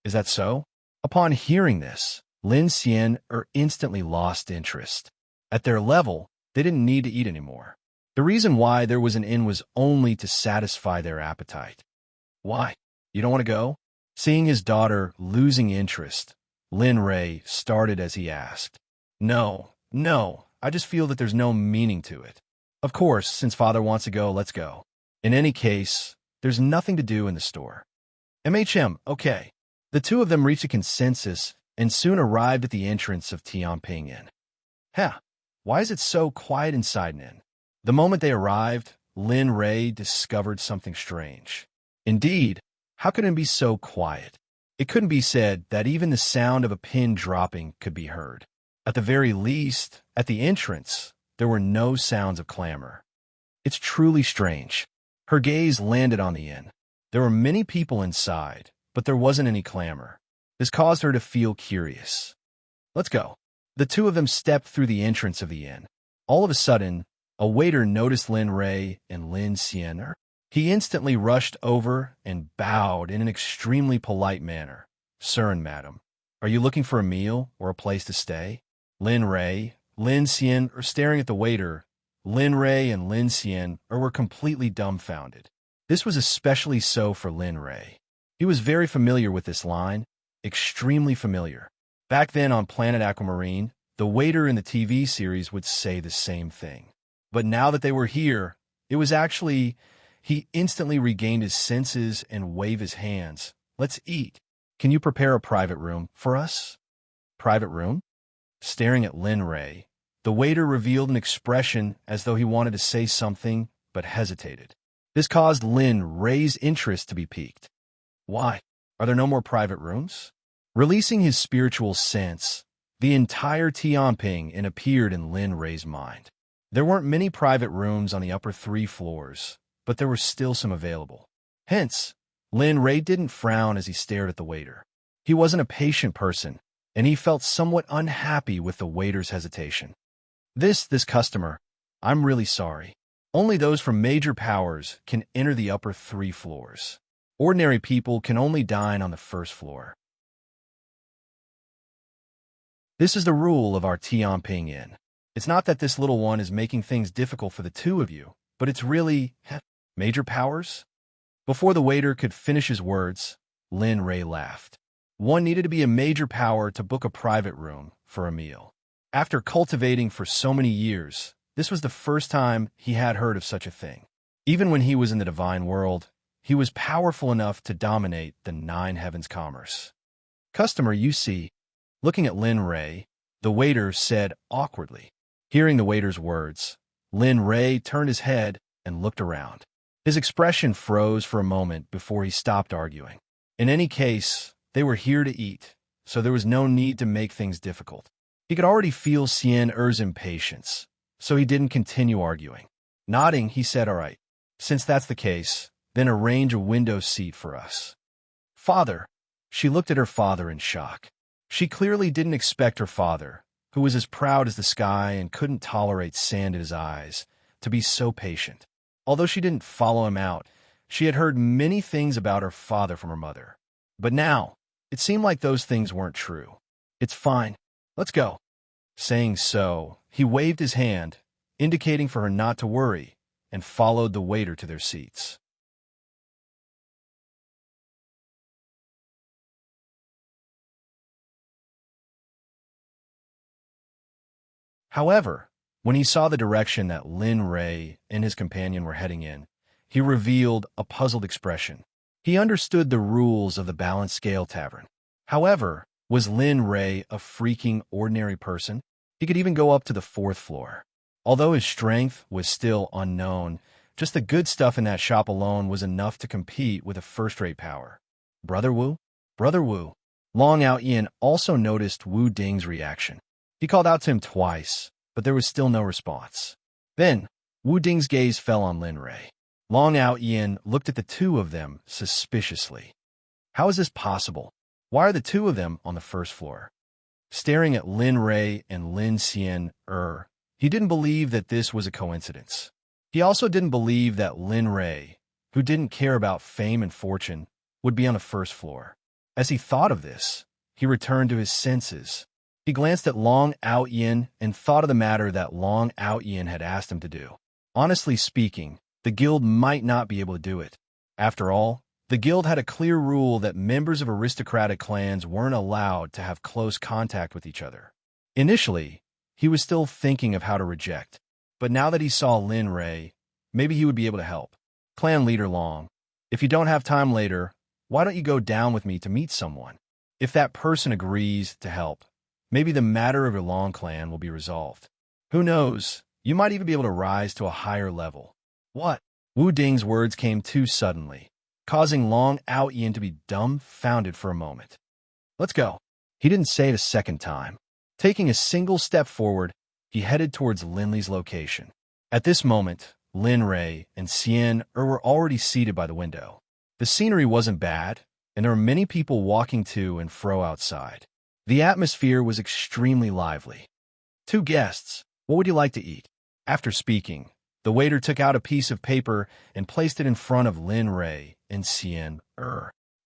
Is that so? Upon hearing this, Lin Xian instantly lost interest. At their level, they didn't need to eat anymore. The reason why there was an inn was only to satisfy their appetite. "Why? You don't want to go?" Seeing his daughter losing interest, Lin Rui started as he asked. No, I just feel that there's no meaning to it. Of course, since father wants to go, let's go. In any case, there's nothing to do in the store." Okay. The two of them reached a consensus and soon arrived at the entrance of Tianping Inn. Why is it so quiet inside an inn? The moment they arrived, Lin Rui discovered something strange. Indeed, how could it be so quiet? It couldn't be said that even the sound of a pin dropping could be heard. At the very least, at the entrance, there were no sounds of clamor. It's truly strange. Her gaze landed on the inn. There were many people inside, but there wasn't any clamor. This caused her to feel curious. "Let's go." The two of them stepped through the entrance of the inn. All of a sudden, a waiter noticed Lin Rui and Lin Xian. He instantly rushed over and bowed in an extremely polite manner. "Serene, madam, are you looking for a meal or a place to stay?" Lin Rui, Lin Xian are staring at the waiter. Lin Rui and Lin Xian were completely dumbfounded. This was especially so for Lin Rui. He was very familiar with this line, extremely familiar. Back then on Planet Aquamarine, the waiter in the TV series would say the same thing. But now that they were here, it was actually he instantly regained his senses and waved his hands. "Let's eat. Can you prepare a private room for us?" "Private room?" Staring at Lin Ray, the waiter revealed an expression as though he wanted to say something but hesitated. This caused Lin Ray's interest to be piqued. "Why? Are there no more private rooms?" Releasing his spiritual sense, the entire Tianping appeared in Lin Ray's mind. There weren't many private rooms on the upper 3 floors, but there were still some available. Hence, Lin Ray didn't frown as he stared at the waiter. He wasn't a patient person, and he felt somewhat unhappy with the waiter's hesitation. This customer, I'm really sorry. Only those from major powers can enter the upper 3 floors. Ordinary people can only dine on the 1st floor. This is the rule of our Tianping Inn. It's not that this little one is making things difficult for the two of you, but it's really major powers? Before the waiter could finish his words, Lin Ray laughed. One needed to be a major power to book a private room for a meal. After cultivating for so many years, this was the first time he had heard of such a thing. Even when he was in the divine world, he was powerful enough to dominate the 9 heavens commerce. "Customer, you see." Looking at Lin Ray, the waiter said awkwardly. Hearing the waiter's words, Lin Ray turned his head and looked around. His expression froze for a moment before he stopped arguing. In any case, they were here to eat, so there was no need to make things difficult. He could already feel Xian Er's impatience, so he didn't continue arguing. Nodding, he said, "All right. Since that's the case, then arrange a window seat for us." "Father." She looked at her father in shock. She clearly didn't expect her father, who was as proud as the sky and couldn't tolerate sand in his eyes, to be so patient. Although she didn't follow him out, she had heard many things about her father from her mother. But now, it seemed like those things weren't true. "It's fine. Let's go." Saying so, he waved his hand, indicating for her not to worry, and followed the waiter to their seats. However, when he saw the direction that Lin Ray and his companion were heading in, he revealed a puzzled expression. He understood the rules of the balanced scale tavern. However, was Lin Ray a freaking ordinary person? He could even go up to the 4th floor. Although his strength was still unknown, just the good stuff in that shop alone was enough to compete with a first-rate power. "Brother Wu? Brother Wu." Long Ao Yin also noticed Wu Ding's reaction. He called out to him twice, but there was still no response. Then, Wu Ding's gaze fell on Lin Ray. Long Ao Yin looked at the two of them suspiciously. How is this possible? Why are the two of them on the 1st floor? Staring at Lin Ray and Lin Xian he didn't believe that this was a coincidence. He also didn't believe that Lin Ray, who didn't care about fame and fortune, would be on the 1st floor. As he thought of this, he returned to his senses. He glanced at Long Ao Yin and thought of the matter that Long Ao Yin had asked him to do. Honestly speaking, the guild might not be able to do it. After all, the guild had a clear rule that members of aristocratic clans weren't allowed to have close contact with each other. Initially, he was still thinking of how to reject, but now that he saw Lin Ray, maybe he would be able to help. "Clan leader Long, if you don't have time later, why don't you go down with me to meet someone? If that person agrees to help, maybe the matter of your Long clan will be resolved. Who knows, you might even be able to rise to a higher level." "What?" Wu Ding's words came too suddenly, causing Long Ao Yin to be dumbfounded for a moment. "Let's go." He didn't say it a second time. Taking a single step forward, he headed towards Linley's location. At this moment, Lin Ray and Xian were already seated by the window. The scenery wasn't bad, and there were many people walking to and fro outside. The atmosphere was extremely lively. "Two guests, what would you like to eat?" After speaking, the waiter took out a piece of paper and placed it in front of Lin Ray and Xian.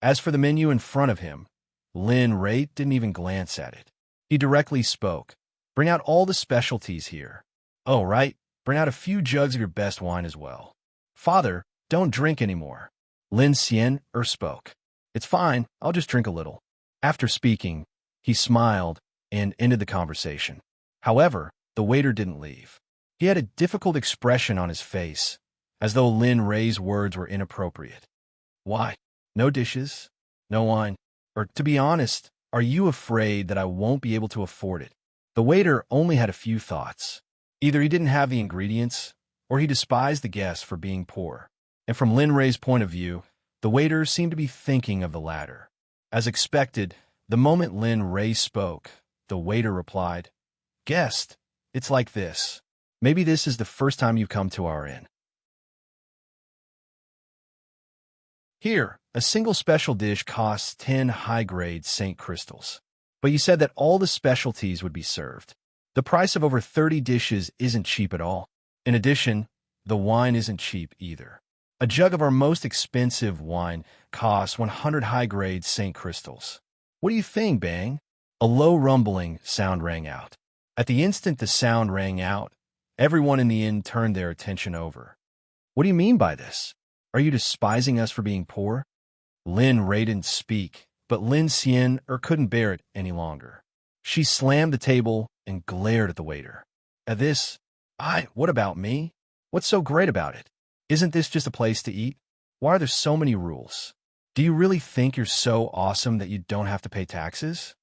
As for the menu in front of him, Lin Ray didn't even glance at it. He directly spoke. "Bring out all the specialties here. Oh, right, bring out a few jugs of your best wine as well." "Father, don't drink anymore." Lin Xian spoke. "It's fine, I'll just drink a little." After speaking, he smiled and ended the conversation. However, the waiter didn't leave. He had a difficult expression on his face, as though Lin Ray's words were inappropriate. Why? No dishes? No wine? Or, to be honest, are you afraid that I won't be able to afford it? The waiter only had a few thoughts. Either he didn't have the ingredients, or he despised the guests for being poor. And from Lin Ray's point of view, the waiter seemed to be thinking of the latter. As expected, the moment Lin Ray spoke, the waiter replied, "Guest, it's like this. Maybe this is the first time you've come to our inn. Here, a single special dish costs 10 high-grade St. crystals. But you said that all the specialties would be served. The price of over 30 dishes isn't cheap at all. In addition, the wine isn't cheap either. A jug of our most expensive wine costs 100 high-grade St. crystals. What do you think, Bang?" A low rumbling sound rang out. At the instant the sound rang out, everyone in the inn turned their attention over. "What do you mean by this? Are you despising us for being poor?" Lin Ray didn't speak, but Lin Xian couldn't bear it any longer. She slammed the table and glared at the waiter. At this, what about me? What's so great about it? Isn't this just a place to eat? Why are there so many rules? Do you really think you're so awesome that you don't have to pay taxes?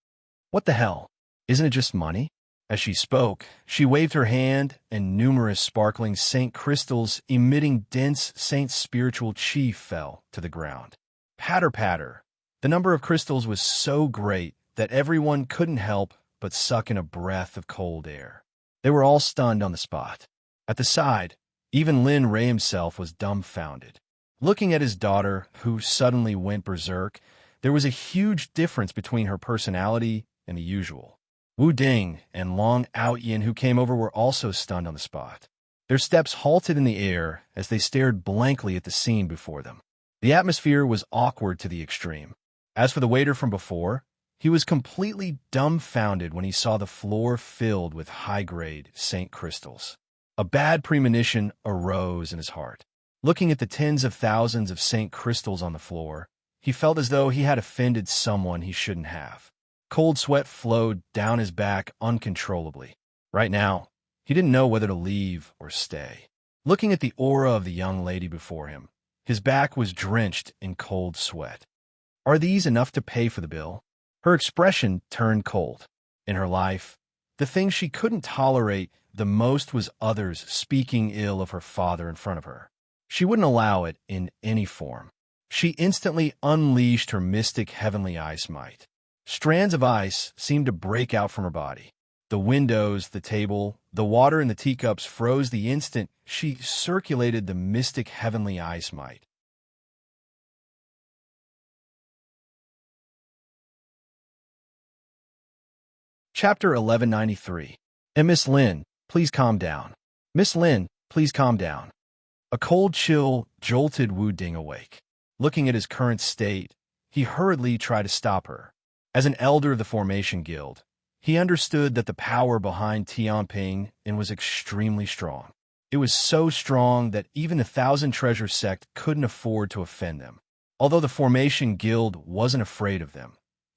What the hell? Isn't it just money? As she spoke, she waved her hand, and numerous sparkling Saint crystals emitting dense Saint spiritual chi fell to the ground. Patter, patter. The number of crystals was so great that everyone couldn't help but suck in a breath of cold air. They were all stunned on the spot. At the side, even Lin Ray himself was dumbfounded. Looking at his daughter, who suddenly went berserk, there was a huge difference between her personality and the usual. Wu Ding and Long Outyin, who came over, were also stunned on the spot. Their steps halted in the air as they stared blankly at the scene before them. The atmosphere was awkward to the extreme. As for the waiter from before, he was completely dumbfounded when he saw the floor filled with high-grade Saint crystals. A bad premonition arose in his heart. Looking at the tens of thousands of Saint crystals on the floor, he felt as though he had offended someone he shouldn't have. Cold sweat flowed down his back uncontrollably. Right now, he didn't know whether to leave or stay. Looking at the aura of the young lady before him, his back was drenched in cold sweat. Are these enough to pay for the bill? Her expression turned cold. In her life, the thing she couldn't tolerate the most was others speaking ill of her father in front of her. She wouldn't allow it in any form. She instantly unleashed her mystic heavenly ice might. Strands of ice seemed to break out from her body. The windows, the table, the water in the teacups froze the instant she circulated the mystic heavenly ice might. Chapter 1193. And Miss Lin, please calm down. Miss Lin, please calm down. A cold chill jolted Wu Ding awake. Looking at his current state, he hurriedly tried to stop her. As an elder of the Formation Guild, he understood that the power behind Tianping was extremely strong. It was so strong that even the Thousand Treasure Sect couldn't afford to offend them. Although the Formation Guild wasn't afraid of them,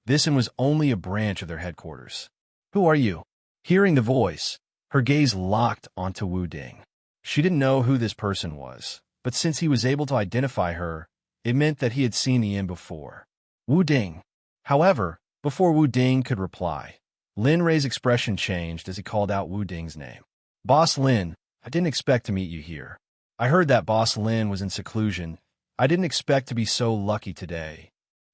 this was only a branch of their headquarters. Who are you? Hearing the voice, her gaze locked onto Wu Ding. She didn't know who this person was, but since he was able to identify her, it meant that he had seen the inn before. Wu Ding. However, before Wu Ding could reply, Lin Ray's expression changed as he called out Wu Ding's name. Boss Lin, I didn't expect to meet you here. I heard that Boss Lin was in seclusion. I didn't expect to be so lucky today.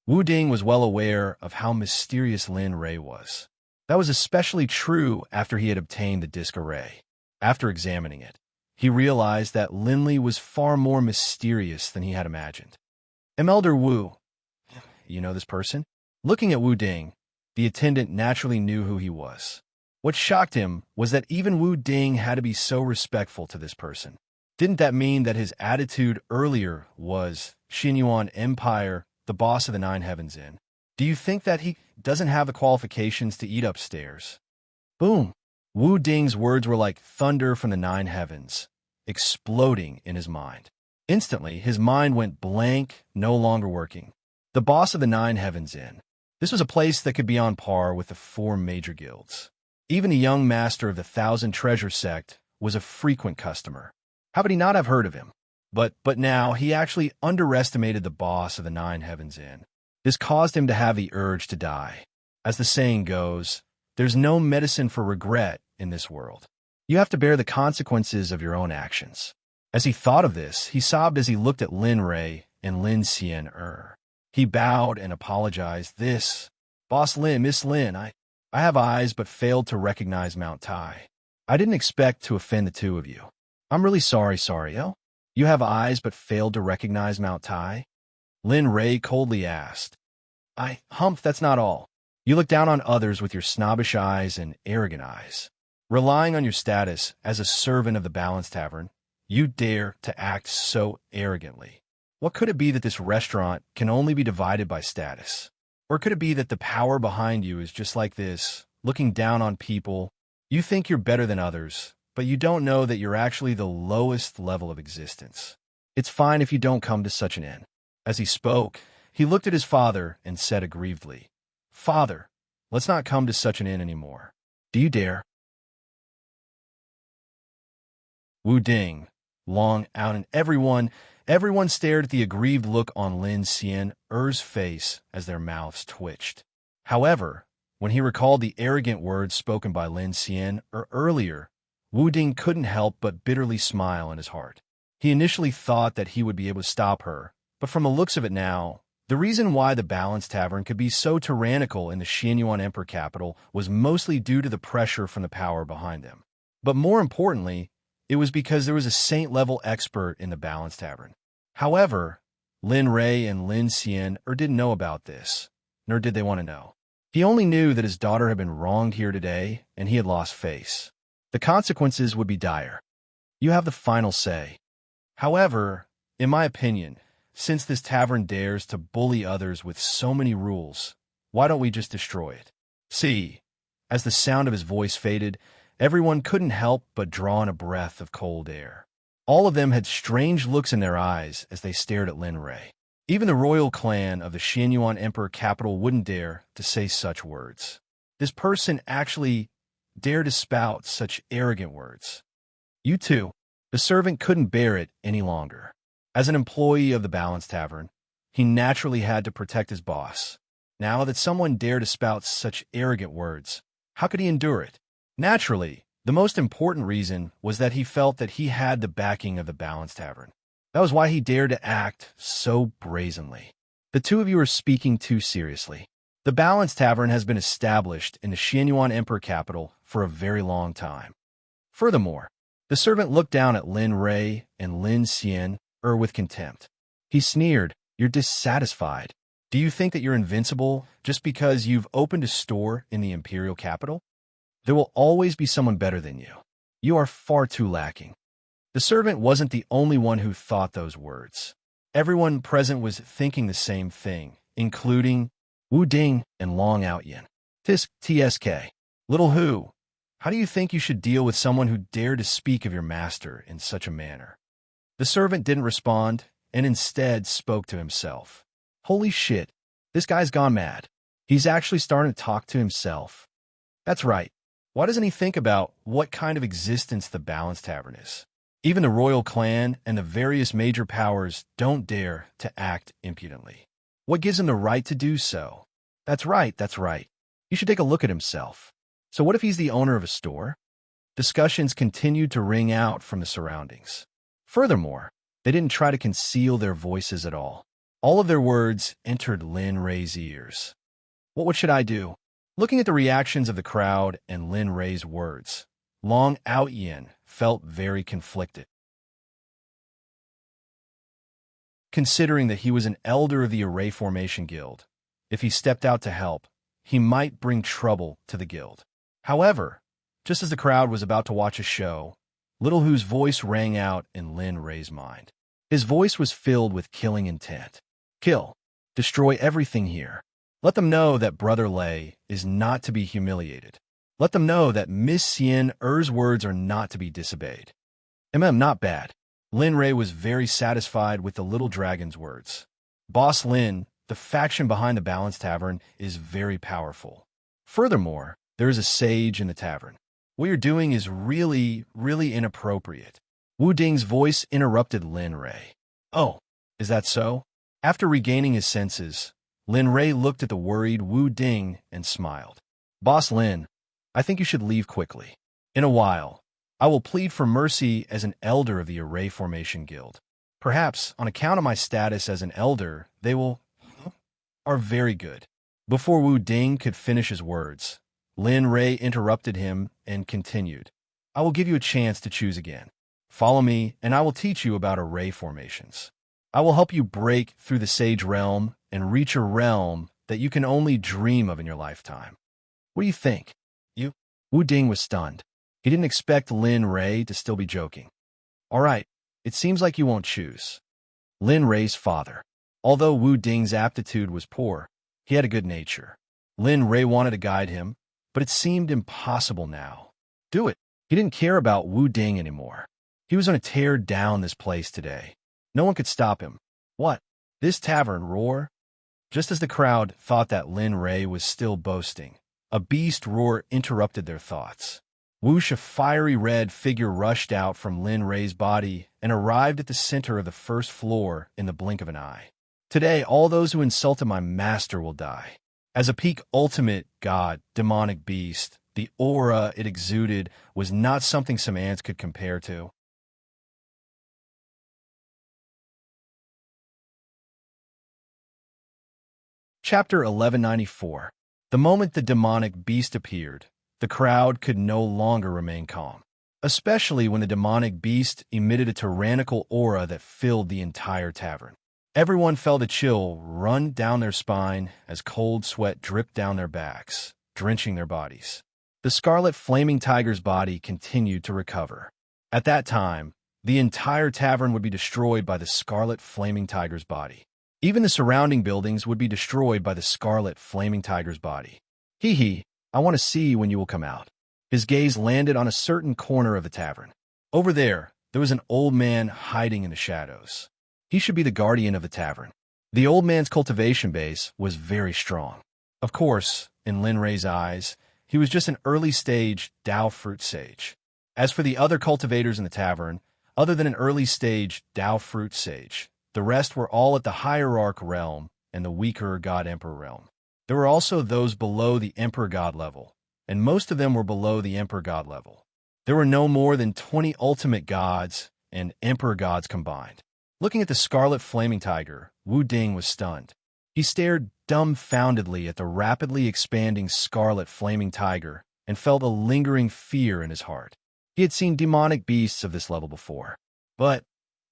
Wu Ding was well aware of how mysterious Lin Ray was. That was especially true after he had obtained the disc array. After examining it, he realized that Lin Li was far more mysterious than he had imagined. Elder Wu, you know this person? Looking at Wu Ding, the attendant naturally knew who he was. What shocked him was that even Wu Ding had to be so respectful to this person. Didn't that mean that his attitude earlier was Xinyuan Empire, the boss of the Nine Heavens Inn? Do you think that he doesn't have the qualifications to eat upstairs? Boom! Wu Ding's words were like thunder from the Nine Heavens, exploding in his mind. Instantly, his mind went blank, no longer working. The boss of the Nine Heavens Inn. This was a place that could be on par with the 4 major guilds. Even the young master of the Thousand Treasure Sect was a frequent customer. How could he not have heard of him? But now he actually underestimated the boss of the Nine Heavens Inn. This caused him to have the urge to die. As the saying goes, there's no medicine for regret in this world. You have to bear the consequences of your own actions. As he thought of this, he sobbed as he looked at Lin Ray and Lin Xian Er. He bowed and apologized. Boss Lin, Miss Lin, I have eyes but failed to recognize Mount Tai. I didn't expect to offend the two of you. I'm really sorry, oh? You have eyes but failed to recognize Mount Tai? Lin Ray coldly asked. Humph, that's not all. You look down on others with your snobbish eyes and arrogant eyes. Relying on your status as a servant of the Balance Tavern, you dare to act so arrogantly. What could it be that this restaurant can only be divided by status? Or could it be that the power behind you is just like this, looking down on people? You think you're better than others, but you don't know that you're actually the lowest level of existence. It's fine if you don't come to such an end. As he spoke, he looked at his father and said aggrievedly, Father, let's not come to such an end anymore. Do you dare? Wu Ding, long out, and everyone stared at the aggrieved look on Lin Xian Er's face as their mouths twitched. However, when he recalled the arrogant words spoken by Lin Xian Er earlier, Wu Ding couldn't help but bitterly smile in his heart. He initially thought that he would be able to stop her, but from the looks of it now, the reason why the Balance Tavern could be so tyrannical in the Xianyuan Emperor capital was mostly due to the pressure from the power behind them. But more importantly, it was because there was a saint-level expert in the Balance Tavern. However, Lin Ray and Lin Xian didn't know about this, nor did they want to know. He only knew that his daughter had been wronged here today, and he had lost face. The consequences would be dire. You have the final say. However, in my opinion, since this tavern dares to bully others with so many rules, why don't we just destroy it? See, as the sound of his voice faded, everyone couldn't help but draw in a breath of cold air. All of them had strange looks in their eyes as they stared at Lin Ray. Even the royal clan of the Xianyuan Emperor capital wouldn't dare to say such words. This person actually dared to spout such arrogant words. You too. The servant couldn't bear it any longer. As an employee of the Balance Tavern, he naturally had to protect his boss. Now that someone dared to spout such arrogant words, how could he endure it? Naturally, the most important reason was that he felt that he had the backing of the Balance Tavern. That was why he dared to act so brazenly. The two of you are speaking too seriously. The Balance Tavern has been established in the Xianyuan Emperor capital for a very long time. Furthermore, the servant looked down at Lin Ray and Lin Xian with contempt. He sneered, You're dissatisfied. Do you think that you're invincible just because you've opened a store in the imperial capital? There will always be someone better than you. You are far too lacking. The servant wasn't the only one who thought those words. Everyone present was thinking the same thing, including Wu Ding and Long Out Yin. TSK. Little Hu, how do you think you should deal with someone who dared to speak of your master in such a manner? The servant didn't respond, and instead spoke to himself. Holy shit, this guy's gone mad. He's actually starting to talk to himself. That's right. Why doesn't he think about what kind of existence the Balance Tavern is? Even the royal clan and the various major powers don't dare to act impudently. What gives him the right to do so? That's right. You should take a look at himself. So what if he's the owner of a store? Discussions continued to ring out from the surroundings. Furthermore, they didn't try to conceal their voices at all. All of their words entered Lin Ray's ears. What should I do? Looking at the reactions of the crowd and Lin Ray's words, Long Out Yin felt very conflicted. Considering that he was an elder of the Array Formation Guild, if he stepped out to help, he might bring trouble to the guild. However, just as the crowd was about to watch a show, Little Hu's voice rang out in Lin Ray's mind. His voice was filled with killing intent. Kill. Destroy everything here. Let them know that Brother Lei is not to be humiliated. Let them know that Miss Xian Er's words are not to be disobeyed. Not bad. Lin Ray was very satisfied with the little dragon's words. Boss Lin, the faction behind the Balance Tavern, is very powerful. Furthermore, there is a sage in the tavern. What you're doing is really inappropriate. Wu Ding's voice interrupted Lin Rei. Oh, is that so? After regaining his senses, Lin Rei looked at the worried Wu Ding and smiled. Boss Lin, I think you should leave quickly. In a while, I will plead for mercy as an elder of the Array Formation Guild. Perhaps, on account of my status as an elder, they are very good. Before Wu Ding could finish his words, Lin Rei interrupted him and continued. I will give you a chance to choose again. Follow me, and I will teach you about array formations. I will help you break through the Sage Realm and reach a realm that you can only dream of in your lifetime. What do you think? Wu Ding was stunned. He didn't expect Lin Rei to still be joking. All right, it seems like you won't choose. Lin Rei's father. Although Wu Ding's aptitude was poor, he had a good nature. Lin Rei wanted to guide him, but it seemed impossible now. Do it. He didn't care about Wu Ding anymore. He was going to tear down this place today. No one could stop him. What? This tavern roar? Just as the crowd thought that Lin Rei was still boasting, a beast roar interrupted their thoughts. Whoosh, a fiery red figure rushed out from Lin Rei's body and arrived at the center of the first floor in the blink of an eye. Today, all those who insulted my master will die. As a peak ultimate god, demonic beast, the aura it exuded was not something some ants could compare to. Chapter 1194. The moment the demonic beast appeared, the crowd could no longer remain calm, especially when the demonic beast emitted a tyrannical aura that filled the entire tavern. Everyone felt a chill run down their spine as cold sweat dripped down their backs, drenching their bodies. The scarlet flaming tiger's body continued to recover. At that time, the entire tavern would be destroyed by the scarlet flaming tiger's body. Even the surrounding buildings would be destroyed by the scarlet flaming tiger's body. Hee hee, I want to see when you will come out. His gaze landed on a certain corner of the tavern. Over there was an old man hiding in the shadows. He should be the guardian of the tavern. The old man's cultivation base was very strong. Of course, in Lin Rei's eyes, he was just an early-stage Dao fruit sage. As for the other cultivators in the tavern, other than an early-stage Dao fruit sage, the rest were all at the hierarch realm and the weaker god-emperor realm. There were also those below the emperor god level, and most of them were below the emperor god level. There were no more than 20 ultimate gods and emperor gods combined. Looking at the scarlet flaming tiger, Wu Ding was stunned. He stared dumbfoundedly at the rapidly expanding scarlet flaming tiger and felt a lingering fear in his heart. He had seen demonic beasts of this level before. But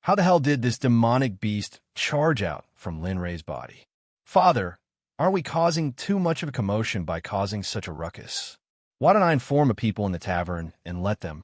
how the hell did this demonic beast charge out from Lin Rei's body? Father, aren't we causing too much of a commotion by causing such a ruckus? Why don't I inform the people in the tavern and let them?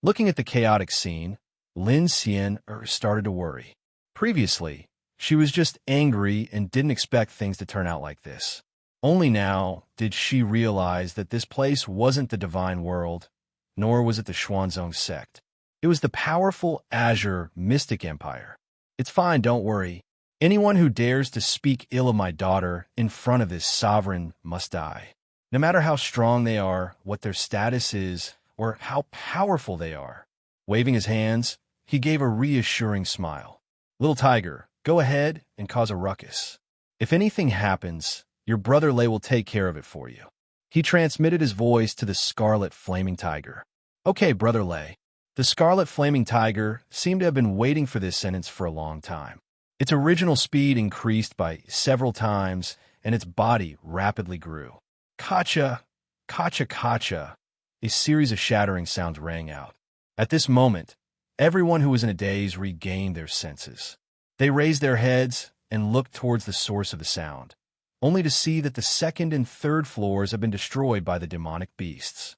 Looking at the chaotic scene, Lin Xian started to worry. Previously, she was just angry and didn't expect things to turn out like this. Only now did she realize that this place wasn't the divine world, nor was it the Xuanzong Sect. It was the powerful Azure Mystic Empire. It's fine, don't worry. Anyone who dares to speak ill of my daughter in front of this sovereign must die. No matter how strong they are, what their status is, or how powerful they are. Waving his hands, he gave a reassuring smile. Little tiger, go ahead and cause a ruckus. If anything happens, your brother Lei will take care of it for you. He transmitted his voice to the scarlet flaming tiger. Okay, brother Lei. The scarlet flaming tiger seemed to have been waiting for this sentence for a long time. Its original speed increased by several times, and its body rapidly grew. Kacha, kacha, kacha. A series of shattering sounds rang out. At this moment, everyone who was in a daze regained their senses. They raised their heads and looked towards the source of the sound, only to see that the second and third floors had been destroyed by the demonic beasts.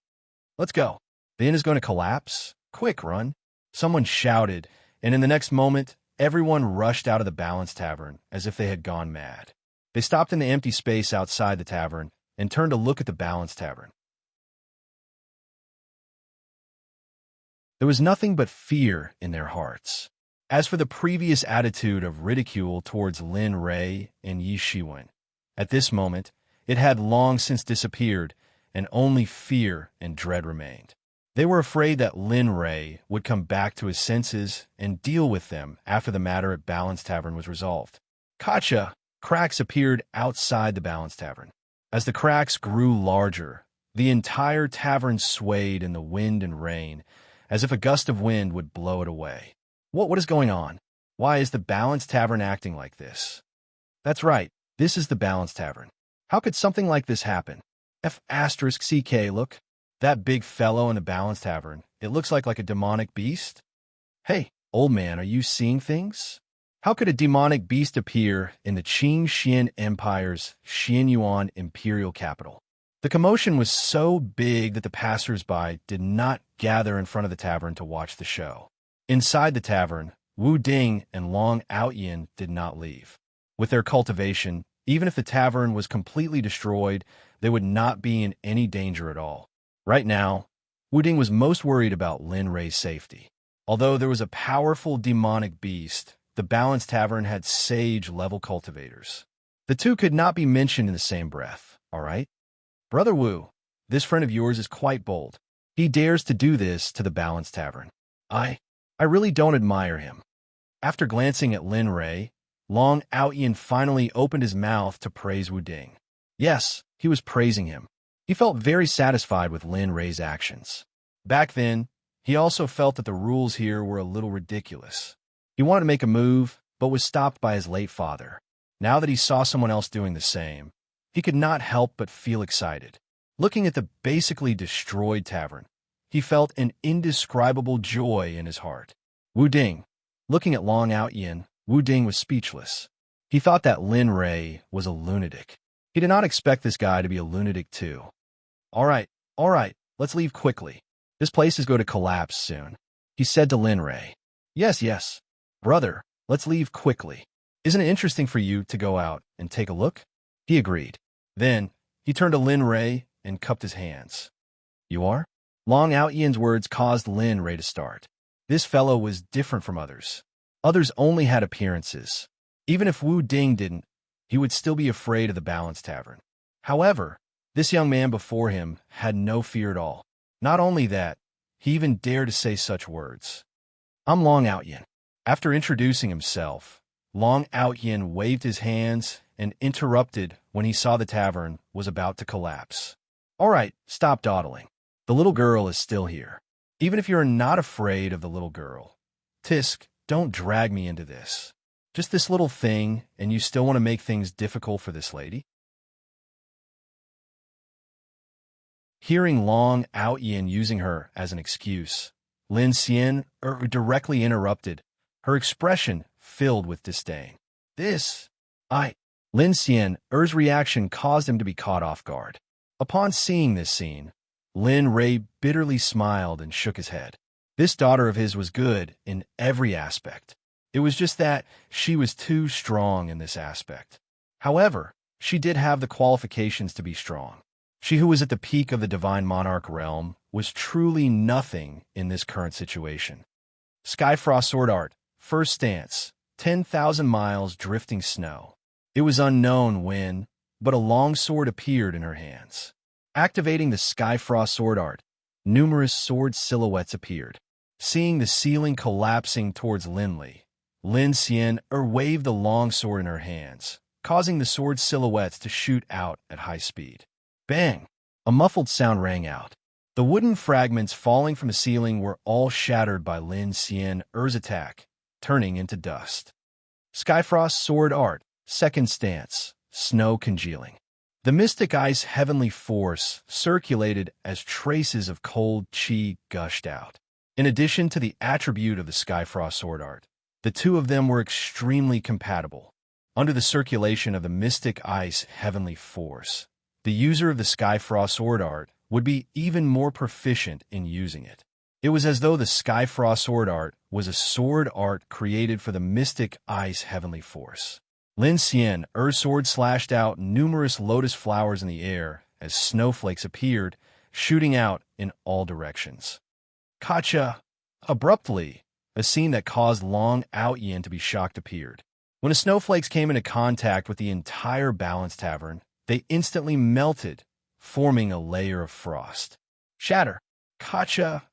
Let's go. The inn is going to collapse. Quick, run. Someone shouted, and in the next moment, everyone rushed out of the Balance Tavern as if they had gone mad. They stopped in the empty space outside the tavern and turned to look at the Balance Tavern. There was nothing but fear in their hearts. As for the previous attitude of ridicule towards Lin Rei and Yi Shiwen, at this moment, it had long since disappeared, and only fear and dread remained. They were afraid that Lin Ray would come back to his senses and deal with them after the matter at Balance Tavern was resolved. Gotcha! Cracks appeared outside the Balance Tavern. As the cracks grew larger, the entire tavern swayed in the wind and rain, as if a gust of wind would blow it away. What is going on? Why is the Balance Tavern acting like this? That's right, this is the Balance Tavern. How could something like this happen? F***CK, look. That big fellow in the Balance Tavern, it looks like a demonic beast? Hey, old man, are you seeing things? How could a demonic beast appear in the Qing Xian Empire's Xianyuan imperial capital? The commotion was so big that the passers-by did not gather in front of the tavern to watch the show. Inside the tavern, Wu Ding and Long Outyin did not leave. With their cultivation, even if the tavern was completely destroyed, they would not be in any danger at all. Right now, Wu Ding was most worried about Lin Ray's safety. Although there was a powerful demonic beast, the Balance Tavern had sage-level cultivators. The two could not be mentioned in the same breath, all right? Brother Wu, this friend of yours is quite bold. He dares to do this to the Balance Tavern. I really don't admire him. After glancing at Lin Ray, Long Outyin finally opened his mouth to praise Wu Ding. Yes, he was praising him. He felt very satisfied with Lin Ray's actions. Back then, he also felt that the rules here were a little ridiculous. He wanted to make a move, but was stopped by his late father. Now that he saw someone else doing the same, he could not help but feel excited. Looking at the basically destroyed tavern, he felt an indescribable joy in his heart. Wu Ding. Looking at Long Outyin, Wu Ding was speechless. He thought that Lin Ray was a lunatic. He did not expect this guy to be a lunatic too. All right, let's leave quickly. This place is going to collapse soon, he said to Lin Ray. Yes, brother, let's leave quickly. Isn't it interesting for you to go out and take a look? He agreed. Then, he turned to Lin Ray and cupped his hands. You are? Long Outyin's words caused Lin Ray to start. This fellow was different from others. Others only had appearances. Even if Wu Ding didn't, he would still be afraid of the Balance Tavern. However, this young man before him had no fear at all. Not only that, he even dared to say such words. I'm Long Outyin. After introducing himself, Long Outyin waved his hands and interrupted when he saw the tavern was about to collapse. All right, stop dawdling. The little girl is still here. Even if you're not afraid of the little girl, Tisk, don't drag me into this. Just this little thing, and you still want to make things difficult for this lady? Hearing Long Outyin using her as an excuse, Lin Xian directly interrupted, her expression filled with disdain. Lin Xian's reaction caused him to be caught off guard. Upon seeing this scene, Lin Ray bitterly smiled and shook his head. This daughter of his was good in every aspect. It was just that she was too strong in this aspect. However, she did have the qualifications to be strong. She who was at the peak of the Divine Monarch realm was truly nothing in this current situation. Skyfrost Sword Art, first stance, 10,000 miles drifting snow. It was unknown when, but a long sword appeared in her hands. Activating the Skyfrost Sword Art, numerous sword silhouettes appeared. Seeing the ceiling collapsing towards Lin Xian waved the long sword in her hands, causing the sword silhouettes to shoot out at high speed. Bang! A muffled sound rang out. The wooden fragments falling from the ceiling were all shattered by Lin Xian's attack, turning into dust. Skyfrost Sword Art, second stance, snow congealing. The mystic ice heavenly force circulated as traces of cold chi gushed out. In addition to the attribute of the Skyfrost Sword Art, the two of them were extremely compatible. Under the circulation of the mystic ice heavenly force, the user of the Skyfrost Sword Art would be even more proficient in using it. It was as though the Skyfrost Sword Art was a sword art created for the mystic ice heavenly force. Lin Xian's sword slashed out numerous lotus flowers in the air as snowflakes appeared, shooting out in all directions. Gotcha! Abruptly, a scene that caused Long Outyin to be shocked appeared. When the snowflakes came into contact with the entire Balance Tavern, they instantly melted, forming a layer of frost. Shatter! Kacha!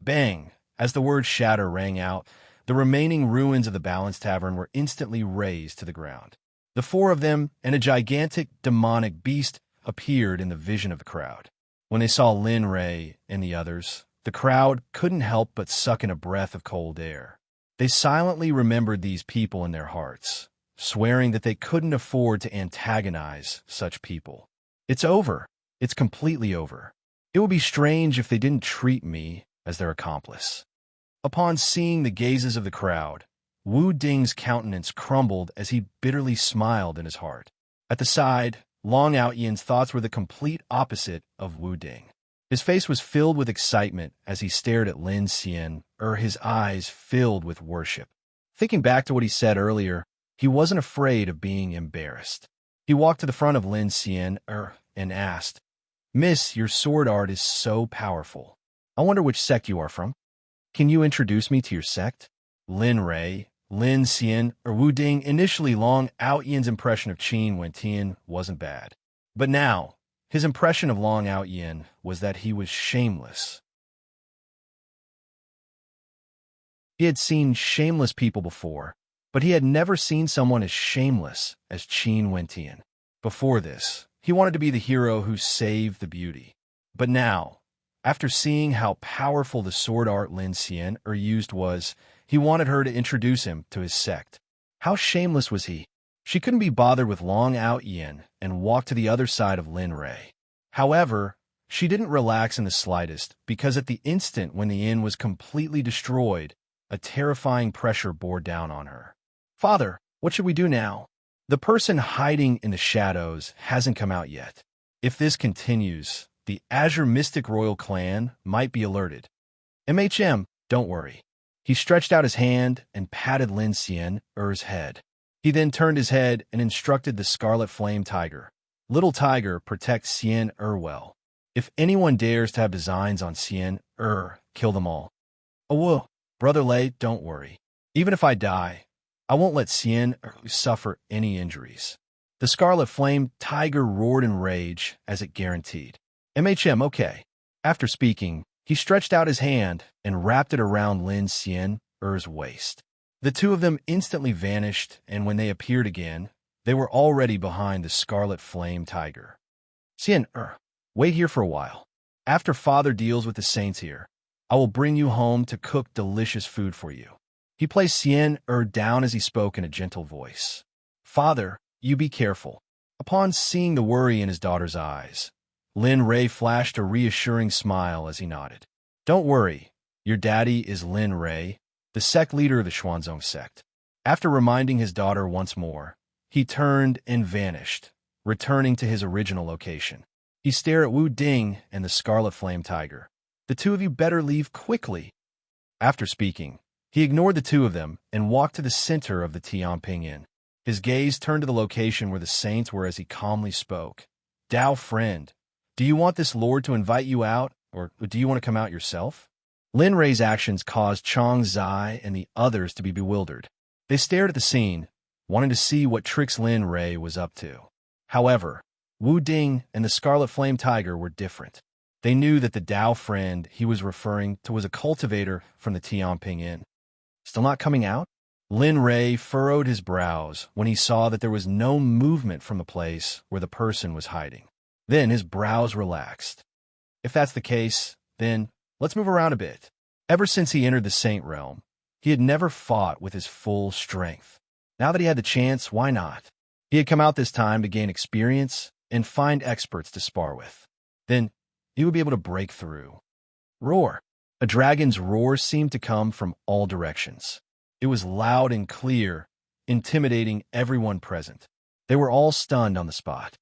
Bang! As the word shatter rang out, the remaining ruins of the Balance Tavern were instantly razed to the ground. The four of them and a gigantic, demonic beast appeared in the vision of the crowd. When they saw Lin Ray and the others, the crowd couldn't help but suck in a breath of cold air. They silently remembered these people in their hearts, swearing that they couldn't afford to antagonize such people. It's over. It's completely over. It would be strange if they didn't treat me as their accomplice. Upon seeing the gazes of the crowd, Wu Ding's countenance crumbled as he bitterly smiled in his heart. At the side, Long Outyen's thoughts were the complete opposite of Wu Ding. His face was filled with excitement as he stared at Lin Xian, his eyes filled with worship. Thinking back to what he said earlier, he wasn't afraid of being embarrassed. He walked to the front of Lin Xian, and asked, "Miss, your sword art is so powerful. I wonder which sect you are from. Can you introduce me to your sect?" Lin Ray, Lin Xian, Wu Ding. Initially, Long Outyen's impression of Qin Wentian wasn't bad. But now, his impression of Long Outyen was that he was shameless. He had seen shameless people before, but he had never seen someone as shameless as Qin Wentian. Before this, he wanted to be the hero who saved the beauty. But now, after seeing how powerful the sword art Lin Xian used was, he wanted her to introduce him to his sect. How shameless was he? She couldn't be bothered with Long Outyen and walked to the other side of Lin Ray. However, she didn't relax in the slightest, because at the instant when the inn was completely destroyed, a terrifying pressure bore down on her. "Father, what should we do now? The person hiding in the shadows hasn't come out yet. If this continues, the Azure Mystic Royal Clan might be alerted." Don't worry." He stretched out his hand and patted Lin Xian's head. He then turned his head and instructed the Scarlet Flame Tiger, "Little Tiger, protect Xian well. If anyone dares to have designs on Xian kill them all." "Oh, Brother Lei, don't worry. Even if I die, I won't let Xian suffer any injuries." The Scarlet Flame Tiger roared in rage as it guaranteed. Okay." After speaking, he stretched out his hand and wrapped it around Lin Xian's waist. The two of them instantly vanished, and when they appeared again, they were already behind the Scarlet Flame Tiger. "Xian, wait here for a while. After Father deals with the saints here, I will bring you home to cook delicious food for you." He placed Xian down as he spoke in a gentle voice. "Father, you be careful." Upon seeing the worry in his daughter's eyes, Lin Ray flashed a reassuring smile as he nodded. "Don't worry, your daddy is Lin Ray, the sect leader of the Xuanzong sect." After reminding his daughter once more, he turned and vanished, returning to his original location. He stared at Wu Ding and the Scarlet Flame Tiger. "The two of you better leave quickly." After speaking, he ignored the two of them and walked to the center of the Tianping Inn. His gaze turned to the location where the saints were as he calmly spoke. "Dao friend, do you want this lord to invite you out, or do you want to come out yourself?" Lin Ray's actions caused Chong Zai and the others to be bewildered. They stared at the scene, wanting to see what tricks Lin Ray was up to. However, Wu Ding and the Scarlet Flame Tiger were different. They knew that the Dao friend he was referring to was a cultivator from the Tianping Inn. Still not coming out? Lin Ray furrowed his brows when he saw that there was no movement from the place where the person was hiding. Then his brows relaxed. If that's the case, then let's move around a bit. Ever since he entered the Saint Realm, he had never fought with his full strength. Now that he had the chance, why not? He had come out this time to gain experience and find experts to spar with. Then he would be able to break through. Roar. A dragon's roar seemed to come from all directions. It was loud and clear, intimidating everyone present. They were all stunned on the spot.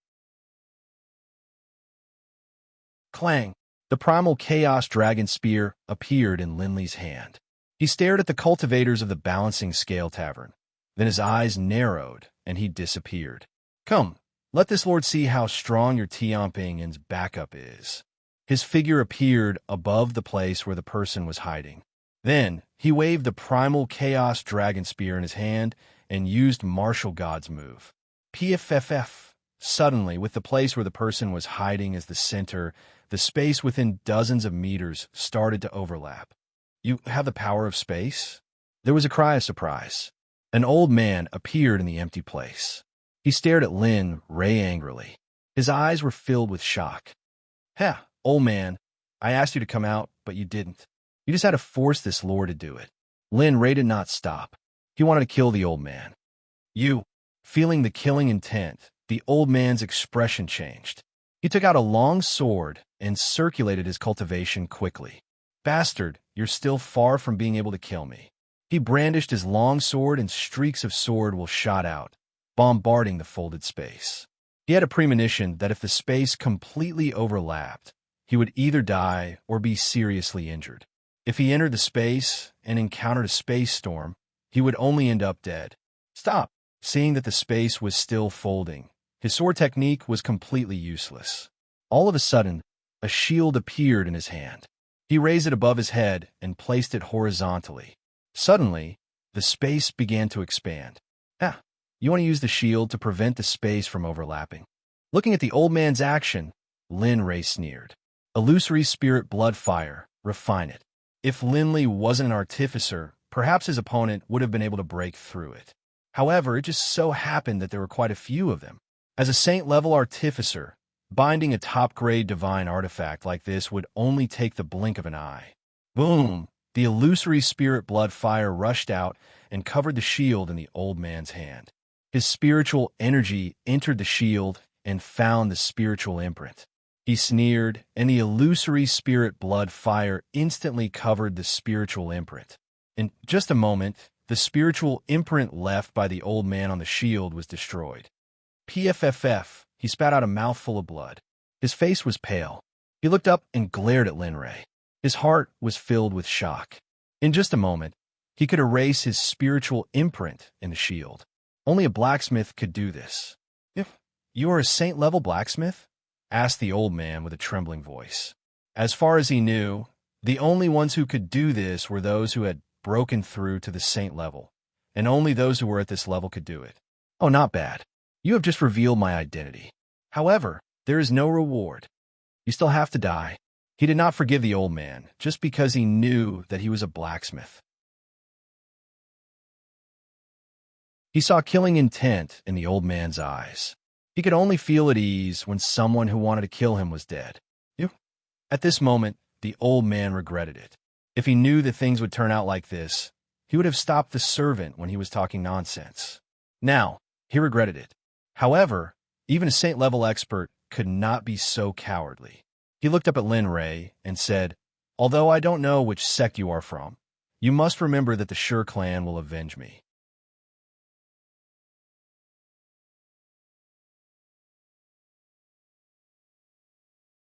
Clang! The primal chaos dragon spear appeared in Linley's hand. He stared at the cultivators of the Balancing Scale Tavern. Then his eyes narrowed, and he disappeared. "Come, let this lord see how strong your Tianping's backup is." His figure appeared above the place where the person was hiding. Then he waved the primal chaos dragon spear in his hand and used Martial God's move. PFFF. Suddenly, with the place where the person was hiding as the center, The space within dozens of meters started to overlap. You have the power of space? There was a cry of surprise. An old man appeared in the empty place. He stared at Lin Ray angrily. His eyes were filled with shock. "Heh, old man, I asked you to come out, but you didn't. You just had to force this lore to do it." Lin Ray did not stop. He wanted to kill the old man. "You." Feeling the killing intent, the old man's expression changed. He took out a long sword and circulated his cultivation quickly. "Bastard, you're still far from being able to kill me." He brandished his long sword and streaks of sword will shot out, bombarding the folded space. He had a premonition that if the space completely overlapped, he would either die or be seriously injured. If he entered the space and encountered a space storm, he would only end up dead. "Stop!" Seeing that the space was still folding, his sword technique was completely useless. All of a sudden, a shield appeared in his hand. He raised it above his head and placed it horizontally. Suddenly, the space began to expand. "Ah, you want to use the shield to prevent the space from overlapping?" Looking at the old man's action, Lin Ray sneered. "Illusory spirit blood fire, refine it." If Linley wasn't an artificer, perhaps his opponent would have been able to break through it. However, it just so happened that there were quite a few of them. As a saint-level artificer, binding a top-grade divine artifact like this would only take the blink of an eye. Boom! The illusory spirit blood fire rushed out and covered the shield in the old man's hand. His spiritual energy entered the shield and found the spiritual imprint. He sneered, and the illusory spirit blood fire instantly covered the spiritual imprint. In just a moment, the spiritual imprint left by the old man on the shield was destroyed. PFFF, he spat out a mouthful of blood. His face was pale. He looked up and glared at Lin Ray. His heart was filled with shock. In just a moment, he could erase his spiritual imprint in the shield. Only a blacksmith could do this. "If you are a saint-level blacksmith?" asked the old man with a trembling voice. As far as he knew, the only ones who could do this were those who had broken through to the saint level, and only those who were at this level could do it. "Oh, not bad. You have just revealed my identity. However, there is no reward. You still have to die." He did not forgive the old man, just because he knew that he was a blacksmith. He saw killing intent in the old man's eyes. He could only feel at ease when someone who wanted to kill him was dead. At this moment, the old man regretted it. If he knew that things would turn out like this, he would have stopped the servant when he was talking nonsense. Now, he regretted it. However, even a saint-level expert could not be so cowardly. He looked up at Lin Ray and said, "Although I don't know which sect you are from, you must remember that the Sure clan will avenge me."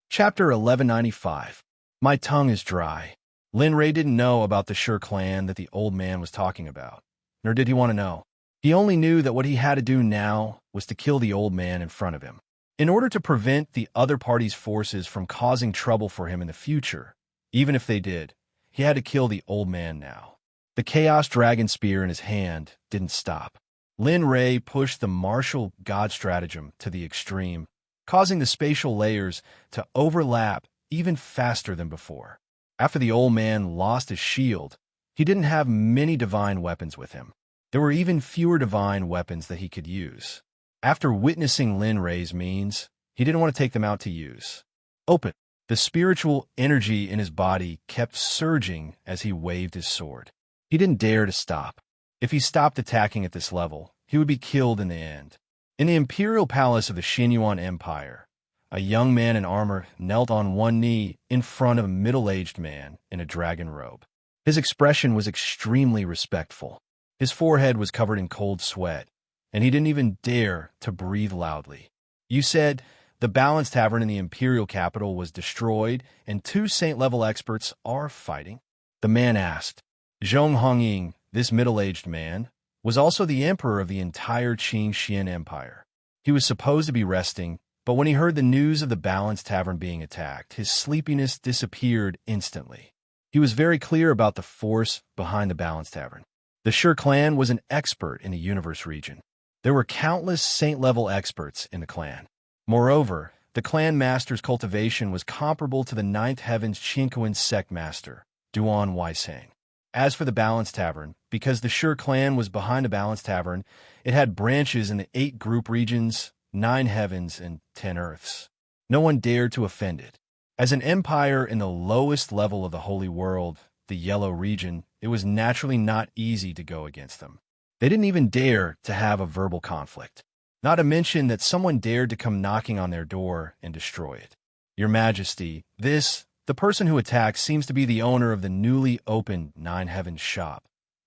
Chapter 1195. My tongue is dry. Lin Ray didn't know about the Sure clan that the old man was talking about, nor did he want to know. He only knew that what he had to do now was to kill the old man in front of him. In order to prevent the other party's forces from causing trouble for him in the future, even if they did, he had to kill the old man now. The Chaos Dragon Spear in his hand didn't stop. Lin Ray pushed the martial god stratagem to the extreme, causing the spatial layers to overlap even faster than before. After the old man lost his shield, he didn't have many divine weapons with him. There were even fewer divine weapons that he could use. After witnessing Lin Ray's means, he didn't want to take them out to use. Open. The spiritual energy in his body kept surging as he waved his sword. He didn't dare to stop. If he stopped attacking at this level, he would be killed in the end. In the imperial palace of the Xinyuan Empire, a young man in armor knelt on one knee in front of a middle-aged man in a dragon robe. His expression was extremely respectful. His forehead was covered in cold sweat, and he didn't even dare to breathe loudly. "You said the Balance Tavern in the imperial capital was destroyed and 2 saint-level experts are fighting?" The man asked. Zhong Hongying, this middle-aged man, was also the emperor of the entire Qin Xian Empire. He was supposed to be resting, but when he heard the news of the Balance Tavern being attacked, his sleepiness disappeared instantly. He was very clear about the force behind the Balance Tavern. The Sure clan was an expert in the universe region. There were countless saint-level experts in the clan. Moreover, The clan master's cultivation was comparable to the Ninth Heaven's Chinquan Sect master, Duan Weishang. As for the Balance Tavern, because the Sure clan was behind the Balance Tavern, it had branches in the 8 group regions, 9 heavens, and 10 earths. No one dared to offend it. As an empire in the lowest level of the holy world, the Yellow region, it was naturally not easy to go against them. They didn't even dare to have a verbal conflict. Not to mention that someone dared to come knocking on their door and destroy it. Your Majesty, the person who attacked seems to be the owner of the newly opened Nine Heavens shop,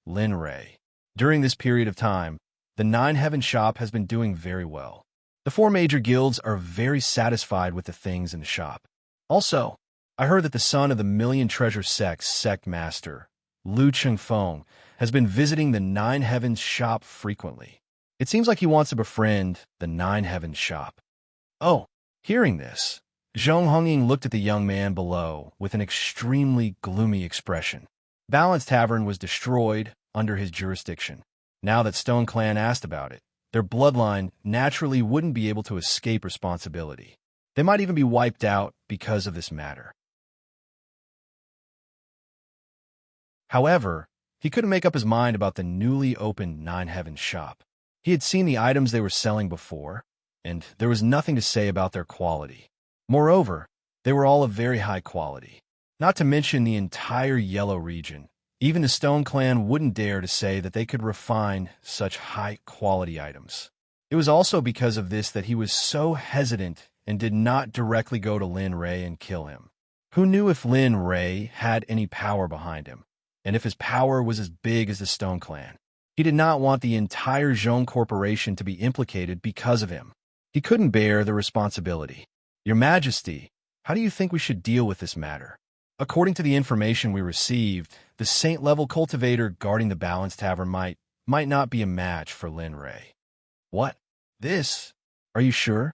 Lin Ray. During this period of time, the Nine Heavens shop has been doing very well. The 4 major guilds are very satisfied with the things in the shop. Also, I heard that the son of the Million Treasure Sect's Sect master, Lu Chengfeng, has been visiting the Nine Heavens shop frequently. It seems like he wants to befriend the Nine Heavens shop. Oh, hearing this, Zhong Hongying looked at the young man below with an extremely gloomy expression. Balance Tavern was destroyed under his jurisdiction. Now that Stone Clan asked about it, their bloodline naturally wouldn't be able to escape responsibility. They might even be wiped out because of this matter. However, he couldn't make up his mind about the newly opened Nine Heavens shop. He had seen the items they were selling before, and there was nothing to say about their quality. Moreover, they were all of very high quality. Not to mention the entire Yellow region. Even the Stone Clan wouldn't dare to say that they could refine such high-quality items. It was also because of this that he was so hesitant and did not directly go to Lin Ray and kill him. Who knew if Lin Ray had any power behind him, and if his power was as big as the Stone Clan? He did not want the entire Zhong Corporation to be implicated because of him. He couldn't bear the responsibility. Your Majesty, how do you think we should deal with this matter? According to the information we received, the Saint-level cultivator guarding the Balance Tavern might not be a match for Lin Ray. What? This? Are you sure?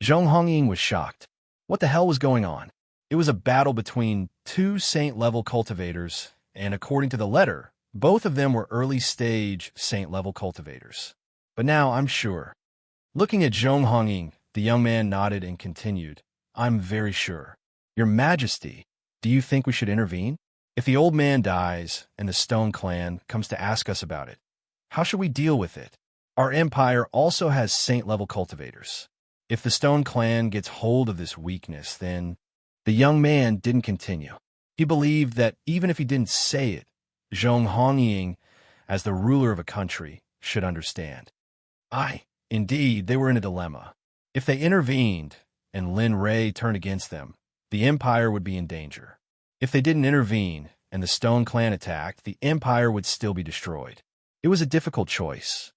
Zhong Hongying was shocked. What the hell was going on? It was a battle between 2 Saint-level cultivators, and according to the letter, both of them were early-stage Saint-level cultivators. But now I'm sure. Looking at Zhong Hongying, the young man nodded and continued, I'm very sure. Your Majesty, do you think we should intervene? If the old man dies and the Stone Clan comes to ask us about it, how should we deal with it? Our empire also has Saint-level cultivators. If the Stone Clan gets hold of this weakness, then... The young man didn't continue. He believed that even if he didn't say it, Zhong Hongying, as the ruler of a country, should understand. Indeed, they were in a dilemma. If they intervened and Lin Ray turned against them, the empire would be in danger. If they didn't intervene and the Stone Clan attacked, the empire would still be destroyed. It was a difficult choice.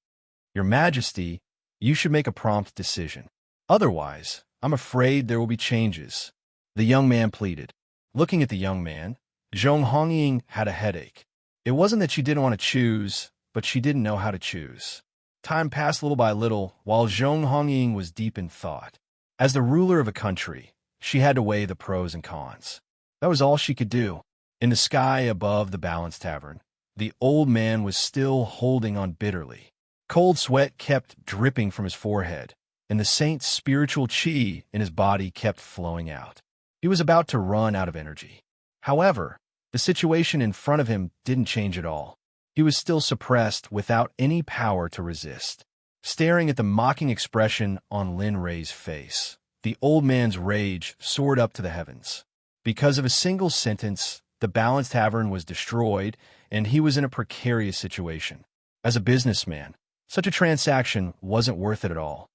Your Majesty, you should make a prompt decision. Otherwise, I'm afraid there will be changes. The young man pleaded. Looking at the young man, Zhong Hongying had a headache. It wasn't that she didn't want to choose, but she didn't know how to choose. Time passed little by little while Zhong Hongying was deep in thought. As the ruler of a country, she had to weigh the pros and cons. That was all she could do. In the sky above the Balance Tavern, the old man was still holding on bitterly. Cold sweat kept dripping from his forehead, and the saint's spiritual chi in his body kept flowing out. He was about to run out of energy. However, the situation in front of him didn't change at all. He was still suppressed without any power to resist. Staring at the mocking expression on Lin Ray's face, the old man's rage soared up to the heavens. Because of a single sentence, the Balance Tavern was destroyed, and he was in a precarious situation. As a businessman, such a transaction wasn't worth it at all.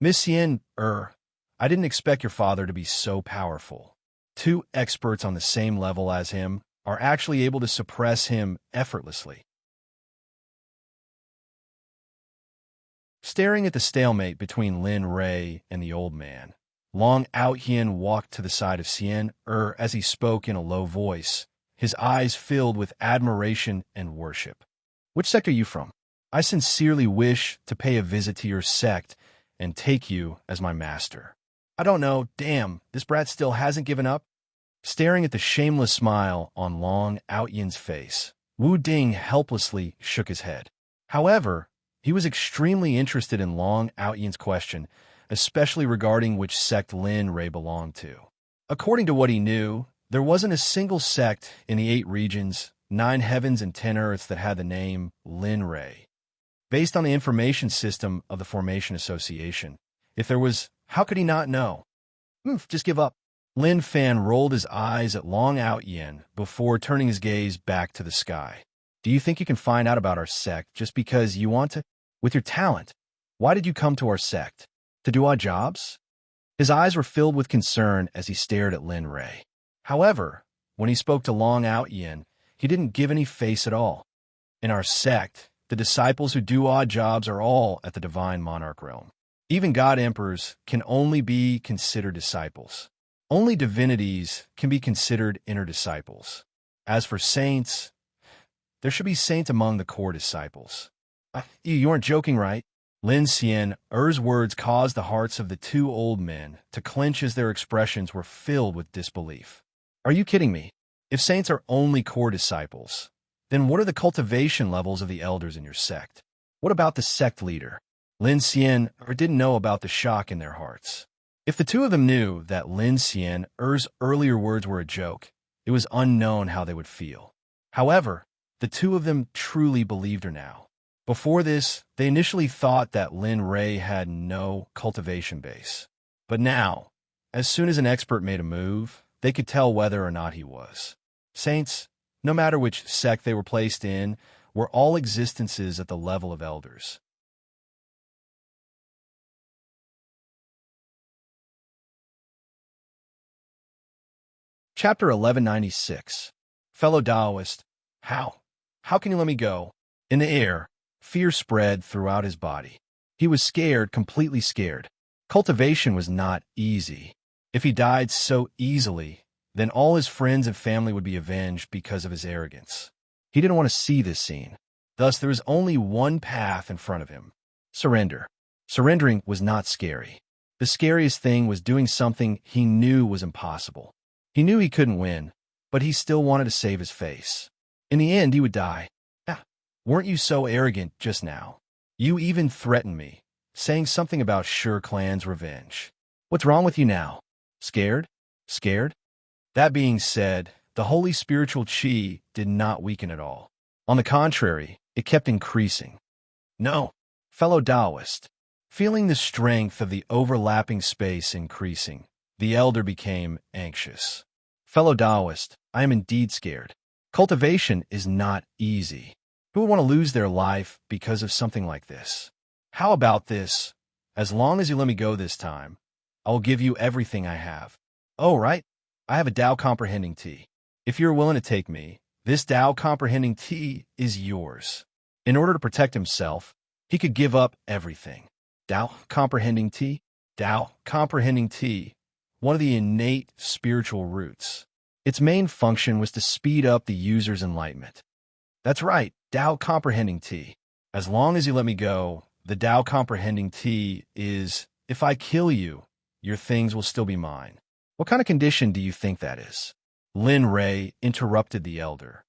Miss Yen, I didn't expect your father to be so powerful. 2 experts on the same level as him are actually able to suppress him effortlessly. Staring at the stalemate between Lin Ray and the old man, Long Outyen walked to the side of Xian as he spoke in a low voice, his eyes filled with admiration and worship. Which sect are you from? I sincerely wish to pay a visit to your sect and take you as my master. I don't know, damn, this brat still hasn't given up? Staring at the shameless smile on Long Outyen's face, Wu Ding helplessly shook his head. However, he was extremely interested in Long Outyen's question especially regarding which sect Lin Ray belonged to. According to what he knew, there wasn't a single sect in the 8 regions, 9 heavens and 10 earths that had the name Lin Ray. Based on the information system of the Formation Association, if there was, how could he not know? Just give up. Lin Fan rolled his eyes at Long Out Yin before turning his gaze back to the sky. Do you think you can find out about our sect just because you want to? With your talent, why did you come to our sect? To do odd jobs? His eyes were filled with concern as he stared at Lin Ray. However, when he spoke to Long Out Yin, he didn't give any face at all. In our sect, the disciples who do odd jobs are all at the Divine Monarch realm. Even God Emperors can only be considered disciples. Only divinities can be considered inner disciples. As for saints, there should be saints among the core disciples. You aren't joking, right? Lin Xian Er's words caused the hearts of the 2 old men to clench as their expressions were filled with disbelief. Are you kidding me? If saints are only core disciples, then what are the cultivation levels of the elders in your sect? What about the sect leader? Lin Xian didn't know about the shock in their hearts. If the 2 of them knew that Lin Xian Er's earlier words were a joke, it was unknown how they would feel. However, the 2 of them truly believed her now. Before this, they initially thought that Lin Ray had no cultivation base. But now, as soon as an expert made a move, they could tell whether or not he was. Saints, no matter which sect they were placed in, were all existences at the level of elders. Chapter 1196. Fellow Taoist, how? How can you let me go? In the air, fear spread throughout his body. He was scared, completely scared. Cultivation was not easy. If he died so easily, then all his friends and family would be avenged because of his arrogance. He didn't want to see this scene. Thus, there was only one path in front of him: surrender. Surrendering was not scary. The scariest thing was doing something he knew was impossible. He knew he couldn't win, but he still wanted to save his face. In the end, he would die. Weren't you so arrogant just now? You even threatened me, saying something about Sure Clan's revenge. What's wrong with you now? Scared? Scared? That being said, the holy spiritual chi did not weaken at all. On the contrary, it kept increasing. No, fellow Taoist. Feeling the strength of the overlapping space increasing, the elder became anxious. Fellow Taoist, I am indeed scared. Cultivation is not easy. Who would want to lose their life because of something like this? How about this? As long as you let me go this time, I will give you everything I have. Oh, right. I have a Tao comprehending tea. If you're willing to take me, this Tao comprehending tea is yours. In order to protect himself, he could give up everything. Tao comprehending tea? Tao comprehending tea, one of the innate spiritual roots. Its main function was to speed up the user's enlightenment. That's right, Tao comprehending tea. As long as you let me go, the Tao comprehending tea is, if I kill you, your things will still be mine. What kind of condition do you think that is? Lin Ray interrupted the elder.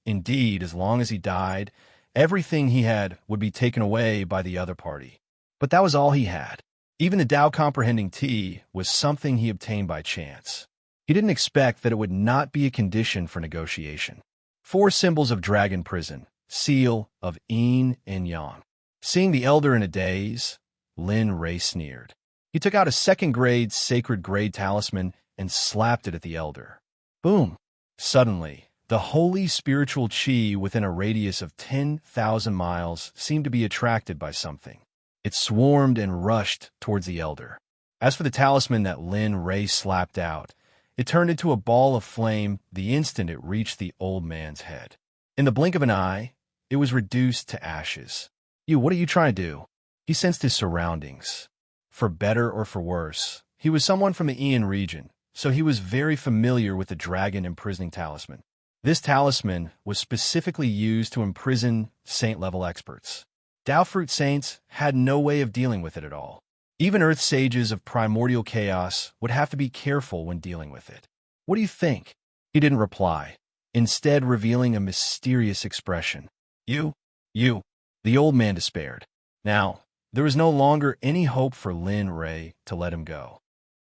Indeed, as long as he died, everything he had would be taken away by the other party. But that was all he had. Even the Tao comprehending tea was something he obtained by chance. He didn't expect that it would not be a condition for negotiation. 4 symbols of dragon prison, seal of yin and yang. Seeing the elder in a daze, Lin Ray sneered. He took out a 2nd grade sacred grade talisman and slapped it at the elder. Boom! Suddenly, the holy spiritual chi within a radius of 10,000 miles seemed to be attracted by something. It swarmed and rushed towards the elder. As for the talisman that Lin Ray slapped out, it turned into a ball of flame the instant it reached the old man's head. In the blink of an eye, it was reduced to ashes. What are you trying to do? He sensed his surroundings. For better or for worse, he was someone from the Ian region, so he was very familiar with the dragon imprisoning talisman. This talisman was specifically used to imprison saint-level experts. Tao Fruit Saints had no way of dealing with it at all. Even Earth Sages of primordial chaos would have to be careful when dealing with it. What do you think? He didn't reply, instead revealing a mysterious expression. You. The old man despaired. Now, There was no longer any hope for Lin Ray to let him go.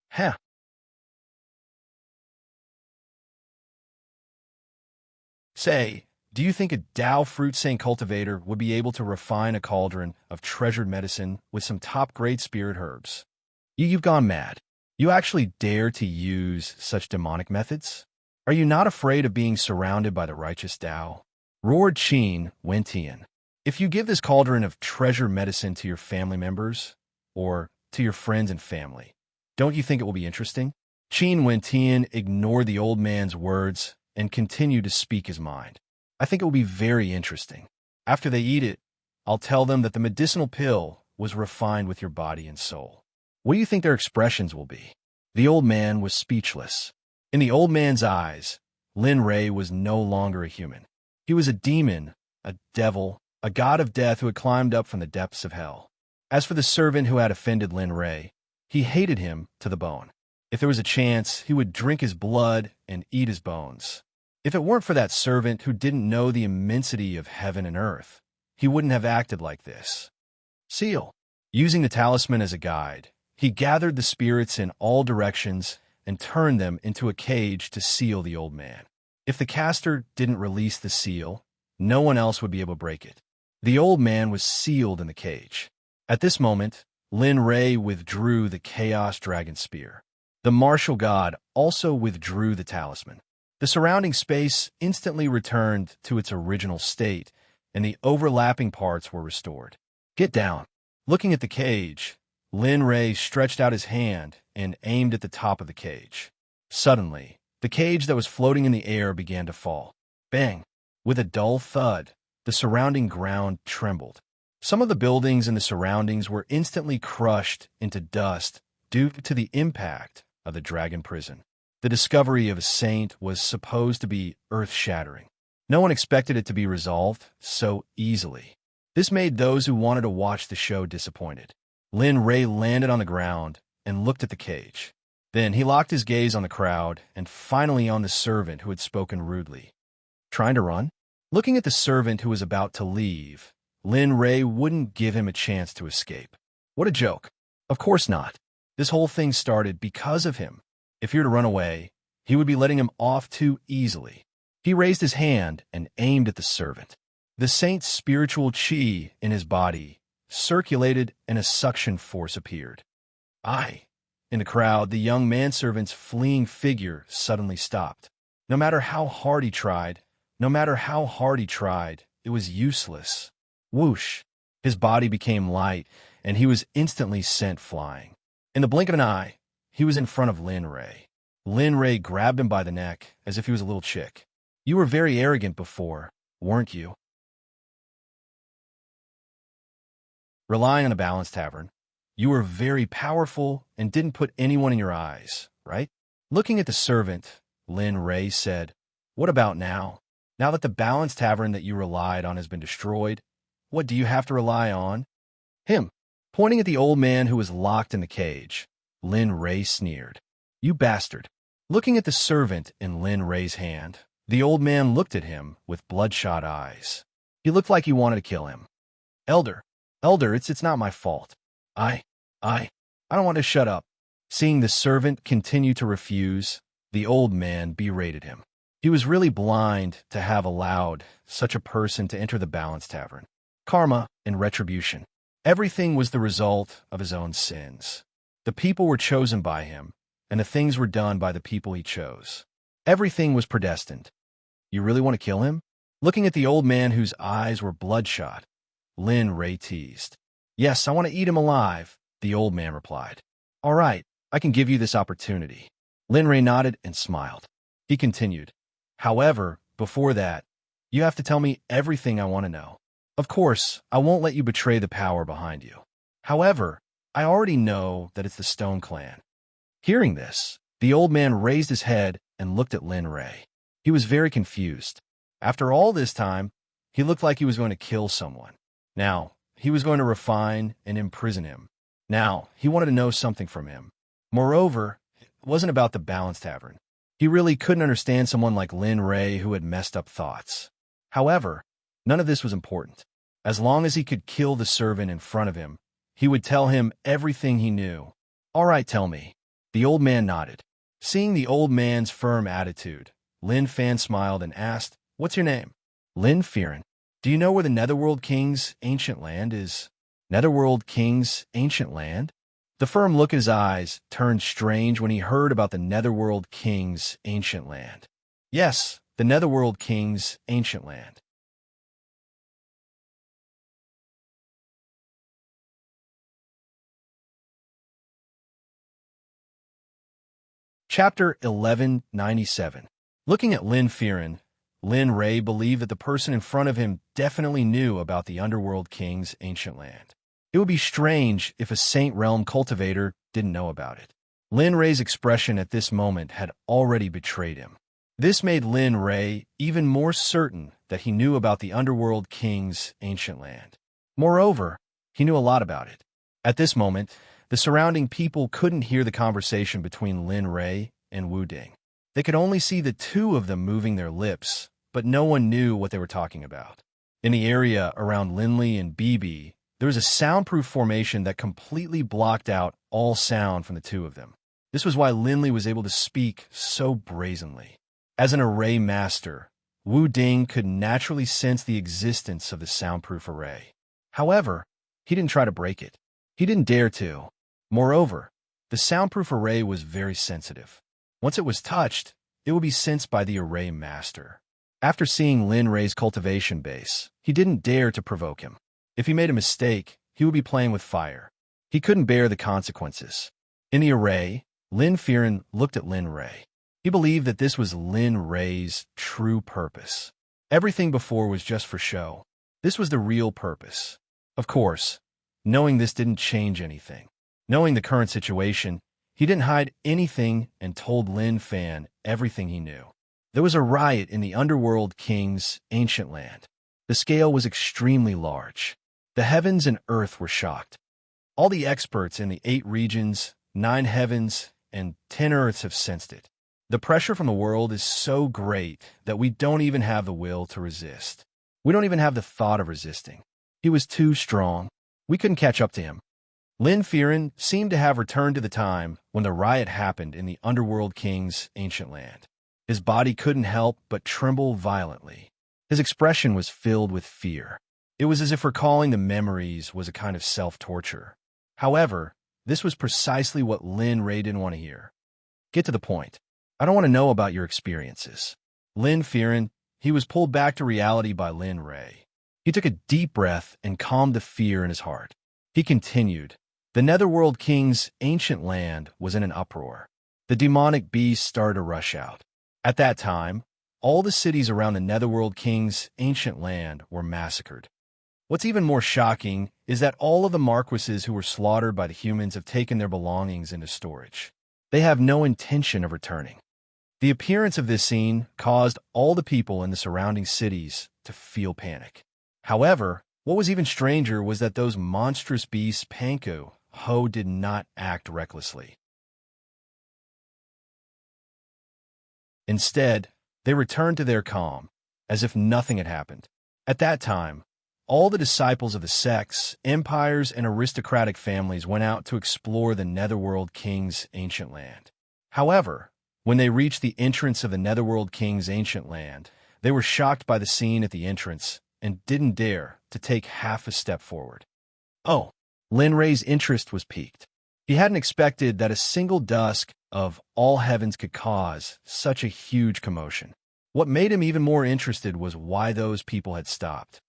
Heh. Say, do you think a Tao fruit saint cultivator would be able to refine a cauldron of treasured medicine with some top-grade spirit herbs? You've gone mad. You actually dare to use such demonic methods? Are you not afraid of being surrounded by the righteous Tao? Roared Qin Wentian. If you give this cauldron of treasure medicine to your family members, or to your friends and family, don't you think it will be interesting? Qin Wentian ignored the old man's words and continued to speak his mind. I think it will be very interesting. After they eat it, I'll tell them that the medicinal pill was refined with your body and soul. What do you think their expressions will be? The old man was speechless. In the old man's eyes, Lin Ray was no longer a human. He was a demon, a devil, a god of death who had climbed up from the depths of hell. As for the servant who had offended Lin Ray, he hated him to the bone. If there was a chance, he would drink his blood and eat his bones. If it weren't for that servant who didn't know the immensity of heaven and earth, he wouldn't have acted like this. Seal. Using the talisman as a guide, he gathered the spirits in all directions and turned them into a cage to seal the old man. If the caster didn't release the seal, no one else would be able to break it. The old man was sealed in the cage. At this moment, Lin Ray withdrew the Chaos Dragon Spear. The martial god also withdrew the talisman. The surrounding space instantly returned to its original state, and the overlapping parts were restored. Get down. Looking at the cage, Lin Ray stretched out his hand and aimed at the top of the cage. Suddenly, the cage that was floating in the air began to fall. Bang! With a dull thud, the surrounding ground trembled. Some of the buildings in the surroundings were instantly crushed into dust due to the impact of the dragon prison. The discovery of a saint was supposed to be earth-shattering. No one expected it to be resolved so easily. This made those who wanted to watch the show disappointed. Lin Ray landed on the ground and looked at the cage. Then he locked his gaze on the crowd and finally on the servant who had spoken rudely. Trying to run? Looking at the servant who was about to leave, Lin Ray wouldn't give him a chance to escape. What a joke. Of course not. This whole thing started because of him. If he were to run away, he would be letting him off too easily. He raised his hand and aimed at the servant. The saint's spiritual chi in his body circulated and a suction force appeared. In the crowd, the young manservant's fleeing figure suddenly stopped. No matter how hard he tried, it was useless. Whoosh! His body became light, and he was instantly sent flying. In the blink of an eye, he was in front of Lin Ray. Lin Ray grabbed him by the neck as if he was a little chick. You were very arrogant before, weren't you? Relying on a balanced tavern, you were very powerful and didn't put anyone in your eyes, right? Looking at the servant, Lin Ray said, What about now? Now that the balanced tavern that you relied on has been destroyed, what do you have to rely on? Him. Pointing at the old man who was locked in the cage, Lin Ray sneered. You bastard. Looking at the servant in Lin Ray's hand, the old man looked at him with bloodshot eyes. He looked like he wanted to kill him. Elder, it's not my fault. I don't want to shut up. Seeing the servant continue to refuse, the old man berated him. He was really blind to have allowed such a person to enter the balanced tavern. Karma and retribution. Everything was the result of his own sins. The people were chosen by him, and the things were done by the people he chose. Everything was predestined. You really want to kill him? Looking at the old man whose eyes were bloodshot, Lin Ray teased. Yes, I want to eat him alive, the old man replied. All right, I can give you this opportunity. Lin Ray nodded and smiled. He continued. However, before that, you have to tell me everything I want to know. Of course, I won't let you betray the power behind you. However, I already know that it's the Stone Clan. Hearing this, the old man raised his head and looked at Lin Ray. He was very confused. After all this time, he looked like he was going to kill someone. Now, he was going to refine and imprison him. Now, he wanted to know something from him. Moreover, it wasn't about the balanced tavern. He really couldn't understand someone like Lin Ray who had messed up thoughts. However, none of this was important. As long as he could kill the servant in front of him, He would tell him everything he knew. "All right, tell me." The old man nodded. Seeing the old man's firm attitude, Lin Fan smiled and asked, "What's your name?" "Lin Fearon." "Do you know where the Netherworld King's ancient land is?" "Netherworld King's ancient land?" The firm look in his eyes turned strange when he heard about the Netherworld King's ancient land. "Yes, the Netherworld King's ancient land." Chapter 1197. Looking at Lin Fearon, Lin Ray believed that the person in front of him definitely knew about the Underworld King's ancient land. It would be strange if a Saint Realm cultivator didn't know about it. Lin Ray's expression at this moment had already betrayed him. This made Lin Ray even more certain that he knew about the Underworld King's ancient land. Moreover, he knew a lot about it. At this moment, the surrounding people couldn't hear the conversation between Lin Ray and Wu Ding. They could only see the two of them moving their lips, but no one knew what they were talking about. In the area around Linley and BB, there was a soundproof formation that completely blocked out all sound from the two of them. This was why Linley was able to speak so brazenly. As an array master, Wu Ding could naturally sense the existence of the soundproof array. However, he didn't try to break it. He didn't dare to. Moreover, the soundproof array was very sensitive. Once it was touched, it would be sensed by the array master. After seeing Lin Ray's cultivation base, he didn't dare to provoke him. If he made a mistake, he would be playing with fire. He couldn't bear the consequences. In the array, Lin Fearon looked at Lin Ray. He believed that this was Lin Ray's true purpose. Everything before was just for show. This was the real purpose. Of course, knowing this didn't change anything. Knowing the current situation, he didn't hide anything and told Lin Fan everything he knew. There was a riot in the Underworld King's ancient land. The scale was extremely large. The heavens and earth were shocked. All the experts in the 8 regions, 9 heavens, and 10 earths have sensed it. The pressure from the world is so great that we don't even have the will to resist. We don't even have the thought of resisting. He was too strong. We couldn't catch up to him. Lin Fearon seemed to have returned to the time when the riot happened in the Underworld King's ancient land. His body couldn't help but tremble violently. His expression was filled with fear. It was as if recalling the memories was a kind of self-torture. However, this was precisely what Lin Ray didn't want to hear. "Get to the point. I don't want to know about your experiences." Lin Fearon, he was pulled back to reality by Lin Ray. He took a deep breath and calmed the fear in his heart. He continued, "The Netherworld King's ancient land was in an uproar. The demonic beasts started to rush out. At that time, all the cities around the Netherworld King's ancient land were massacred. What's even more shocking is that all of the marquises who were slaughtered by the humans have taken their belongings into storage. They have no intention of returning." The appearance of this scene caused all the people in the surrounding cities to feel panic. However, what was even stranger was that those monstrous beasts, Panko, Ho, did not act recklessly. Instead, they returned to their calm, as if nothing had happened. At that time, all the disciples of the sects, empires, and aristocratic families went out to explore the Netherworld King's ancient land. However, when they reached the entrance of the Netherworld King's ancient land, they were shocked by the scene at the entrance and didn't dare to take half a step forward. Oh, Lin Ray's interest was piqued. He hadn't expected that a single dusk of all heavens could cause such a huge commotion. What made him even more interested was why those people had stopped.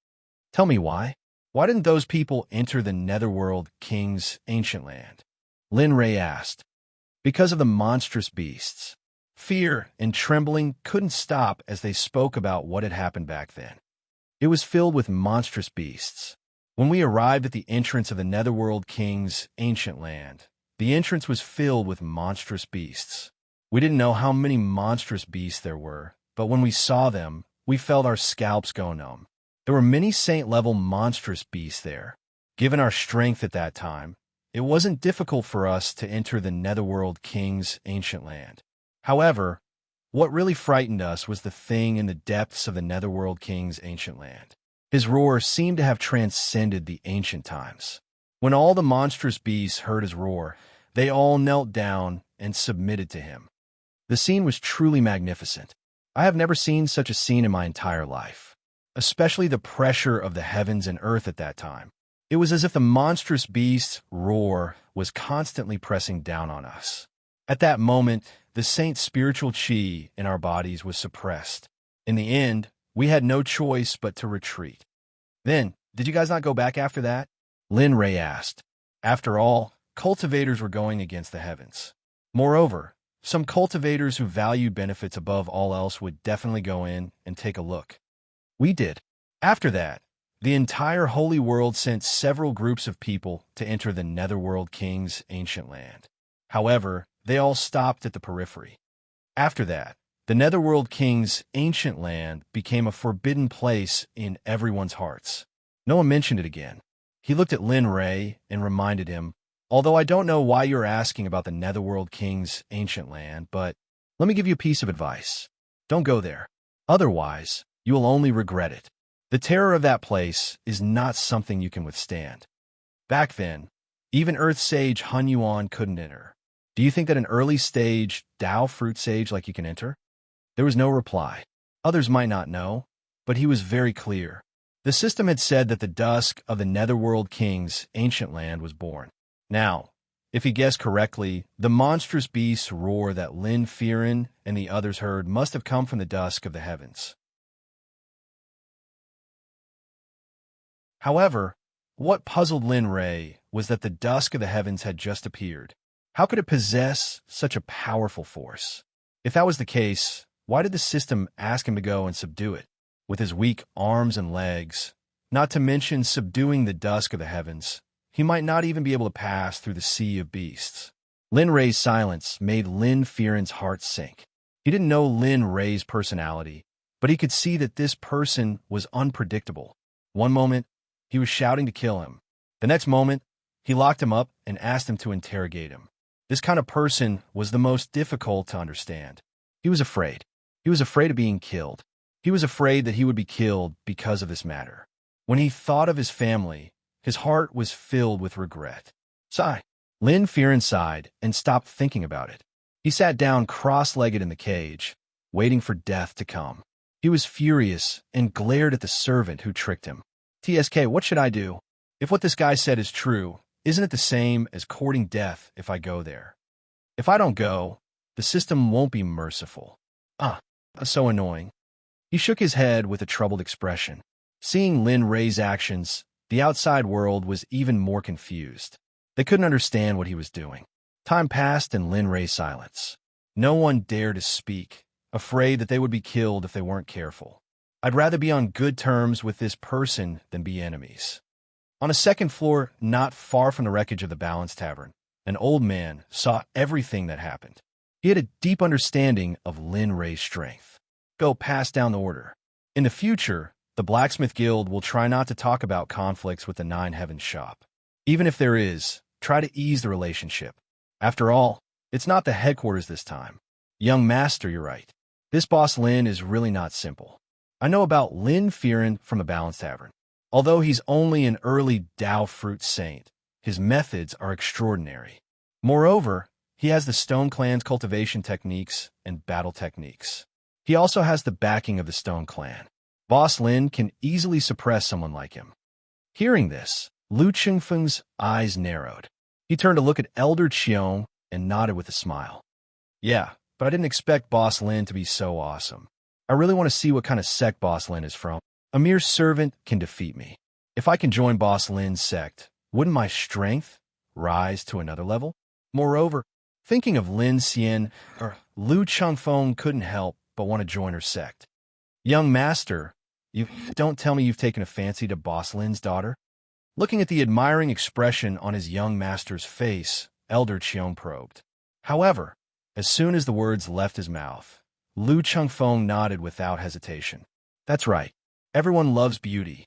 "Tell me why. Why didn't those people enter the Netherworld King's ancient land?" Lin Ray asked. "Because of the monstrous beasts." Fear and trembling couldn't stop as they spoke about what had happened back then. It was filled with monstrous beasts. When we arrived at the entrance of the Netherworld King's ancient land, the entrance was filled with monstrous beasts. We didn't know how many monstrous beasts there were, but when we saw them, we felt our scalps go numb. There were many saint-level monstrous beasts there. Given our strength at that time, it wasn't difficult for us to enter the Netherworld King's ancient land. However, what really frightened us was the thing in the depths of the Netherworld King's ancient land. His roar seemed to have transcended the ancient times. When all the monstrous beasts heard his roar, they all knelt down and submitted to him. The scene was truly magnificent. I have never seen such a scene in my entire life, especially the pressure of the heavens and earth at that time. It was as if the monstrous beast's roar was constantly pressing down on us. At that moment, the saint's spiritual chi in our bodies was suppressed. In the end, we had no choice but to retreat. Then, did you guys not go back after that? Lin Ray asked. After all, cultivators were going against the heavens. Moreover, some cultivators who valued benefits above all else would definitely go in and take a look. We did. After that, the entire holy world sent several groups of people to enter the Netherworld King's ancient land. However, they all stopped at the periphery. After that, the Netherworld King's ancient land became a forbidden place in everyone's hearts. No one mentioned it again. He looked at Lin Ray and reminded him, although I don't know why you're asking about the Netherworld King's ancient land, but let me give you a piece of advice. Don't go there. Otherwise, you will only regret it. The terror of that place is not something you can withstand. Back then, even Earth Sage Hun Yuan couldn't enter. Do you think that an early stage Dao fruit sage like you can enter? There was no reply. Others might not know, but he was very clear. The system had said that the dusk of the Netherworld King's ancient land was born. Now, if he guessed correctly, the monstrous beast's roar that Lin Firen and the others heard must have come from the dusk of the heavens. However, what puzzled Lin Ray was that the dusk of the heavens had just appeared. How could it possess such a powerful force? If that was the case, why did the system ask him to go and subdue it? With his weak arms and legs, not to mention subduing the dusk of the heavens, he might not even be able to pass through the sea of beasts. Lin Ray's silence made Lin Firen's heart sink. He didn't know Lin Ray's personality, but he could see that this person was unpredictable. One moment, he was shouting to kill him. The next moment, he locked him up and asked him to interrogate him. This kind of person was the most difficult to understand. He was afraid. He was afraid of being killed. He was afraid that he would be killed because of this matter. When he thought of his family, his heart was filled with regret. Sigh. Lin Firen sighed and stopped thinking about it. He sat down cross-legged in the cage, waiting for death to come. He was furious and glared at the servant who tricked him. TSK, what should I do? If what this guy said is true, isn't it the same as courting death if I go there? If I don't go, the system won't be merciful. So annoying. He shook his head with a troubled expression. Seeing Lin Ray's actions, the outside world was even more confused. They couldn't understand what he was doing. Time passed in Lin Ray's silence. No one dared to speak, afraid that they would be killed if they weren't careful. I'd rather be on good terms with this person than be enemies. On a second floor, not far from the wreckage of the Balance Tavern, an old man saw everything that happened. He had a deep understanding of Lin Ray's strength. Go pass down the order. In the future, the Blacksmith Guild will try not to talk about conflicts with the Nine Heavens shop. Even if there is, try to ease the relationship. After all, it's not the headquarters this time. Young master, you're right. This boss Lin is really not simple. I know about Lin Firen from the Balance Tavern. Although he's only an early Dao fruit saint, his methods are extraordinary. Moreover, he has the Stone Clan's cultivation techniques and battle techniques. He also has the backing of the Stone Clan. Boss Lin can easily suppress someone like him. Hearing this, Lu Qingfeng's eyes narrowed. He turned to look at Elder Qiong and nodded with a smile. Yeah, but I didn't expect Boss Lin to be so awesome. I really want to see what kind of sect Boss Lin is from. A mere servant can defeat me. If I can join Boss Lin's sect, wouldn't my strength rise to another level? Moreover, thinking of Lin Xian, Lu Changfeng couldn't help but want to join her sect. Young master, you don't tell me you've taken a fancy to Boss Lin's daughter? Looking at the admiring expression on his young master's face, Elder Qiong probed. However, as soon as the words left his mouth, Lu Changfeng nodded without hesitation. That's right. Everyone loves beauty.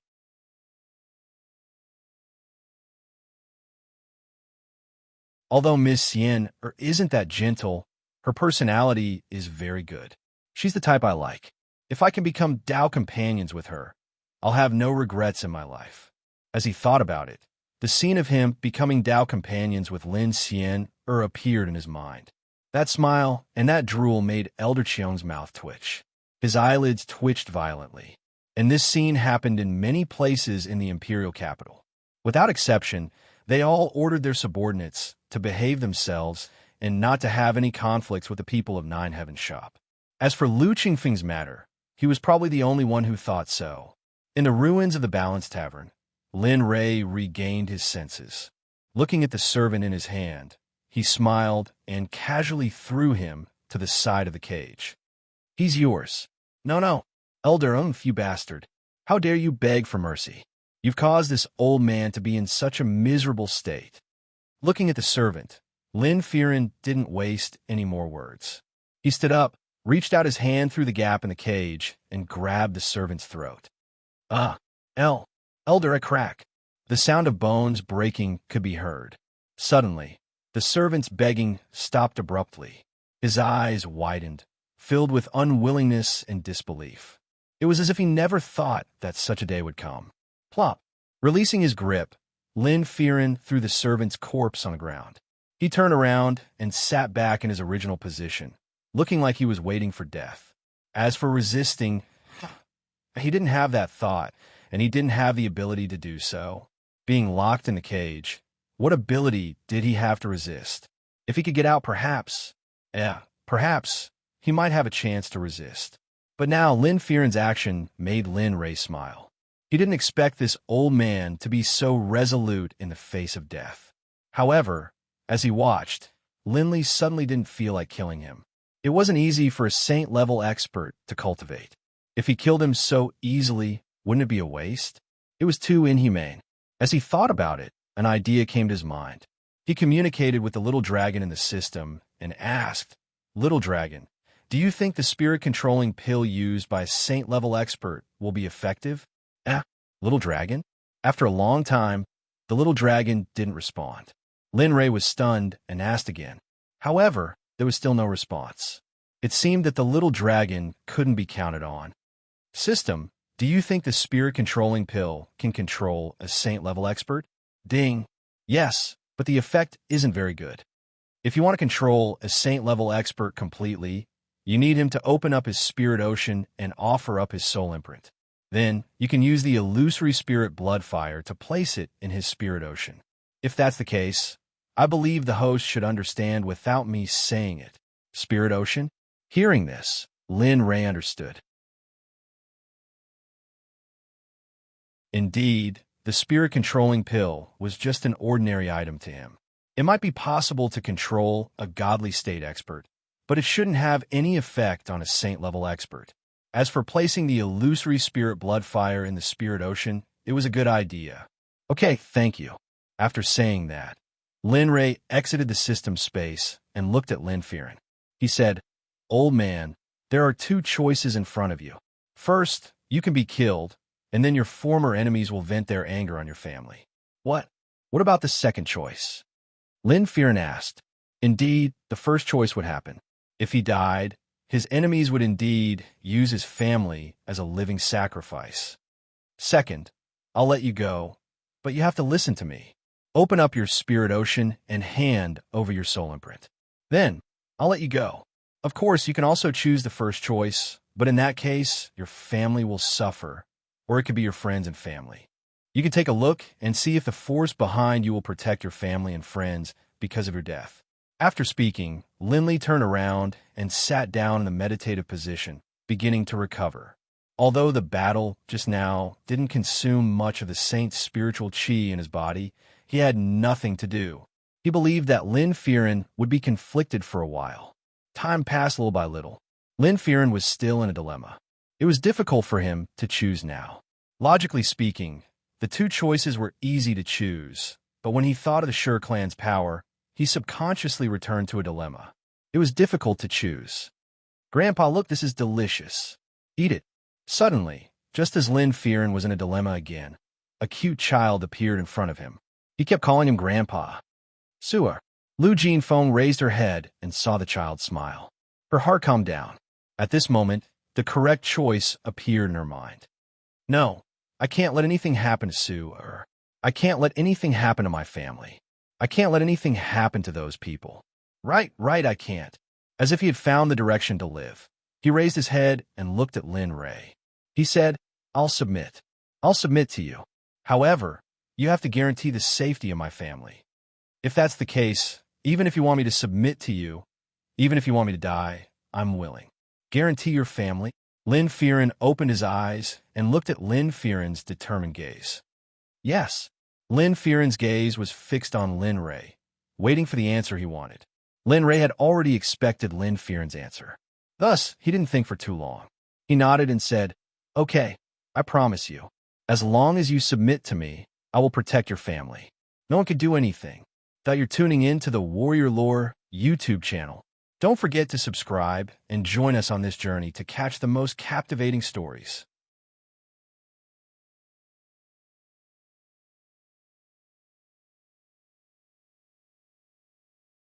Although Miss Xian isn't that gentle, her personality is very good. She's the type I like. If I can become Dao companions with her, I'll have no regrets in my life. As he thought about it, The scene of him becoming Dao companions with Lin Xian appeared in his mind. That smile and that drool made Elder Qiong's mouth twitch. His eyelids twitched violently. And this scene happened in many places in the imperial capital. Without exception, they all ordered their subordinates to behave themselves and not to have any conflicts with the people of Nine Heaven's shop. As for Lu Qingfeng's matter, he was probably the only one who thought so. In the ruins of the Balance Tavern, Lin Rei regained his senses. Looking at the servant in his hand, he smiled and casually threw him to the side of the cage. "He's yours." No, Elder, you bastard. How dare you beg for mercy? You've caused this old man to be in such a miserable state. Looking at the servant, Lin Fearon didn't waste any more words. He stood up, reached out his hand through the gap in the cage, and grabbed the servant's throat. Elder, a crack. The sound of bones breaking could be heard. Suddenly, the servant's begging stopped abruptly. His eyes widened, filled with unwillingness and disbelief. It was as if he never thought that such a day would come. Plop. Releasing his grip, Lin Fearon threw the servant's corpse on the ground. He turned around and sat back in his original position, looking like he was waiting for death. As for resisting, he didn't have that thought, and he didn't have the ability to do so. Being locked in the cage, what ability did he have to resist? If he could get out, perhaps, he might have a chance to resist. But now Lin Fearon's action made Lin Rei smile. He didn't expect this old man to be so resolute in the face of death. However, as he watched, Lin Li suddenly didn't feel like killing him. It wasn't easy for a saint-level expert to cultivate. If he killed him so easily, wouldn't it be a waste? It was too inhumane. As he thought about it, an idea came to his mind. He communicated with the little dragon in the system and asked, "Little dragon, do you think the spirit-controlling pill used by a saint-level expert will be effective?" Little dragon? After a long time, the little dragon didn't respond. Lin Rei was stunned and asked again. However, there was still no response. It seemed that the little dragon couldn't be counted on. "System, do you think the spirit-controlling pill can control a saint-level expert?" Ding. "Yes, but the effect isn't very good. If you want to control a saint-level expert completely, you need him to open up his spirit ocean and offer up his soul imprint. Then, you can use the illusory spirit blood fire to place it in his spirit ocean. If that's the case, I believe the host should understand without me saying it. Spirit ocean?" Hearing this, Lin Rei understood. Indeed, the spirit-controlling pill was just an ordinary item to him. It might be possible to control a godly state expert, but it shouldn't have any effect on a saint-level expert. As for placing the illusory spirit blood fire in the spirit ocean, it was a good idea. "Okay, thank you." After saying that, Lin Rei exited the system space and looked at Lin Fearon. He said, "Old man, there are two choices in front of you. First, you can be killed, and then your former enemies will vent their anger on your family." What about the second choice?" Lin Fearon asked. Indeed, the first choice would happen. If he died, his enemies would indeed use his family as a living sacrifice. "Second, I'll let you go, but you have to listen to me. Open up your spirit ocean and hand over your soul imprint. Then, I'll let you go. Of course, you can also choose the first choice, but in that case, your family will suffer, or it could be your friends and family. You can take a look and see if the force behind you will protect your family and friends because of your death." After speaking, Lin Li turned around and sat down in the meditative position, beginning to recover. Although the battle just now didn't consume much of the saint's spiritual qi in his body, he had nothing to do. He believed that Lin Fearon would be conflicted for a while. Time passed little by little. Lin Fearon was still in a dilemma. It was difficult for him to choose now. Logically speaking, the two choices were easy to choose, but when he thought of the Sure clan's power, he subconsciously returned to a dilemma. It was difficult to choose. "Grandpa, look, this is delicious. Eat it." Suddenly, just as Lin Fearon was in a dilemma again, a cute child appeared in front of him. He kept calling him Grandpa. "Sewer." Lu Jinfeng raised her head and saw the child smile. Her heart calmed down. At this moment, the correct choice appeared in her mind. "No, I can't let anything happen to Sewer. I can't let anything happen to my family. I can't let anything happen to those people. Right, I can't. As if he had found the direction to live. He raised his head and looked at Lin Ray. He said, I'll submit. I'll submit to you. However, you have to guarantee the safety of my family. If that's the case, even if you want me to submit to you, even if you want me to die, I'm willing. Guarantee your family? Lin Fearon opened his eyes and looked at Lin Fearon's determined gaze. Yes. Lin Fearon's gaze was fixed on Lin Ray, waiting for the answer he wanted. Lin Ray had already expected Lin Fearon's answer. Thus, he didn't think for too long. He nodded and said, Okay, I promise you. As long as you submit to me, I will protect your family. No one could do anything. That you're tuning in to the Warrior Lore YouTube channel. Don't forget to subscribe and join us on this journey to catch the most captivating stories.